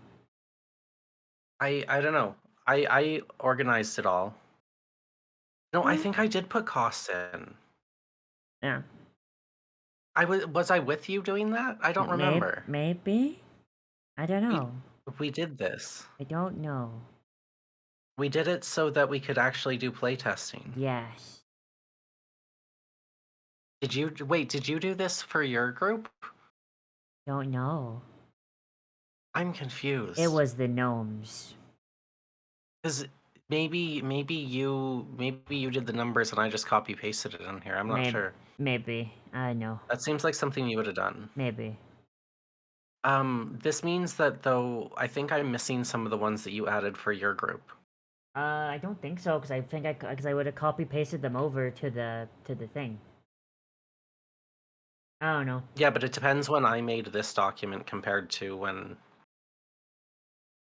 I don't know. I organized it all. No, I think I did put costs in. Yeah. Was I with you doing that? I don't remember. Maybe? I don't know. We did this. I don't know. We did it so that we could actually do playtesting. Yes. Did you do this for your group? Don't know. I'm confused. It was the gnomes. Because maybe you did the numbers and I just copy pasted it in here. I'm not sure. Maybe. I know. That seems like something you would have done. Maybe. This means that though I think I'm missing some of the ones that you added for your group. I don't think so, because I would have copy pasted them over to the thing. I don't know. Yeah, but it depends when I made this document compared to when.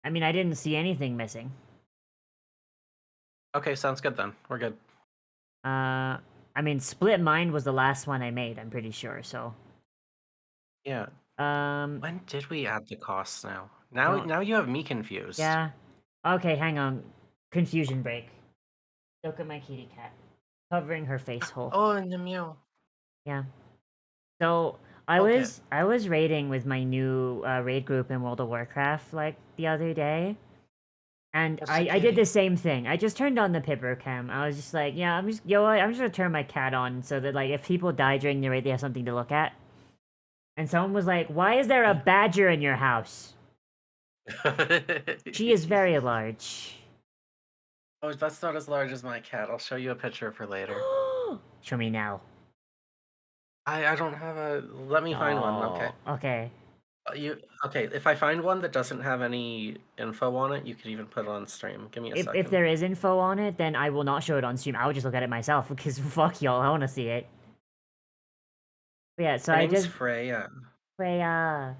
I mean, I didn't see anything missing. Okay, sounds good then. We're good. I mean, Split Mind was the last one I made, I'm pretty sure, so. Yeah. When did we add the costs now? Now you have me confused. Yeah. Okay, hang on. Confusion break. Look at my kitty cat. Covering her face hole. Oh, and the meow. Yeah. So, I was raiding with my new raid group in World of Warcraft, like, the other day. And I did the same thing. I just turned on the Pipper cam. I was just like, yeah, I'm just gonna turn my cat on so that, like, if people die during the raid, they have something to look at. And someone was like, why is there a badger in your house? She is very large. Oh, that's not as large as my cat. I'll show you a picture of her later. Show me now. I don't have a. Let me find one. Okay. Okay. Okay? If I find one that doesn't have any info on it, you could even put it on stream. Give me a second. If there is info on it, then I will not show it on stream. I will just look at it myself because fuck y'all, I want to see it. But yeah, so Her I name's just Freya. Freya.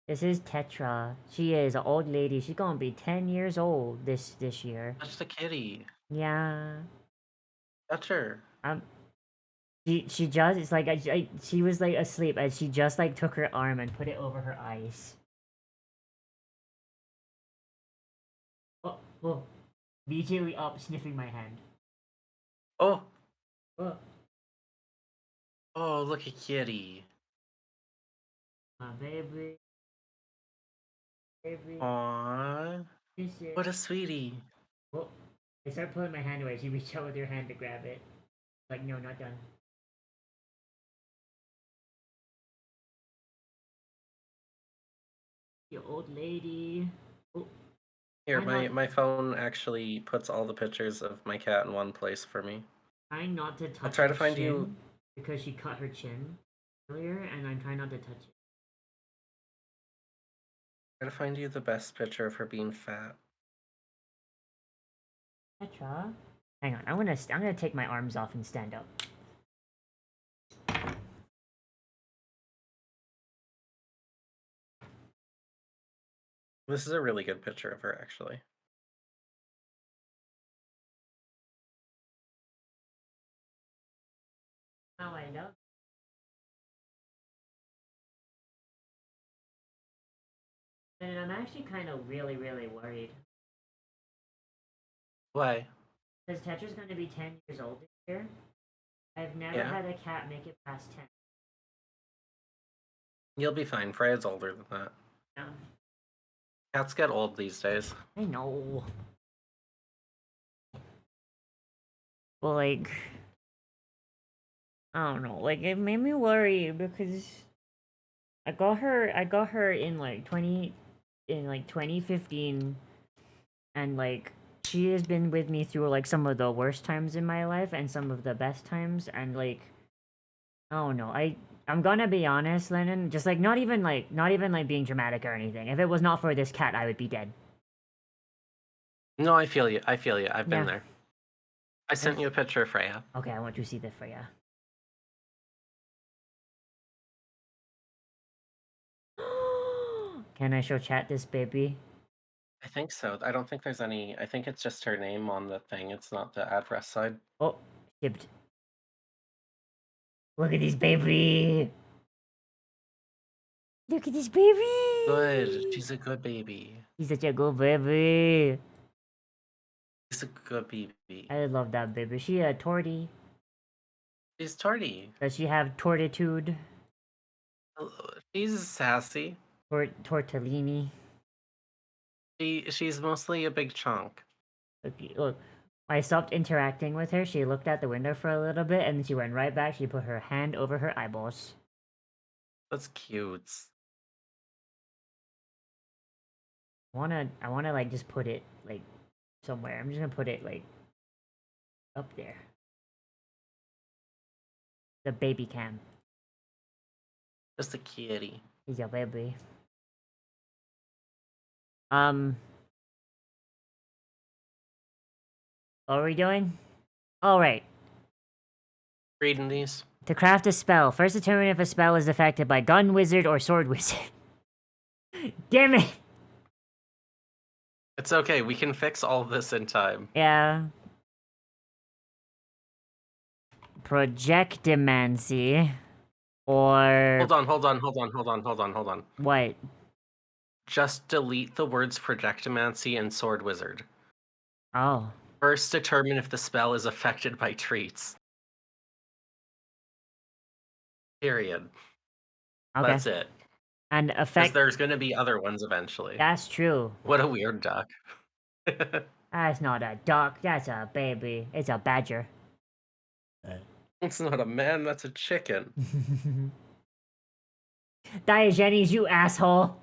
This is Tetra. She is an old lady. She's gonna be 10 years old this year. That's the kitty. Yeah. That's her. She just, it's like, she was like asleep and she just like took her arm and put it over her eyes. Oh, immediately up, sniffing my hand. Oh. Oh. Oh, look at kitty. My baby. Baby. Aww. What a sweetie. Oh, I start pulling my hand away. She reached out with her hand to grab it. Like, no, not done. You old lady. Oh. Here, my phone actually puts all the pictures of my cat in one place for me. Trying not to touch I'll try to her find chin you. because she cut her chin earlier, and I'm trying not to touch it. Try to find you the best picture of her being fat. Petra? Hang on, I'm gonna take my arms off and stand up. This is a really good picture of her, actually. Oh, I know. And I'm actually kind of really worried. Why? Because Tetra's gonna be 10 years old this year. I've never had a cat make it past 10. You'll be fine. Freya's older than that. Yeah. Cats get old these days. I know. Well, like, I don't know. Like, it made me worry because I got her in like 2015, and like she has been with me through like some of the worst times in my life and some of the best times, and like, I don't know. I'm gonna be honest, Lennon. Just like not even like being dramatic or anything. If it was not for this cat, I would be dead. No, I feel you. I've been Yeah. there. I sent you a picture of Freya. Okay, I want to see the Freya. Can I show chat this baby? I think so. I don't think there's any. I think it's just her name on the thing. It's not the address side. Oh, shipped. Look at this baby. Look at this baby. Good. She's a good baby. He's such a good baby. She's a good baby. I love that baby. She a torty. She's torty. Does she have tortitude? She's sassy. Tortellini. She's mostly a big chunk. Okay, look. I stopped interacting with her. She looked out the window for a little bit, and then she went right back. She put her hand over her eyeballs. That's cute. I wanna like just put it like somewhere. I'm just gonna put it like up there. The baby cam. Just a kitty. He's your baby. What are we doing? Alright. Reading these. To craft a spell, first determine if a spell is affected by gun wizard or sword wizard. Damn it! It's okay. We can fix all of this in time. Yeah. Projectimancy. Or... Hold on. What? Just delete the words projectimancy and sword wizard. Oh. First, determine if the spell is affected by treats. Period. Okay. That's it. And Because affect... there's going to be other ones eventually. That's true. What a weird duck. That's not a duck, that's a baby. It's a badger. It's not a man, that's a chicken. Diogenes, you asshole!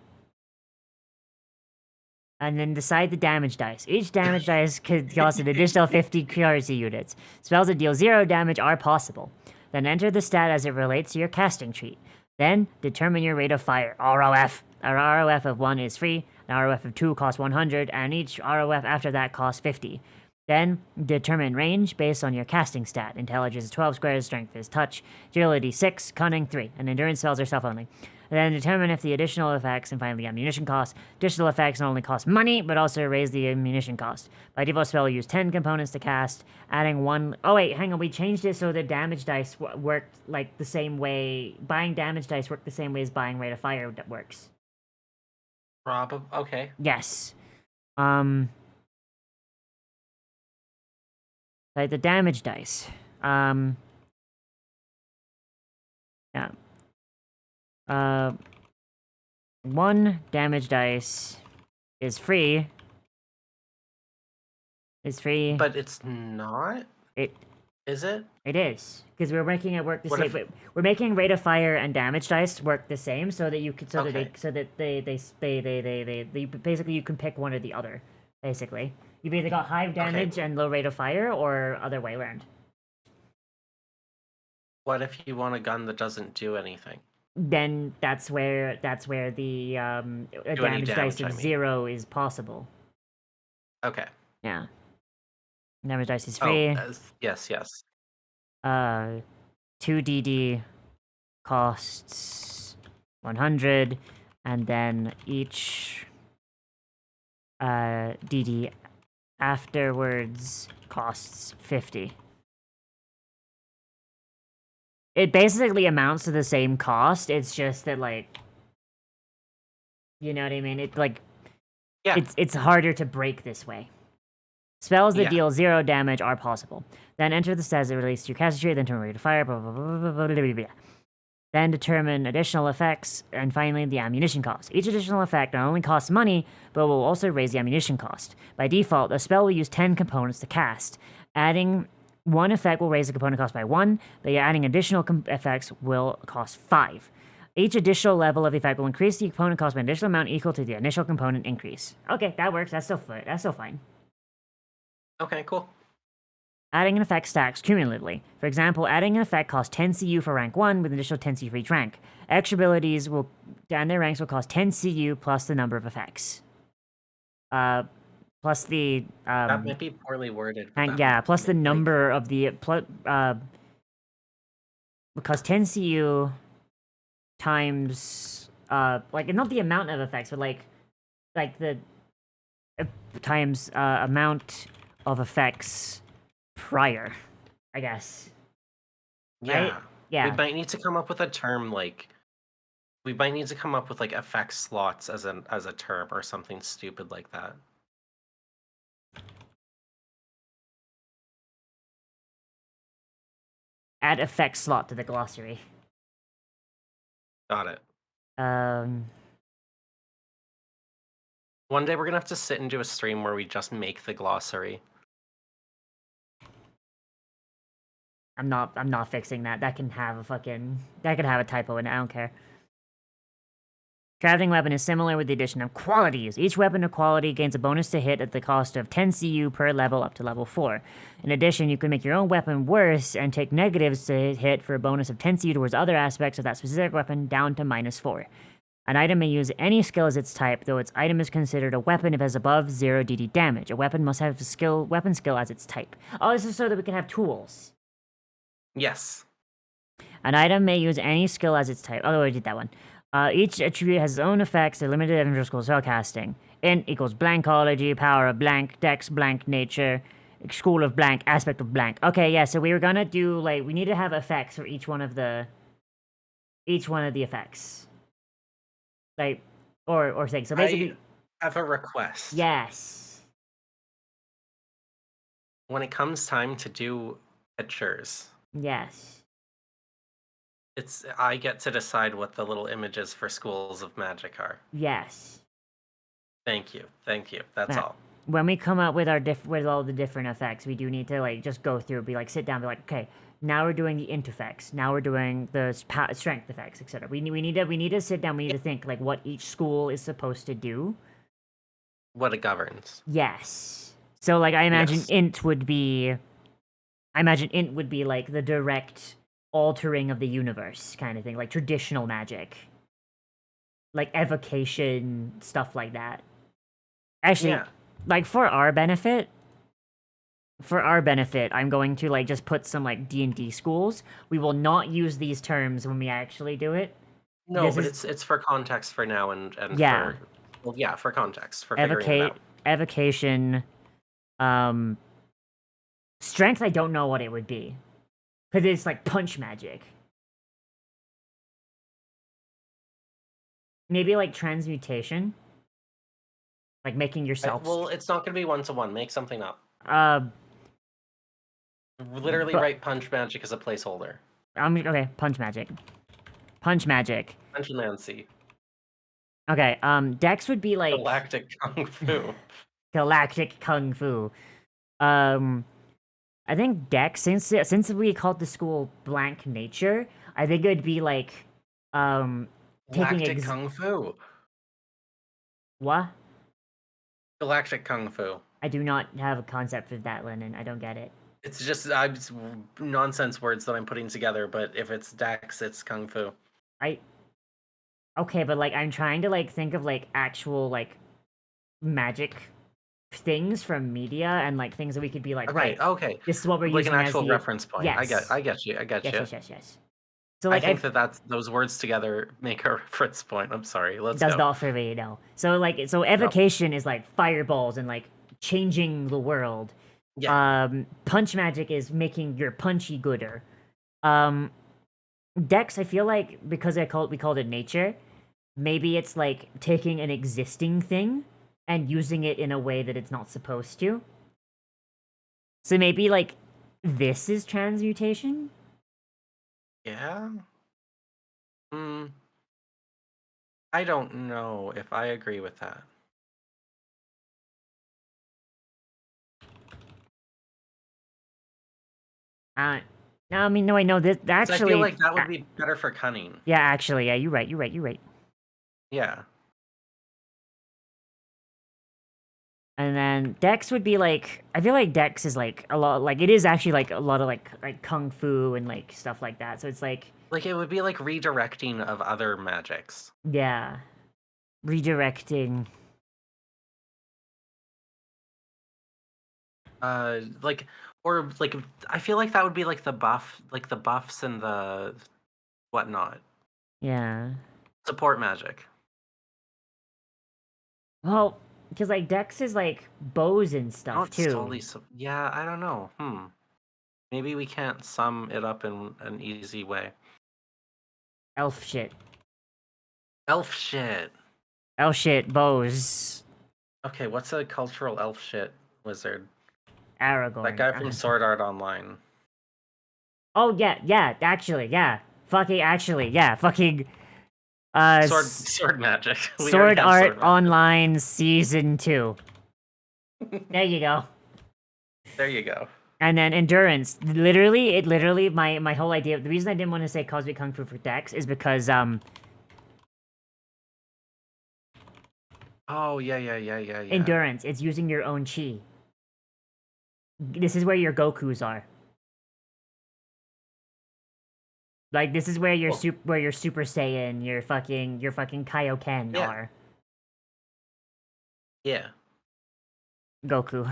And then decide the damage dice. Each damage dice could cost an additional 50 currency units. Spells that deal 0 damage are possible. Then enter the stat as it relates to your casting treat. Then determine your rate of fire. ROF. An ROF of 1 is free, an ROF of 2 costs 100, and each ROF after that costs 50. Then determine range based on your casting stat. Intelligence is 12 squares, strength is touch, agility 6, cunning 3, and endurance spells are self-only. Then determine if the additional effects and finally ammunition cost. Additional effects not only cost money, but also raise the ammunition cost. By default, spell will use 10 components to cast, adding 1... Oh wait, hang on, we changed it so the damage dice worked like the same way... Buying damage dice worked the same way as buying rate of fire works. Okay. Yes. Like the damage dice. Yeah. 1 damage dice is free. It's free. But it's not? Is it? It is. Because we're making it work the same. We're making rate of fire and damage dice work the same so that you could basically you can pick one or the other, basically. You've either got high damage and low rate of fire or other way around. What if you want a gun that doesn't do anything? Then that's where the damage dice of 0 is possible. Okay. Yeah. Damage dice is free. Yes. 2dd costs 100, and then each dd afterwards costs 50. It basically amounts to the same cost, it's just that, like... You know what I mean? It's harder to break this way. Spells that deal 0 damage are possible. Then enter the stats that relates to your casting treat, then determine rate of fire, blah, blah, blah, blah, blah, blah, blah. Then determine additional effects, and finally the ammunition cost. Each additional effect not only costs money, but will also raise the ammunition cost. By default, a spell will use 10 components to cast. Adding 1 effect will raise the component cost by 1, but adding additional effects will cost 5. Each additional level of the effect will increase the component cost by an additional amount equal to the initial component increase. Okay, that works. That's still fine. Okay, cool. Adding an effect stacks cumulatively. For example, adding an effect costs 10 CU for rank 1 with an additional 10 CU for each rank. Extra abilities and their ranks will cost 10 CU plus the number of effects. Plus the... that might be poorly worded. Plus the number of the... because 10 CU times like not the amount of effects, but like the times amount of effects prior, I guess. Yeah. Right? Yeah. We might need to come up with a term like. We might need to come up with like effect slots as a term or something stupid like that. Add effect slot to the glossary. Got it. One day we're gonna have to sit and do a stream where we just make the glossary. I'm not fixing that. That can have a typo in it. I don't care. Crafting weapon is similar with the addition of qualities. Each weapon or quality gains a bonus to hit at the cost of 10 CU per level up to level 4. In addition, you can make your own weapon worse and take negatives to hit for a bonus of 10 CU towards other aspects of that specific weapon down to -4. An item may use any skill as its type, though its item is considered a weapon if it has above 0 DD damage. A weapon must have weapon skill as its type. Oh, this is so that we can have tools. Yes. An item may use any skill as its type. Oh, I did that one. Each attribute has its own effects. They're limited and underscore spellcasting. Int equals blankology, power of blank, dex blank, nature, school of blank, aspect of blank. Okay, yeah, so we were gonna do, like, we need to have effects for each one of the effects. Like, or things. So basically... I have a request. Yes. When it comes time to do pictures... Yes. I get to decide what the little images for schools of magic are. Yes. Thank you. That's all. When we come up with with all the different effects, we do need to like just go through, be like, sit down, be like, okay, now we're doing the int effects, now we're doing the strength effects, etc. We need to sit down. We need to think like what each school is supposed to do. What it governs. Yes. So like I imagine int would be like the direct altering of the universe kind of thing, like traditional magic, like evocation, stuff like that. Actually, like for our benefit, I'm going to like just put some like D&D schools. We will not use these terms when we actually do it. No, but it's for context for now and yeah. For context for figuring it out. Evocation, strength. I don't know what it would be. Because it's like punch magic. Maybe like transmutation? Like making yourself... Well, it's not going to be one-to-one. Make something up. Literally write punch magic as a placeholder. Okay, punch magic. Punch magic. Punch-mancy. Okay, Dex would be like... Galactic Kung Fu. Galactic Kung Fu. I think Dex, since we called the school Blank Nature, I think it would be like, Galactic Kung Fu. What? Galactic Kung Fu. I do not have a concept of that, Lennon. I don't get it. It's just nonsense words that I'm putting together, but if it's Dex, it's Kung Fu. Okay, but like, I'm trying to like think of like actual like magic things from media and like things that we could be like, right, okay, this is what we're like using an actual as the reference point. Yes. I get you. Yes. So like, I think that's those words together make a reference point. I'm sorry. Let's does go. not for me, no. So like, so evocation is like fireballs and like changing the world. Yeah. Punch magic is making your punchy gooder. Dex, I feel like because we called it nature, maybe it's like taking an existing thing and using it in a way that it's not supposed to. So maybe, like, this is transmutation? Yeah? I don't know if I agree with that. No, I mean, no, I know this, actually... I feel like that would be better for cunning. Yeah, actually, yeah, you're right. Yeah. And then Dex would be like, I feel like Dex is like a lot, like it is actually like a lot of like kung fu and like stuff like that. So it's like it would be like redirecting of other magics. Yeah, redirecting. Or I feel like that would be like the buffs and the whatnot. Yeah. Support magic. Well, because like Dex is like bows and No, stuff it's too. totally. Yeah, I don't know. Maybe we can't sum it up in an easy way. Elf shit. Elf shit. Elf shit, bows. Okay, what's a cultural elf shit wizard? Aragorn. That guy from Sword Art Online. Oh yeah, actually, yeah. Fucking Sword magic. We Sword already have Art sword magic. Online Season 2. There you go. There you go. And then endurance. Literally, my whole idea. The reason I didn't want to say Cosmic Kung Fu for Dex is because Oh yeah. endurance. It's using your own chi. This is where your Gokus are. Like this is where your Super Saiyan, your fucking Kaioken are. Yeah. Goku.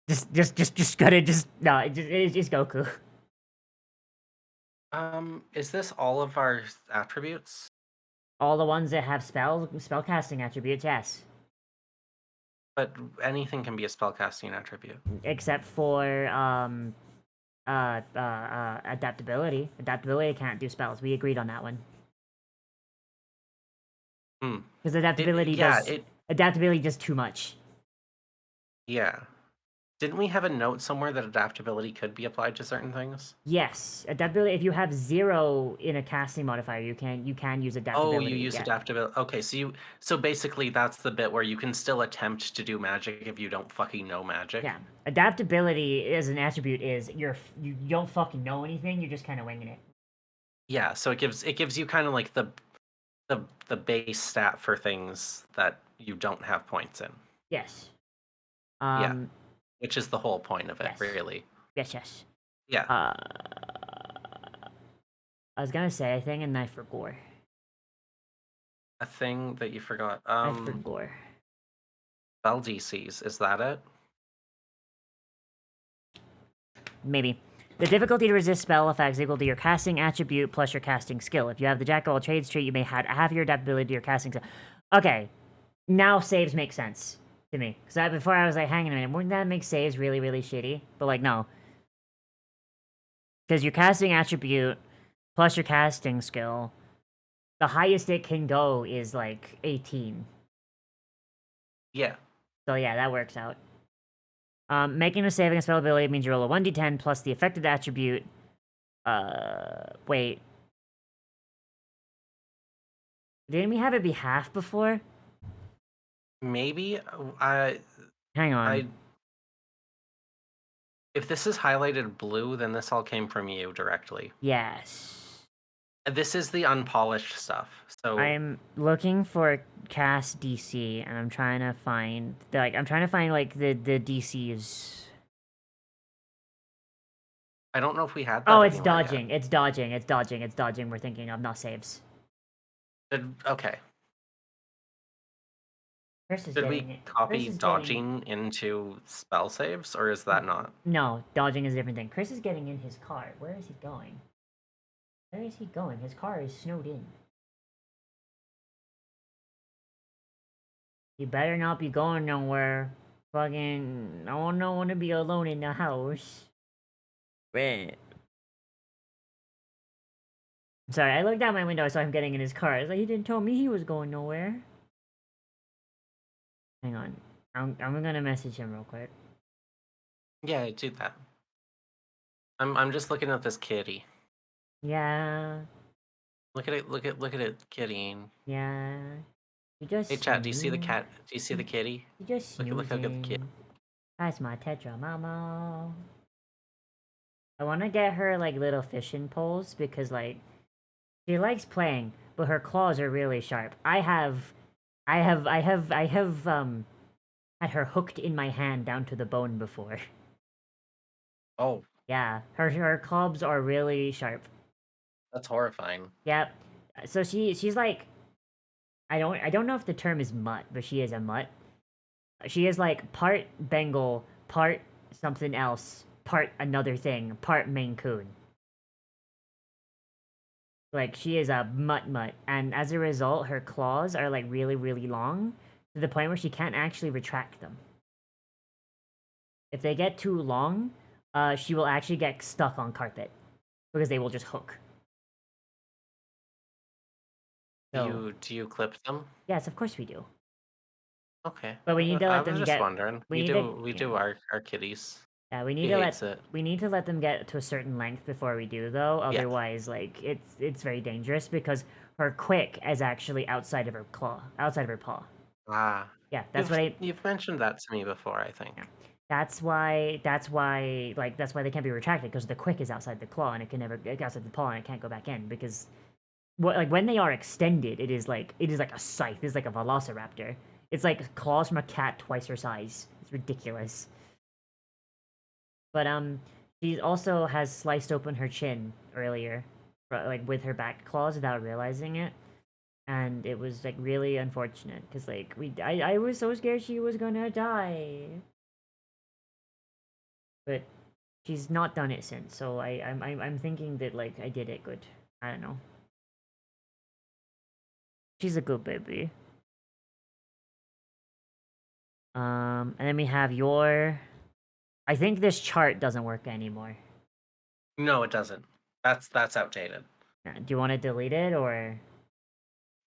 Just gotta no. It's just Goku. Is this all of our attributes? All the ones that have spellcasting attributes, yes. But anything can be a spellcasting attribute. Except for adaptability. Adaptability can't do spells. We agreed on that one. Because adaptability does too much. Yeah. Didn't we have a note somewhere that adaptability could be applied to certain things? Yes, adaptability. If you have 0 in a casting modifier, you can use adaptability. Oh, you use adaptability. Okay, so basically that's the bit where you can still attempt to do magic if you don't fucking know magic. Yeah, adaptability as an attribute is you don't fucking know anything. You're just kind of winging it. Yeah, so it gives you kind of like the base stat for things that you don't have points in. Yes. Yeah. Which is the whole point of it, really. Yes. Yeah. I was gonna say a thing and I forgot. A thing that you forgot. I forgot. Spell DCs, is that it? Maybe. The difficulty to resist spell effects is equal to your casting attribute plus your casting skill. If you have the Jack of all trades trait, you may add half your adaptability to your casting skill. Okay. Now saves make sense to me. Because before I was like, hang on a minute, wouldn't that make saves really, really shitty? But like, no. Because your casting attribute plus your casting skill, the highest it can go is like 18. Yeah. So yeah, that works out. Making a save against spell ability means you roll a 1d10 plus the affected attribute. Wait. Didn't we have it be half before? Maybe. Hang on. If this is highlighted blue, then this all came from you directly. Yes. This is the unpolished stuff. So I'm looking for cast DC, and I'm trying to find the DCs. I don't know if we had that. Oh, it's dodging. Yet. It's dodging. We're thinking of, not saves. Okay. Did we copy dodging into spell saves, or is that not? No, dodging is a different thing. Chris is getting in his car. Where is he going? His car is snowed in. You better not be going nowhere. Fucking, I don't want to be alone in the house. Right. Sorry, I looked out my window, I saw him getting in his car. I was like, he didn't tell me he was going nowhere. Hang on. I'm gonna message him real quick. Yeah, do that. I'm just looking at this kitty. Yeah. Look at it kittying. Yeah. You just Hey chat, do you see the cat? Do you see the kitty? You just look at the kitty. That's my Tetra Mama. I wanna get her like little fishing poles because like she likes playing, but her claws are really sharp. I have had her hooked in my hand down to the bone before. Oh. Yeah, her clubs are really sharp. That's horrifying. Yep. So she's like, I don't know if the term is mutt, but she is a mutt. She is like part Bengal, part something else, part another thing, part Maine Coon. Like, she is a mutt, and as a result, her claws are, like, really, really long, to the point where she can't actually retract them. If they get too long, she will actually get stuck on carpet, because they will just hook. So, Do you clip them? yes, of course we do. Okay. But we need to I let was them just get... wondering. We We need do to... we yeah. do our kitties. Yeah, we need He to hates it. we need to let them get to a certain length before we do, though. Yeah. Otherwise, like, it's very dangerous, because her quick is actually outside of her claw, outside of her paw. Ah. Yeah, that's what You've mentioned that to me before, I think. Yeah. That's why they can't be retracted, because the quick is outside the claw, and it can never get outside the paw, and it can't go back in, because when they are extended, it is like a scythe. It's like a velociraptor. It's like claws from a cat twice her size. It's ridiculous. But she also has sliced open her chin earlier, like with her back claws without realizing it, and it was like really unfortunate, because like I was so scared she was gonna die. But she's not done it since, so I'm thinking that like I did it good. I don't know. She's a good baby. And then we have your... I think this chart doesn't work anymore. No, it doesn't. That's outdated. Do you want to delete it, or...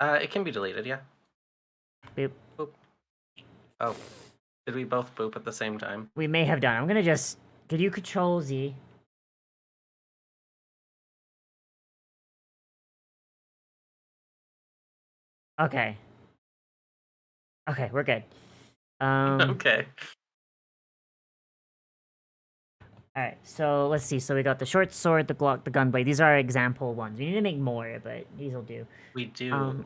It can be deleted, yeah. Boop. Boop. Oh. Did we both boop at the same time? We may have done. I'm gonna just... Could you control Z? Okay. Okay, we're good. Okay. Alright, so let's see. So we got the short sword, the Glock, the gunblade. These are our example ones. We need to make more, but these will do. We do.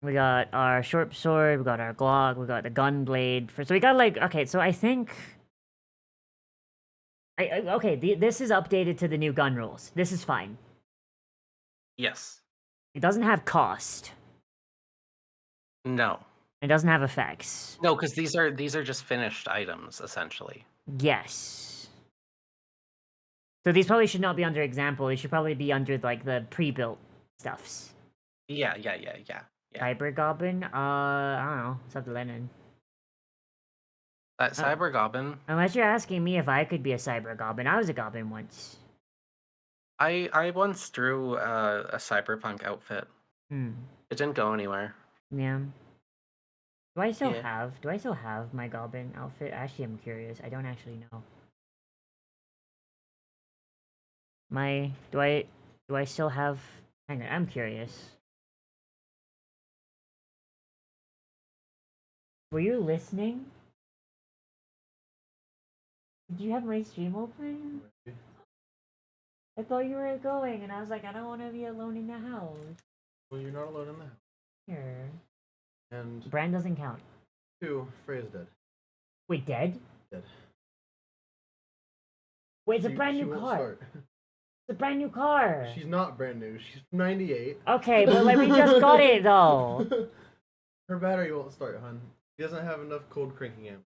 We got our short sword, we got our Glock, we got the gunblade. So we got like... Okay, so I think... Okay, this is updated to the new gun rules. This is fine. Yes. It doesn't have cost. No. It doesn't have effects. No, because these are just finished items, essentially. Yes. So these probably should not be under example. They should probably be under like the pre-built stuffs. Yeah. Cyber Goblin? I don't know. It's up to Lennon. Cyber Goblin. Unless you're asking me if I could be a Cyber Goblin. I was a Goblin once. I once drew a cyberpunk outfit. Hmm. It didn't go anywhere. Yeah. Do I still have my Goblin outfit? Actually, I'm curious. I don't actually know. Do I still have... Hang on, I'm curious. Were you listening? Did you have my stream open? I thought you were going, and I was like, I don't want to be alone in the house. Well, you're not alone in the house. Here. And Brand doesn't count. 2, Freya's dead. Wait, dead? Dead. Wait, it's a brand new won't car. start. It's a brand new car. She's not brand new. She's 98. Okay, but like we just got it though. Her battery won't start, hun. She doesn't have enough cold cranking amp.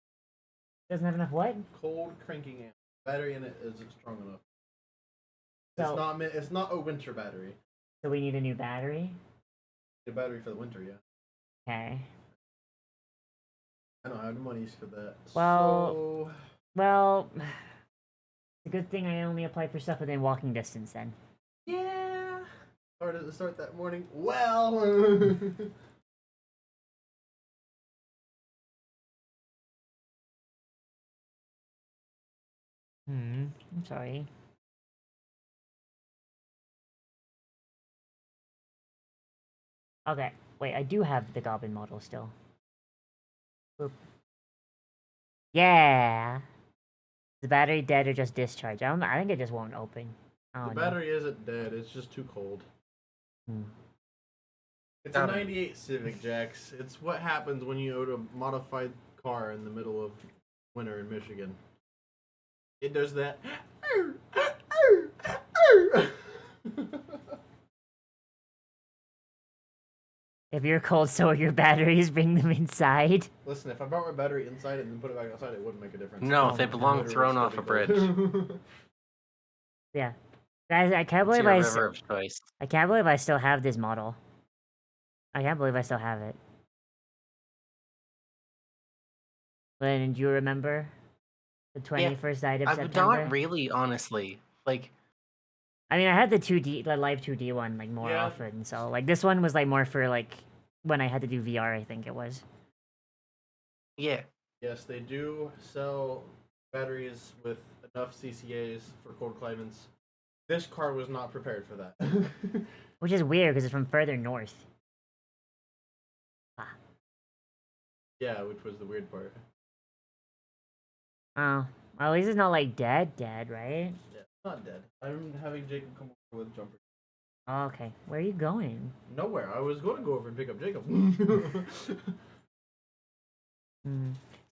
Doesn't have enough what? Cold cranking amp. Battery in it isn't strong enough. So, It's not a winter battery. So we need a new battery? A battery for the winter, yeah. Okay. I don't have the monies for that. Well, well, it's a good thing I only applied for stuff within walking distance then. Yeah. Hard to start that morning. Well. I'm sorry. Okay, wait, I do have the Goblin model still. Boop. Yeah! Is the battery dead or just discharged? I think it just won't open. The battery isn't dead, it's just too cold. Hmm. It's a 98 Civic, Jax. It's what happens when you own a modified car in the middle of winter in Michigan. It does that. If you're cold, so are your batteries. Bring them inside. Listen, if I brought my battery inside it and then put it back outside, it wouldn't make a difference. No, they belong thrown off a bridge. Yeah. Guys, I can't It's believe your I river of choice. can't believe I still have this model. I can't believe I still have it. Lynn, do you remember the 21st item I would not September? really, honestly. Like, I mean, I had the 2D, the live 2D one, like, more Yeah. often, so, like, this one was, like, more for, like, when I had to do VR, I think it was. yeah. Yes, they do sell batteries with enough CCAs for cold climates. This car was not prepared for that. Which is weird, because it's from further north. Yeah, which was the weird part. Oh. Well, at least it's not, like, dead, right? Yeah, not dead. I'm having Jacob come over with jumper. Oh, okay. Where are you going? Nowhere. I was going to go over and pick up Jacob.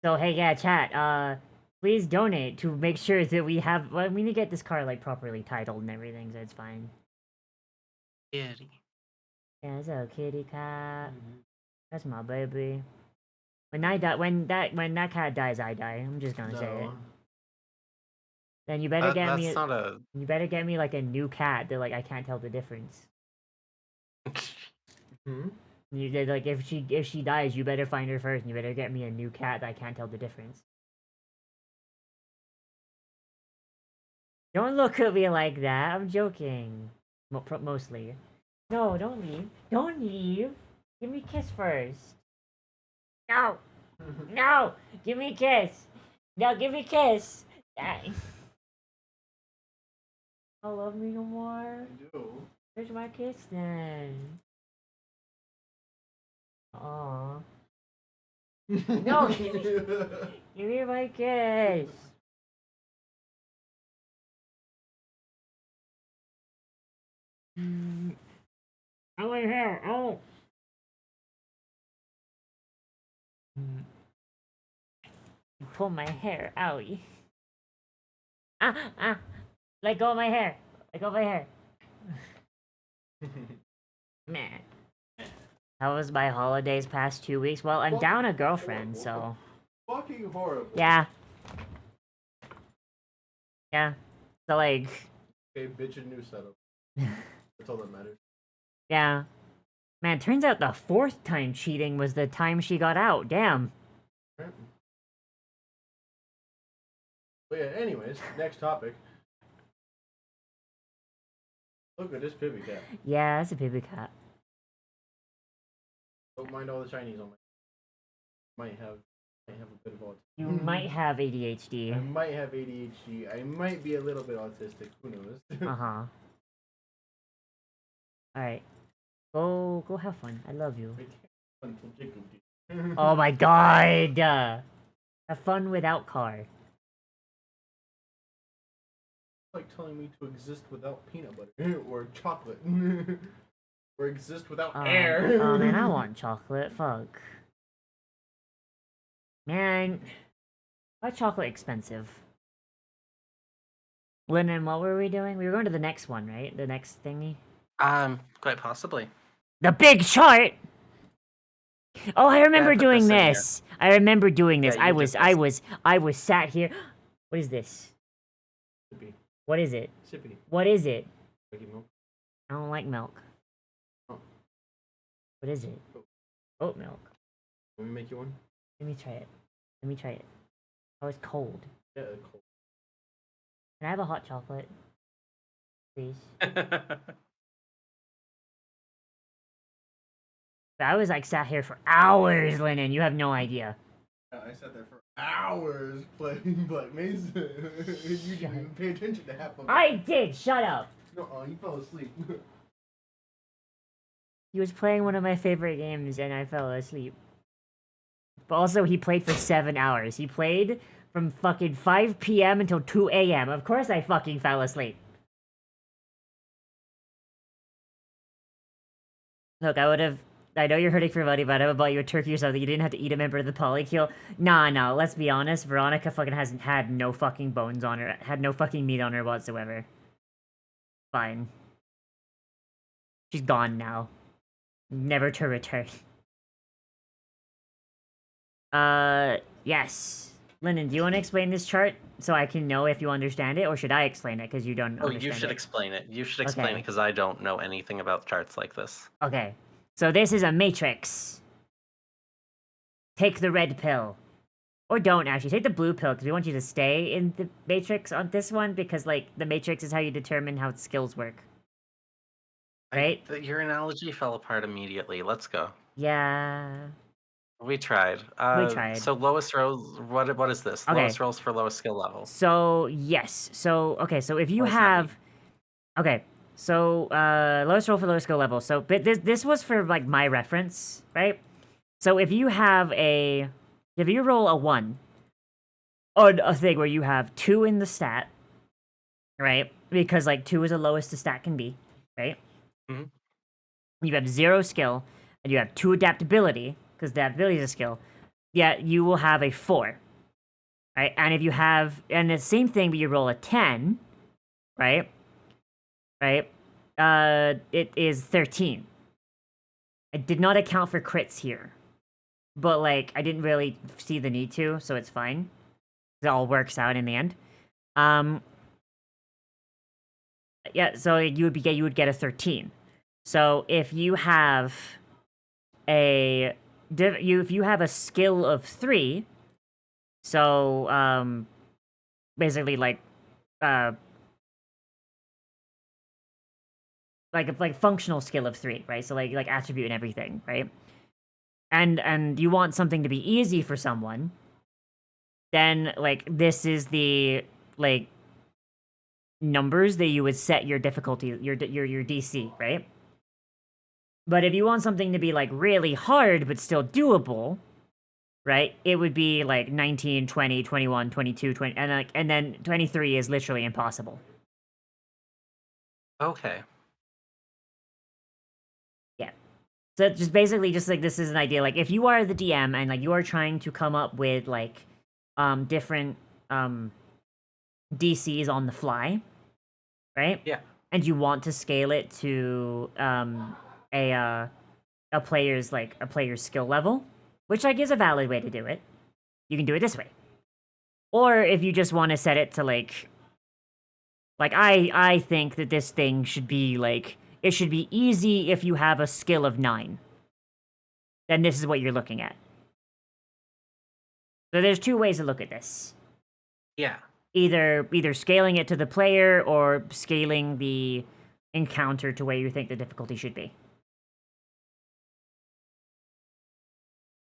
So, hey, yeah, chat, please donate to make sure that we have, well, we need to get this car, like, properly titled and everything, so it's fine. Kitty. Yeah, it's a kitty cat. That's my baby. When I die, when that cat dies, I die. I'm just gonna say it. Then you better get me. That's not a. You better get me like a new cat that like I can't tell the difference. Hmm? You did like if she dies, you better find her first, and you better get me a new cat that I can't tell the difference. Don't look at me like that. I'm joking. Mostly. No, don't leave. Don't leave. Give me a kiss first. No. No. Give me a kiss. No, give me a kiss. Die. Don't love me no more. I do. Where's my kiss then? Aw. No, give me my kiss. Oh, my hair. Oh. You pull my hair. Owie. Ah. Let go of my hair. Let go of my hair. Man. How was my holidays past 2 weeks? Well, I'm down a girlfriend, so. Fucking horrible. Yeah. Yeah. So, like. Okay, bitch, a new setup. That's all that matters. Yeah. Man, turns out the fourth time cheating was the time she got out. Damn. Right. But yeah, anyways, next topic. Look at this baby cat. Yeah, that's a baby cat. Don't mind all the shinies on my. Might have a bit of autism. You might have I ADHD. might have ADHD. I might be a little bit autistic. Who knows? Uh-huh. Alright. Go have fun. I love you. Until Jacob did. Oh my god! Have fun without car. Like telling me to exist without peanut butter or chocolate or exist without air. Oh man, I want chocolate. Fuck. Man, why chocolate expensive? Lennon, what were we doing? We were going to the next one, right? The next thingy? Quite possibly. The big chart! Oh, I remember put doing this in here. this. I remember doing this. Yeah, I you was did this. I was sat here. What is this? Sippy. What is it? Sippy. What is it? Drinking milk. I don't like milk. Oh. What is it? Oat milk. Let me make you one. Let me try it. Let me try it. Oh, it's cold. Yeah, cold. Can I have a hot chocolate? Please. I was like sat here for hours, Lennon. You have no idea. I sat there for hours playing Black Mesa. You didn't even pay attention to half of it. I did. Shut up. No, you fell asleep. He was playing one of my favorite games, and I fell asleep. But also, he played for 7 hours. He played from fucking 5 p.m. until 2 a.m. Of course, I fucking fell asleep. Look, I know you're hurting for money, but I would buy you a turkey or something. You didn't have to eat a member of the polykill. Nah, let's be honest. Veronica fucking hasn't had no fucking bones on her. Had no fucking meat on her whatsoever. Fine. She's gone now. Never to return. Yes. Lyndon, do you want to explain this chart so I can know if you understand it, or should I explain it because you don't Oh, understand you should it? explain it. You should explain it Okay. because I don't know anything about charts like this. Okay. So this is a matrix. Take the red pill. Or don't, actually. Take the blue pill, because we want you to stay in the matrix on this one, because, like, the matrix is how you determine how skills work. Right? Your analogy fell apart immediately. Let's go. Yeah. We tried. We tried. So lowest rolls. What is this? Okay. Lowest rolls for lowest skill level. So, yes. So, okay, so if you What does that mean? have... Okay, so, lowest roll for lowest skill level. So, but this was for, like, my reference, right? So if you have a... If you roll a 1 on a thing where you have 2 in the stat, right? Because, like, 2 is the lowest the stat can be, right? Mhm. You have 0 skill, and you have 2 adaptability, because adaptability is a skill. Yeah, you will have a 4, right? And if you have... And the same thing, but you roll a 10, right? Right? It is 13. I did not account for crits here. But, like, I didn't really see the need to, so it's fine. It all works out in the end. Yeah, so you would get a 13. So if you have if you have a skill of 3, so basically like functional skill of 3, right? So like attribute and everything, right? And you want something to be easy for someone, then like this is the like numbers that you would set your difficulty, your DC, right? But if you want something to be like really hard but still doable, right? It would be like 19, 20, 21, 22, 20, and then 23 is literally impossible. Okay. Yeah. So just basically just like this is an idea, like if you are the DM and like you are trying to come up with like different DCs on the fly, right? Yeah. And you want to scale it to a player's skill level, which like is a valid way to do it. You can do it this way. Or if you just want to set it to like I think that this thing should be like it should be easy if you have a skill of 9. Then this is what you're looking at. So there's 2 ways to look at this. Yeah. Either scaling it to the player or scaling the encounter to where you think the difficulty should be.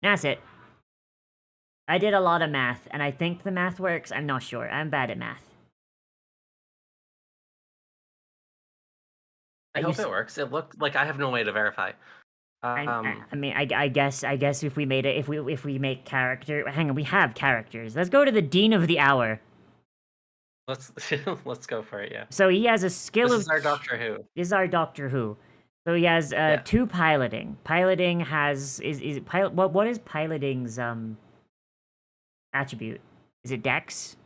That's it. I did a lot of math, and I think the math works. I'm not sure. I'm bad at math. I hope it works. It looked like I have no way to verify. I mean, I guess if we made it, if we make character, hang on, we have characters. Let's go to the Dean of the Hour. Let's go for it. Yeah. So he has a skill This of. is our Doctor Who. This is our Doctor Who. So he has 2 piloting. Piloting has is pilot. What is piloting's attribute? Is it Dex?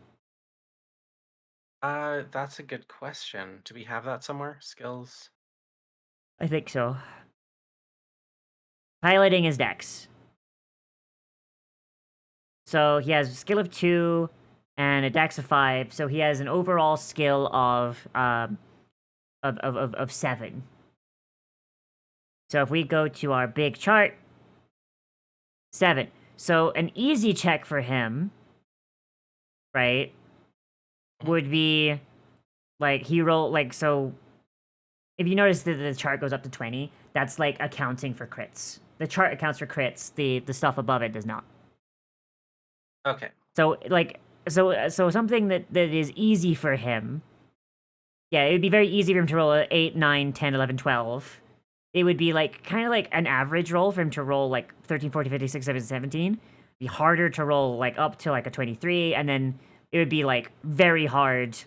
That's a good question. Do we have that somewhere? Skills. I think so. Piloting is Dex. So he has a skill of 2 and a Dex of 5. So he has an overall skill of 7. So if we go to our big chart, 7. So an easy check for him, right, would be like he rolled like so. If you notice that the chart goes up to 20, that's like accounting for crits. The chart accounts for crits. The stuff above it does not. Okay. So like so something that is easy for him. Yeah, it would be very easy for him to roll a 8, 9, 10, 11, 12. It would be like kind of like an average roll for him to roll like 13, 14, 15, 16, 17, 17. It'd be harder to roll like up to like a 23, and then it would be like very hard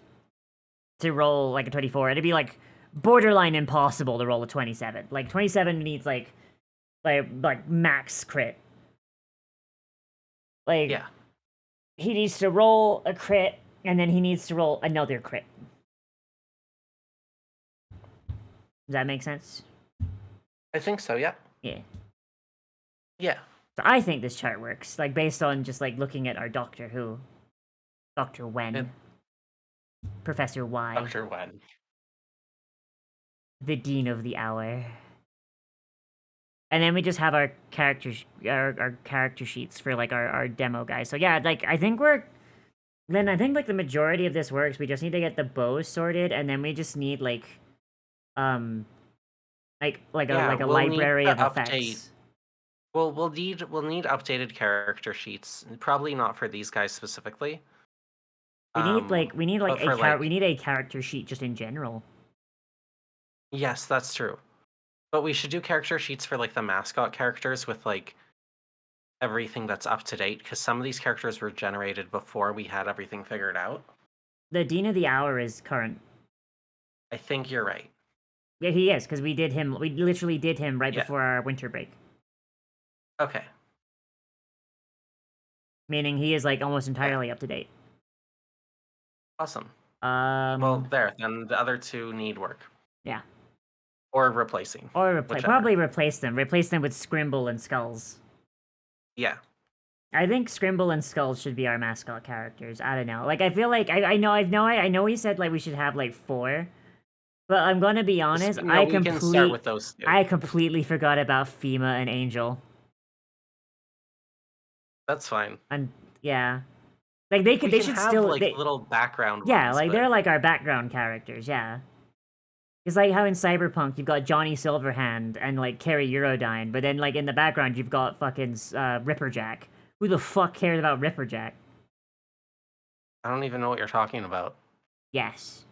to roll like a 24. It'd be like borderline impossible to roll a 27. Like 27 needs like max crit. Like yeah. He needs to roll a crit, and then he needs to roll another crit. Does that make sense? I think so, yeah. Yeah. Yeah. So I think this chart works, like based on just like looking at our Doctor Who. Dr. Wen. It- Professor Y. Dr. Wen. The Dean of the Hour. And then we just have our our character sheets for like our demo guys. So yeah, like I think like the majority of this works. We just need to get the bows sorted, and then we just need like like a we'll need library to of effects. Well, we'll need updated character sheets. Probably not for these guys specifically. We need like but for, we need a character sheet just in general. Yes, that's true. But we should do character sheets for like the mascot characters with like everything that's up to date, because some of these characters were generated before we had everything figured out. The Dean of the Hour is current. I think you're right. Yeah, he is, because we literally did him right Yeah. before our winter break. Okay. Meaning he is like almost entirely up to date. Awesome. Well, then the other two need work. Yeah. Or replacing. Or whichever. probably replace them. Replace them with Scrimble and Skulls. Yeah. I think Scrimble and Skulls should be our mascot characters. I don't know. Like I feel like I know he said like we should have like 4. But I'm gonna be honest, we can start with those two. I completely forgot about FEMA and Angel. That's fine. And yeah. Like they should have, still like little background Yeah, ones, like but- they're like our background characters, yeah. It's like how in Cyberpunk you've got Johnny Silverhand and like Carrie Eurodyne, but then like in the background you've got fucking Ripperjack. Who the fuck cares about Ripperjack? I don't even know what you're talking about. Yes.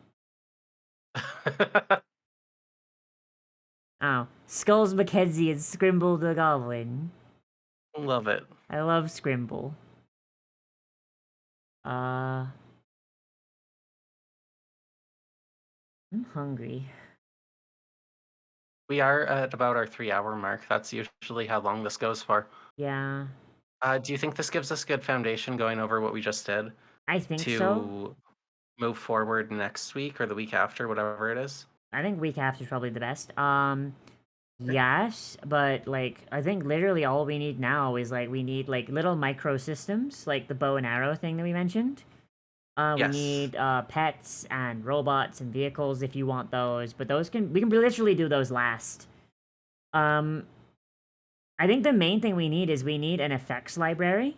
Oh, Skulls Mackenzie and Scrimble the Goblin. Love it. I love Scrimble. I'm hungry. We are at about our 3-hour mark. That's usually how long this goes for. Yeah. Do you think this gives us good foundation going over what we just did? I think to so. move forward next week or the week after, whatever it is? I think week after is probably the best. Yes, but like I think literally all we need now is like we need like little micro systems, like the bow and arrow thing that we mentioned. Yes. We need pets and robots and vehicles if you want those, but we can literally do those last. I think the main thing we need an effects library,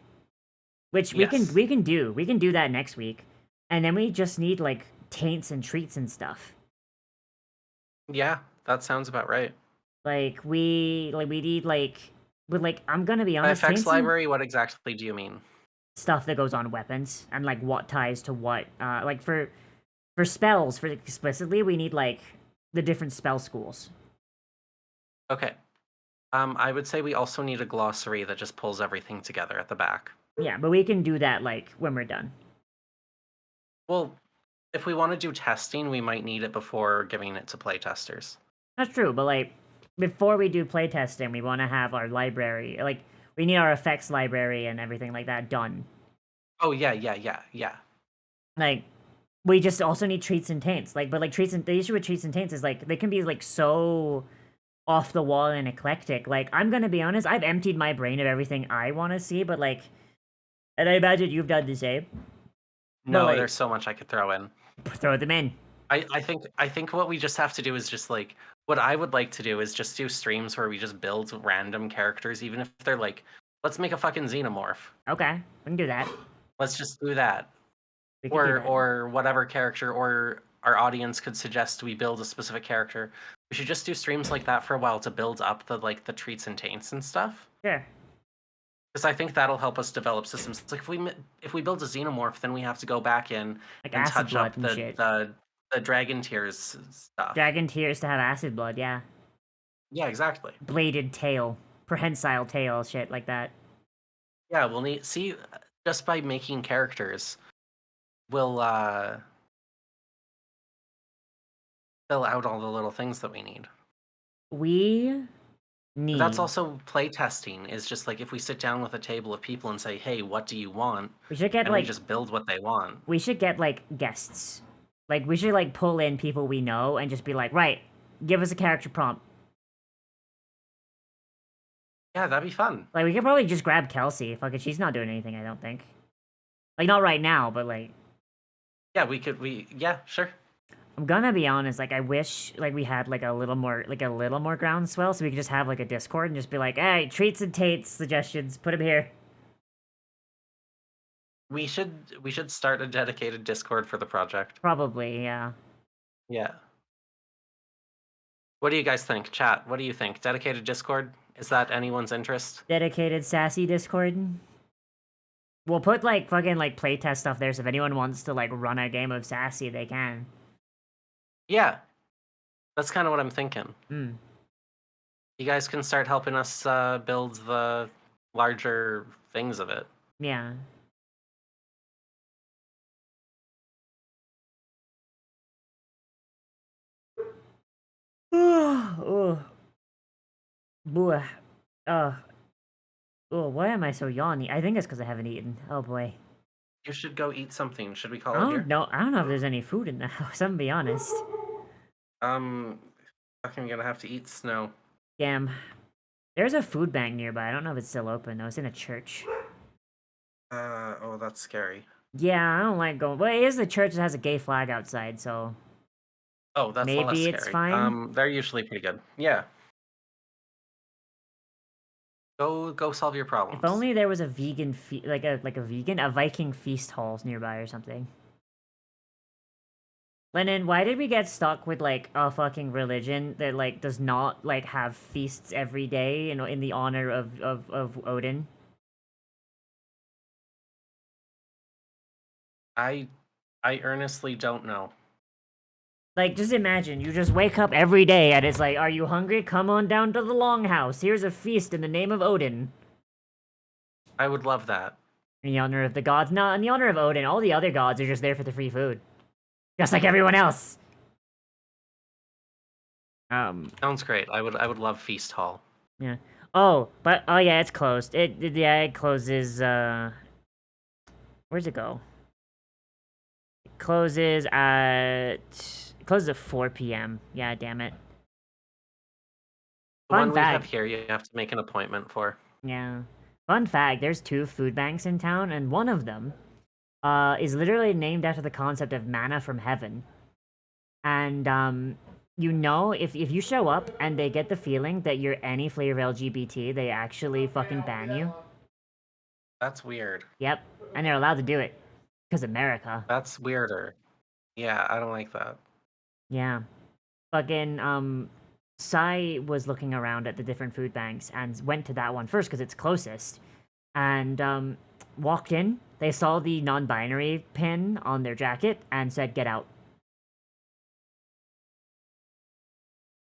which we can do that next week, and then we just need like taints and treats and stuff. Yeah, that sounds about right. Like we need but like I'm gonna be By honest. effects taints and library, what exactly do you mean? stuff that goes on weapons and like what ties to what. Like for spells, for explicitly, we need like the different spell schools. Okay. I would say we also need a glossary that just pulls everything together at the back. Yeah, but we can do that like when we're done. Well, if we want to do testing, we might need it before giving it to playtesters. That's true, but like before we do playtesting, we want to have our library. Like we need our effects library and everything like that done. Oh yeah. Like we just also need treats and taints. Like, but like the issue with treats and taints is like they can be like so off the wall and eclectic. Like I'm gonna be honest, I've emptied my brain of everything I want to see, but like, and I imagine you've done the same. No, like, there's so much I could throw in. Throw them in. I think what we just have to do is just like what I would like to do is just do streams where we just build random characters, even if they're like, let's make a fucking xenomorph. Okay, we can do that. Let's just do that. We can do that. Or whatever character, or our audience could suggest we build a specific character. We should just do streams like that for a while to build up the treats and taints and stuff. Sure. Because I think that'll help us develop systems. It's like if we build a xenomorph, then we have to go back in like and acid touch blood up and shit. the dragon tears stuff. Dragon tears to have acid blood, yeah. Yeah, exactly. Bladed tail, prehensile tail, shit like that. Yeah, we'll need just by making characters, we'll fill out all the little things that we need. We need. That's also play testing. Is just like if we sit down with a table of people and say, "Hey, what do you want?" We should get and like we just build what they want. We should get like guests. Like we should like pull in people we know and just be like, right, give us a character prompt. Yeah, that'd be fun. Like we could probably just grab Kelsey. Fuck it, she's not doing anything. I don't think. Like, not right now, but like... Yeah, yeah, sure. I'm gonna be honest, like, I wish, like, we had, like, a little more groundswell, so we could just have, like, a Discord and just be like, hey, treats and tates suggestions, put them here. We should start a dedicated Discord for the project. Probably, yeah. Yeah. What do you guys think? Chat, what do you think? Dedicated Discord? Is that anyone's interest? Dedicated Sass-C Discord. We'll put, like, fucking, like, playtest stuff there, so if anyone wants to, like, run a game of Sass-C, they can. Yeah. That's kind of what I'm thinking. Hmm. You guys can start helping us build the larger things of it. Yeah. Oh. Boy. Oh, why am I so yawny? I think it's because I haven't eaten. Oh boy. You should go eat something. Should we call I it here? don't know. I don't know if there's any food in the house. I'm gonna be honest. I'm gonna have to eat snow. Damn. There's a food bank nearby. I don't know if it's still open though. It's in a church. Oh, that's scary. Yeah, I don't like going. Well, it is the church that has a gay flag outside, so. Oh, that's maybe less it's scary. fine. They're usually pretty good. Yeah. Go solve your problems. If only there was a vegan a Viking feast halls nearby or something. Lennon, why did we get stuck with like a fucking religion that like does not like have feasts every day, you know, in the honor of Odin? I earnestly don't know. Like, just imagine, you just wake up every day and it's like, are you hungry? Come on down to the Longhouse. Here's a feast in the name of Odin. I would love that. In the honor of the gods? No, in the honor of Odin. All the other gods are just there for the free food. Just like everyone else. Sounds great. I would love Feast Hall. Yeah. Oh, but, oh yeah, it's closed. It closes, where's it go? It closes at 4 p.m. Yeah, damn it. The Fun one fact. we have here, you have to make an appointment for. Yeah. Fun fact, there's 2 food banks in town, and one of them is literally named after the concept of manna from heaven. And, you know, if you show up and they get the feeling that you're any flavor of LGBT, they actually fucking ban you. That's weird. Yep. And they're allowed to do it. Because America. That's weirder. Yeah, I don't like that. Yeah. Fucking, Sai was looking around at the different food banks and went to that one first because it's closest. And, walked in. They saw the non-binary pin on their jacket and said, get out.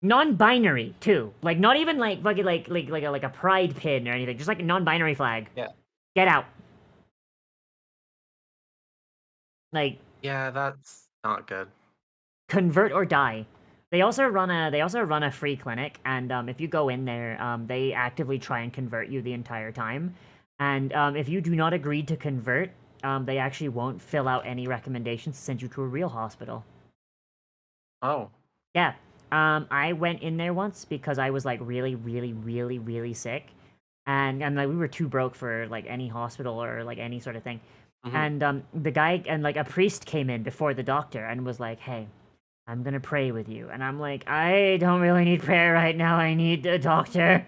Non-binary, too. Like, not even like fucking like a pride pin or anything. Just like a non-binary flag. Yeah. Get out. Like, yeah, that's not good. Convert or die. They also run a free clinic, and if you go in there, they actively try and convert you the entire time. And if you do not agree to convert, they actually won't fill out any recommendations to send you to a real hospital. Oh. Yeah. I went in there once because I was like really, really, really, really sick, and like we were too broke for like any hospital or like any sort of thing. Mm-hmm. And the guy and like a priest came in before the doctor and was like, "Hey, I'm gonna pray with you." And I'm like, "I don't really need prayer right now. I need a doctor."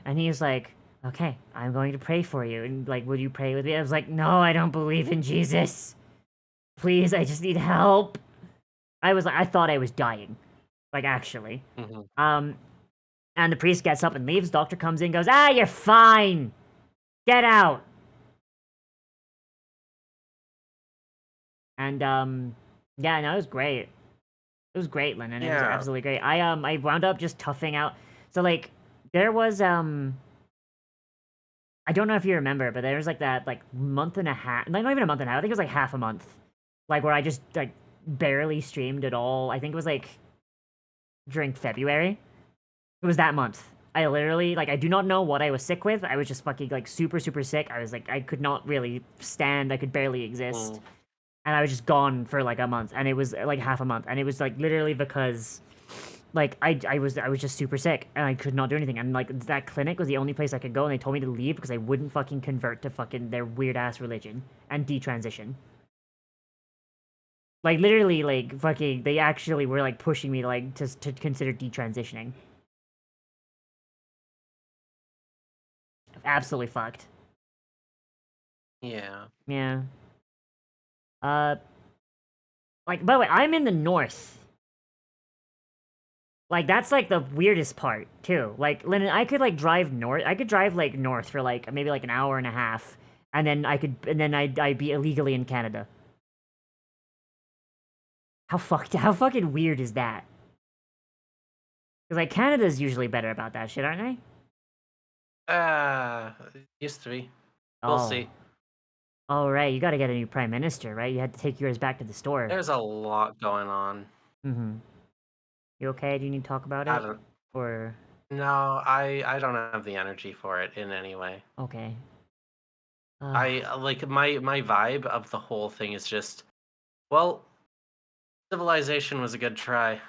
And he's like, "Okay, I'm going to pray for you." And like, "Will you pray with me?" I was like, "No, I don't believe in Jesus. Please, I just need help." I thought I was dying. Like, actually. Mm-hmm. And the priest gets up and leaves. Doctor comes in, goes, "Ah, you're fine. Get out." And, yeah, no, it was great. It was great, Lennon. It was Yeah. absolutely great. I wound up just toughing out. So, like, there was, I don't know if you remember, but there was, like, that, like, month and a half, like, not even a month and a half, I think it was, like, half a month. Like, where I just, like, barely streamed at all. I think it was, like, during February. It was that month. I literally, like, I do not know what I was sick with. I was just fucking, like, super, super sick. I was, like, I could not really stand. I could barely exist. And I was just gone for, like, a month. And it was, like, half a month. And it was, like, literally because like I was just super sick and I could not do anything. And like that clinic was the only place I could go, and they told me to leave because I wouldn't fucking convert to fucking their weird ass religion and detransition. Like literally, like fucking, they actually were like pushing me like to consider detransitioning. Absolutely fucked. Yeah. Yeah. Like, by the way, I'm in the north. Like, that's, like, the weirdest part, too. Like, Lennon, I could, like, drive north. I could drive, like, north for, like, maybe, like, an hour and a half. And then I'd be illegally in Canada. How fucking weird is that? Because, like, Canada's usually better about that shit, aren't they? Used to be. We'll see. Oh, right. You gotta get a new prime minister, right? You had to take yours back to the store. There's a lot going on. Mm-hmm. You okay? Do you need to talk about I it? don't. Or... No, I don't have the energy for it in any way. Okay. I like my vibe of the whole thing is just, well, civilization was a good try.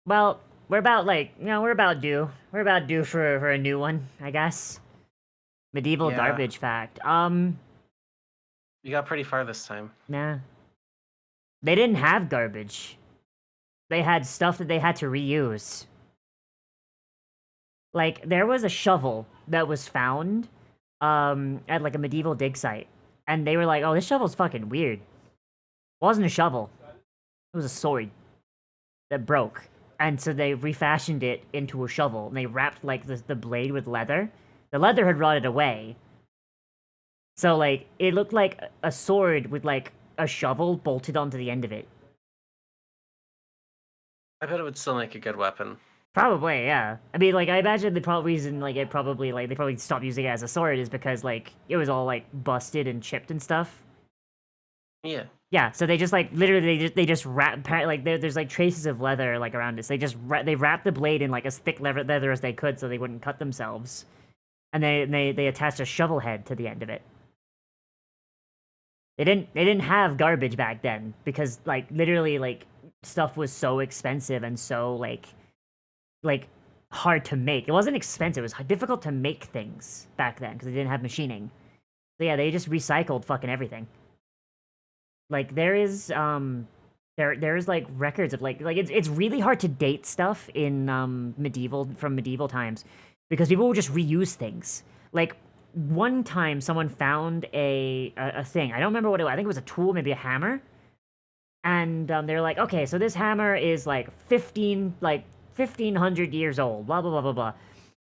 Well, we're about, like, you know, we're about due. We're about due for a new one, I guess. Medieval Yeah. garbage fact. You got pretty far this time. Nah. They didn't have garbage. They had stuff that they had to reuse. Like, there was a shovel that was found, at, like, a medieval dig site. And they were like, oh, this shovel's fucking weird. It wasn't a shovel. It was a sword that broke. And so they refashioned it into a shovel, and they wrapped, like, the blade with leather. The leather had rotted away. So, like, it looked like a sword with, like, a shovel bolted onto the end of it. I bet it would still make a good weapon. Probably, yeah. I mean, like, I imagine the probably reason, like, they probably stopped using it as a sword is because, like, it was all, like, busted and chipped and stuff. Yeah. Yeah, so they just, like, literally, they just wrap, like, there's, like, traces of leather, like, around it. So they wrapped the blade in, like, as thick leather as they could so they wouldn't cut themselves. And they attached a shovel head to the end of it. They didn't have garbage back then because, like, literally, like, stuff was so expensive and so, like hard to make. It wasn't expensive, it was difficult to make things back then because they didn't have machining. So yeah, they just recycled fucking everything. Like, there is there's like records of like it's really hard to date stuff in medieval times because people will just reuse things. Like, one time someone found a thing. I don't remember what it was. I think it was a tool, maybe a hammer. And they're like, okay, so this hammer is like 1500 years old, blah blah blah blah blah.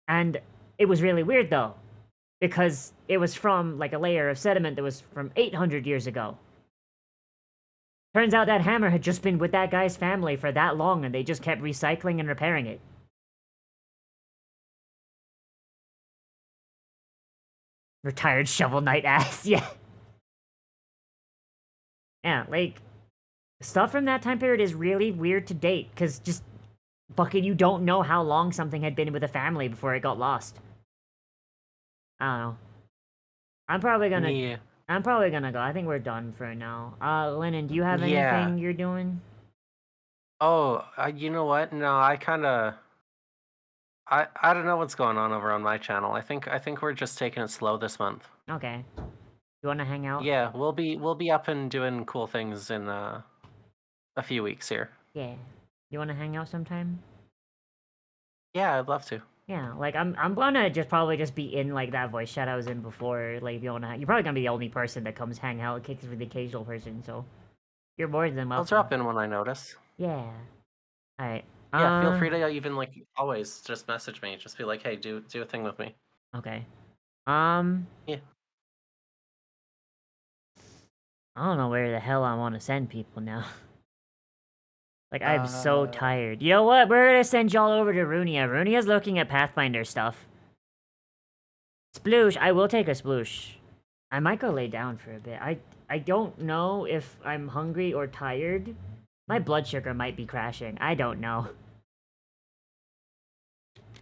And it was really weird though, because it was from like a layer of sediment that was from 800 years ago. Turns out that hammer had just been with that guy's family for that long, and they just kept recycling and repairing it. Retired Shovel Knight ass, yeah. Yeah, like, stuff from that time period is really weird to date, because just fucking you don't know how long something had been with a family before it got lost. I don't know. I'm probably gonna go. I think we're done for now. Lennon, do you have anything you're doing? Oh, you know what? No, I don't know what's going on over on my channel. I think we're just taking it slow this month. Okay. You wanna hang out? Yeah, we'll be up and doing cool things in a few weeks here. Yeah. You wanna hang out sometime? Yeah, I'd love to. Yeah, like I'm gonna probably be in like that voice chat I was in before. Like, if you wanna, you're probably gonna be the only person that comes hang out, kicks with the occasional person. So you're more than welcome. I'll drop in when I notice. Yeah. All right. Yeah, feel free to even like always just message me. Just be like, hey, do a thing with me. Okay. Yeah. I don't know where the hell I want to send people now. Like, I'm so tired. You know what? We're gonna send y'all over to Runia. Runia's looking at Pathfinder stuff. Sploosh. I will take a sploosh. I might go lay down for a bit. I don't know if I'm hungry or tired. My blood sugar might be crashing. I don't know.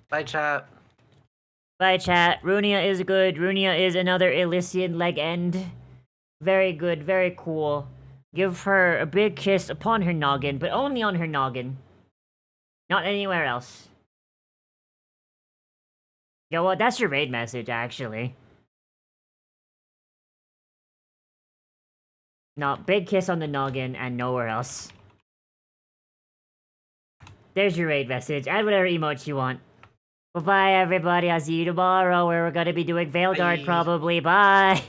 Bye, chat. Bye, chat. Runia is good. Runia is another Elysian legend. Very good. Very cool. Give her a big kiss upon her noggin, but only on her noggin. Not anywhere else. Yo, well, that's your raid message, actually. No, big kiss on the noggin and nowhere else. There's your raid message. Add whatever emotes you want. Bye-bye, everybody. I'll see you tomorrow where we're gonna be doing Veil Guard, Bye. probably. Bye!